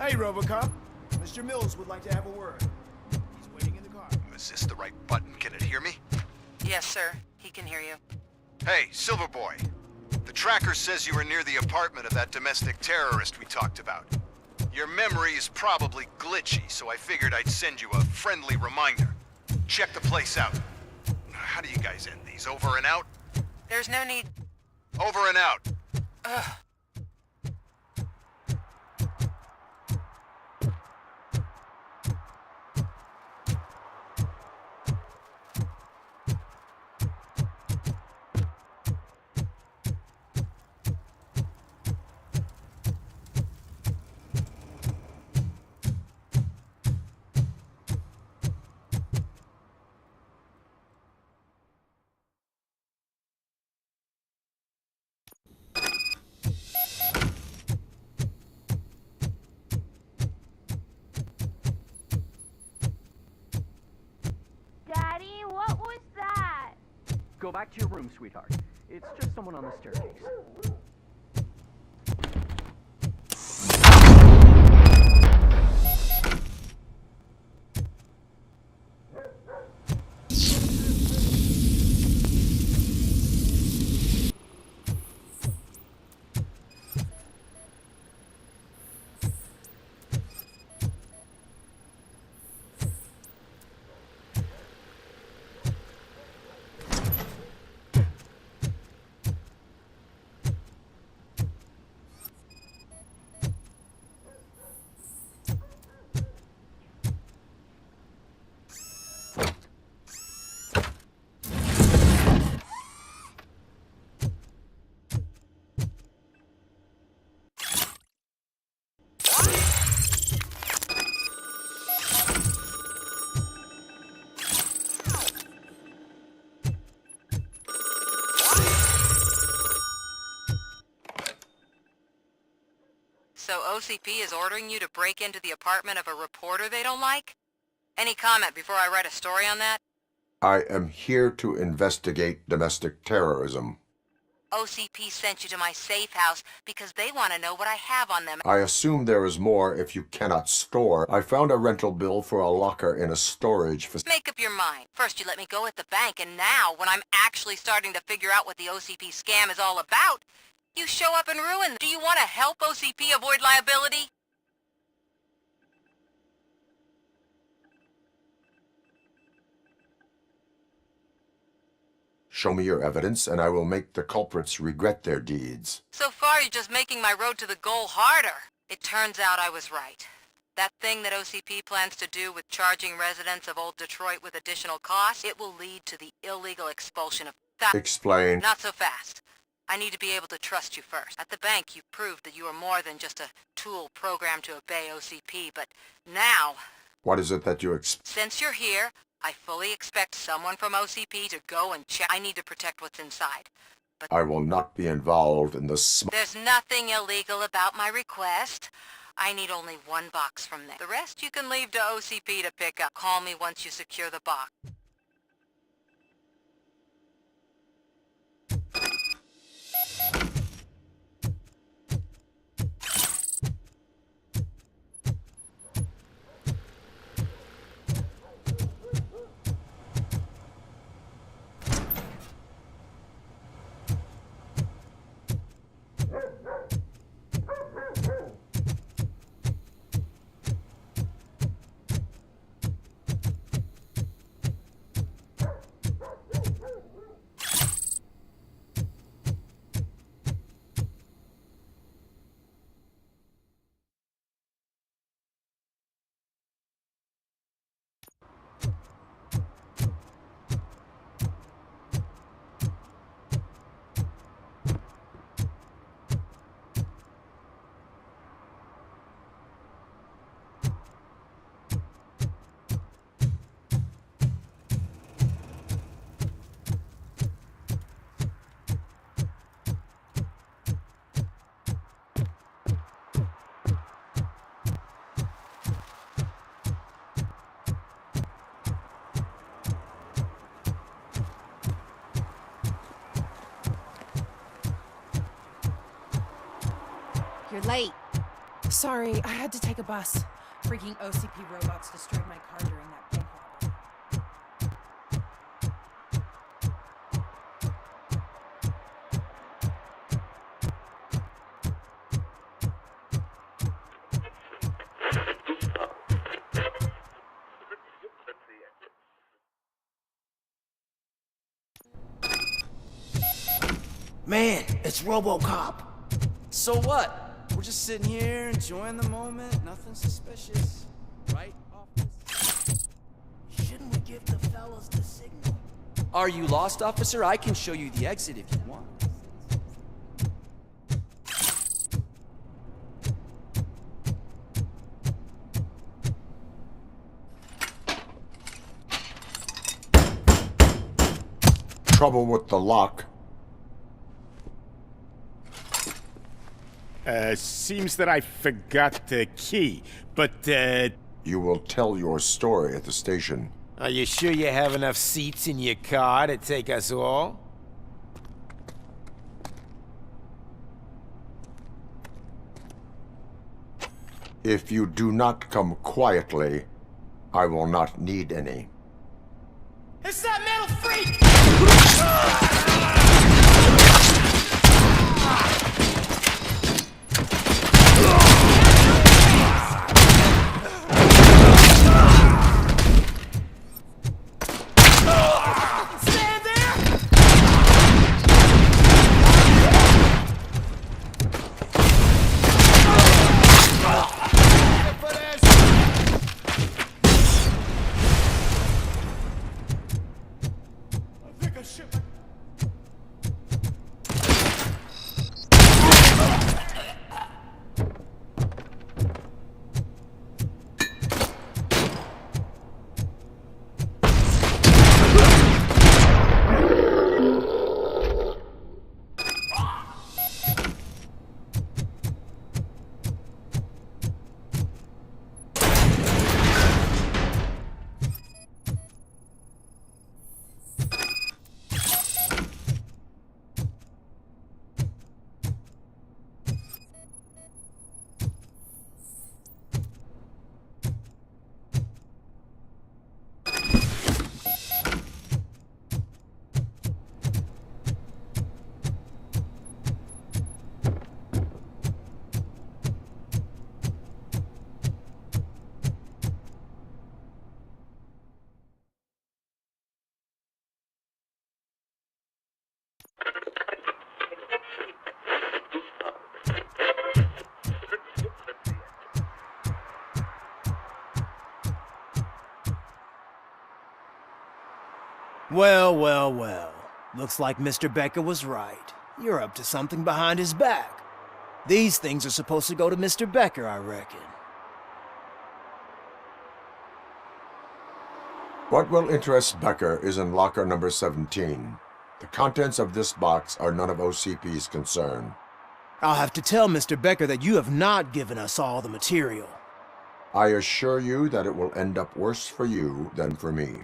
Hey, RoboCop. Mr. Mills would like to have a word. He's waiting in the car. Is this the right button? Can it hear me? Yes, sir. He can hear you. Hey, Silverboy. The tracker says you were near the apartment of that domestic terrorist we talked about. Your memory is probably glitchy, so I figured I'd send you a friendly reminder. Check the place out. How do you guys end these? Over and out? There's no need... Over and out. Ugh. Go back to your room, sweetheart. It's just someone on the staircase. So OCP is ordering you to break into the apartment of a reporter they don't like? Any comment before I write a story on that? I am here to investigate domestic terrorism. OCP sent you to my safe house because they want to know what I have on them. I assume there is more if you cannot store. I found a rental bill for a locker in a storage facility. Make up your mind. First you let me go at the bank, and now, when I'm actually starting to figure out what the OCP scam is all about, you show up and ruin them. Do you want to help OCP avoid liability? Show me your evidence, and I will make the culprits regret their deeds. So far, you're just making my road to the goal harder. It turns out I was right. That thing that OCP plans to do with charging residents of Old Detroit with additional costs, it will lead to the illegal expulsion of Explain. Not so fast. I need to be able to trust you first. At the bank, you proved that you are more than just a tool programmed to obey OCP, but now... What is it that you Since you're here, I fully expect someone from OCP to go and check. I need to protect what's inside. But I will not be involved in the there's nothing illegal about my request. I need only one box from there. The rest you can leave to OCP to pick up. Call me once you secure the box. You're late. Sorry, I had to take a bus. Freaking OCP robots destroyed my car during that bank robbery. Man, it's RoboCop. So what? We're just sitting here, enjoying the moment, nothing suspicious. Right, officer? Shouldn't we give the fellas the signal? Are you lost, officer? I can show you the exit if you want. Trouble with the lock. Seems that I forgot the key, but, You will tell your story at the station. Are you sure you have enough seats in your car to take us all? If you do not come quietly, I will not need any. It's that metal freak! Well, well, well. Looks like Mr. Becker was right. You're up to something behind his back. These things are supposed to go to Mr. Becker, I reckon. What will interest Becker is in locker number 17. The contents of this box are none of OCP's concern. I'll have to tell Mr. Becker that you have not given us all the material. I assure you that it will end up worse for you than for me.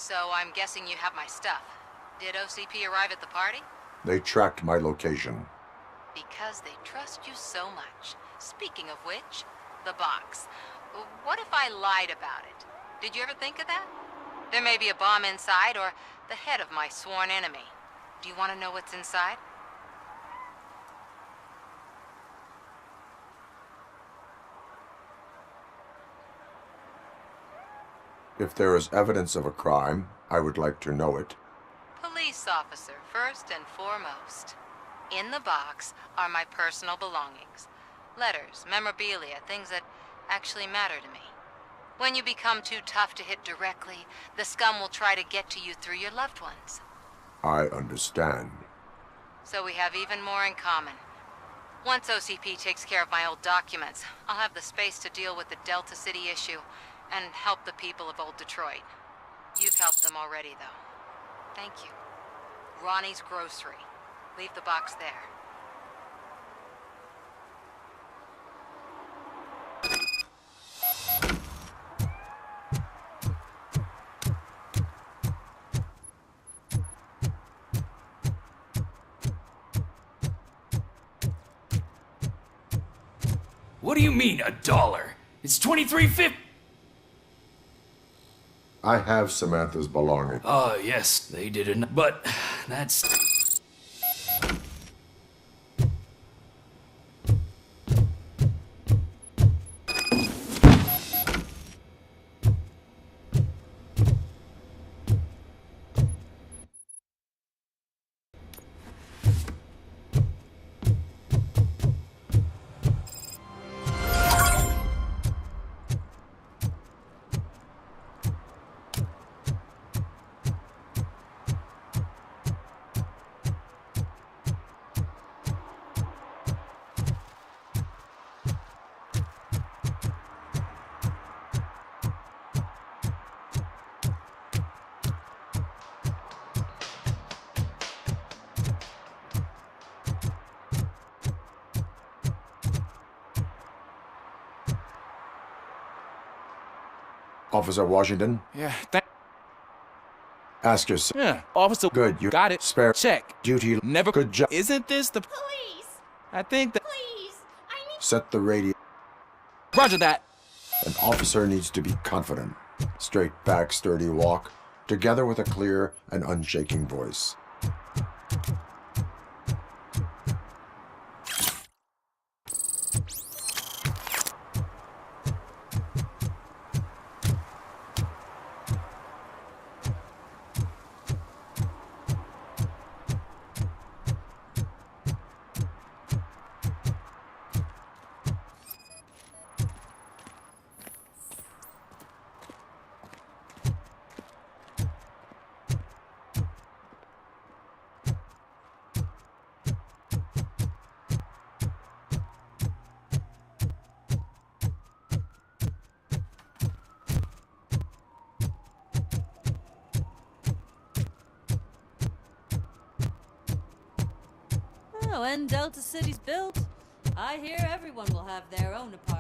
So I'm guessing you have my stuff. Did OCP arrive at the party? They tracked my location. Because they trust you so much. Speaking of which, the box. What if I lied about it? Did you ever think of that? There may be a bomb inside or the head of my sworn enemy. Do you want to know what's inside? If there is evidence of a crime, I would like to know it. Police officer, first and foremost. In the box are my personal belongings. Letters, memorabilia, things that actually matter to me. When you become too tough to hit directly, the scum will try to get to you through your loved ones. I understand. So we have even more in common. Once OCP takes care of my old documents, I'll have the space to deal with the Delta City issue and help the people of Old Detroit. You've helped them already, though. Thank you. Ronnie's Grocery. Leave the box there. What do you mean, $1? It's $23.50. I have Samantha's belongings. Oh, yes, they didn't. But that's... Officer Washington? Yeah, Ask yourself. Yeah, Officer. Good, you got it. Spare. Check. Duty. Never. Good job. Isn't this the... Please. I think that... Please, I need... Set the radio. Roger that. An officer needs to be confident. Straight back, sturdy walk, together with a clear and unshaking voice. When Delta City's built, I hear everyone will have their own apartment.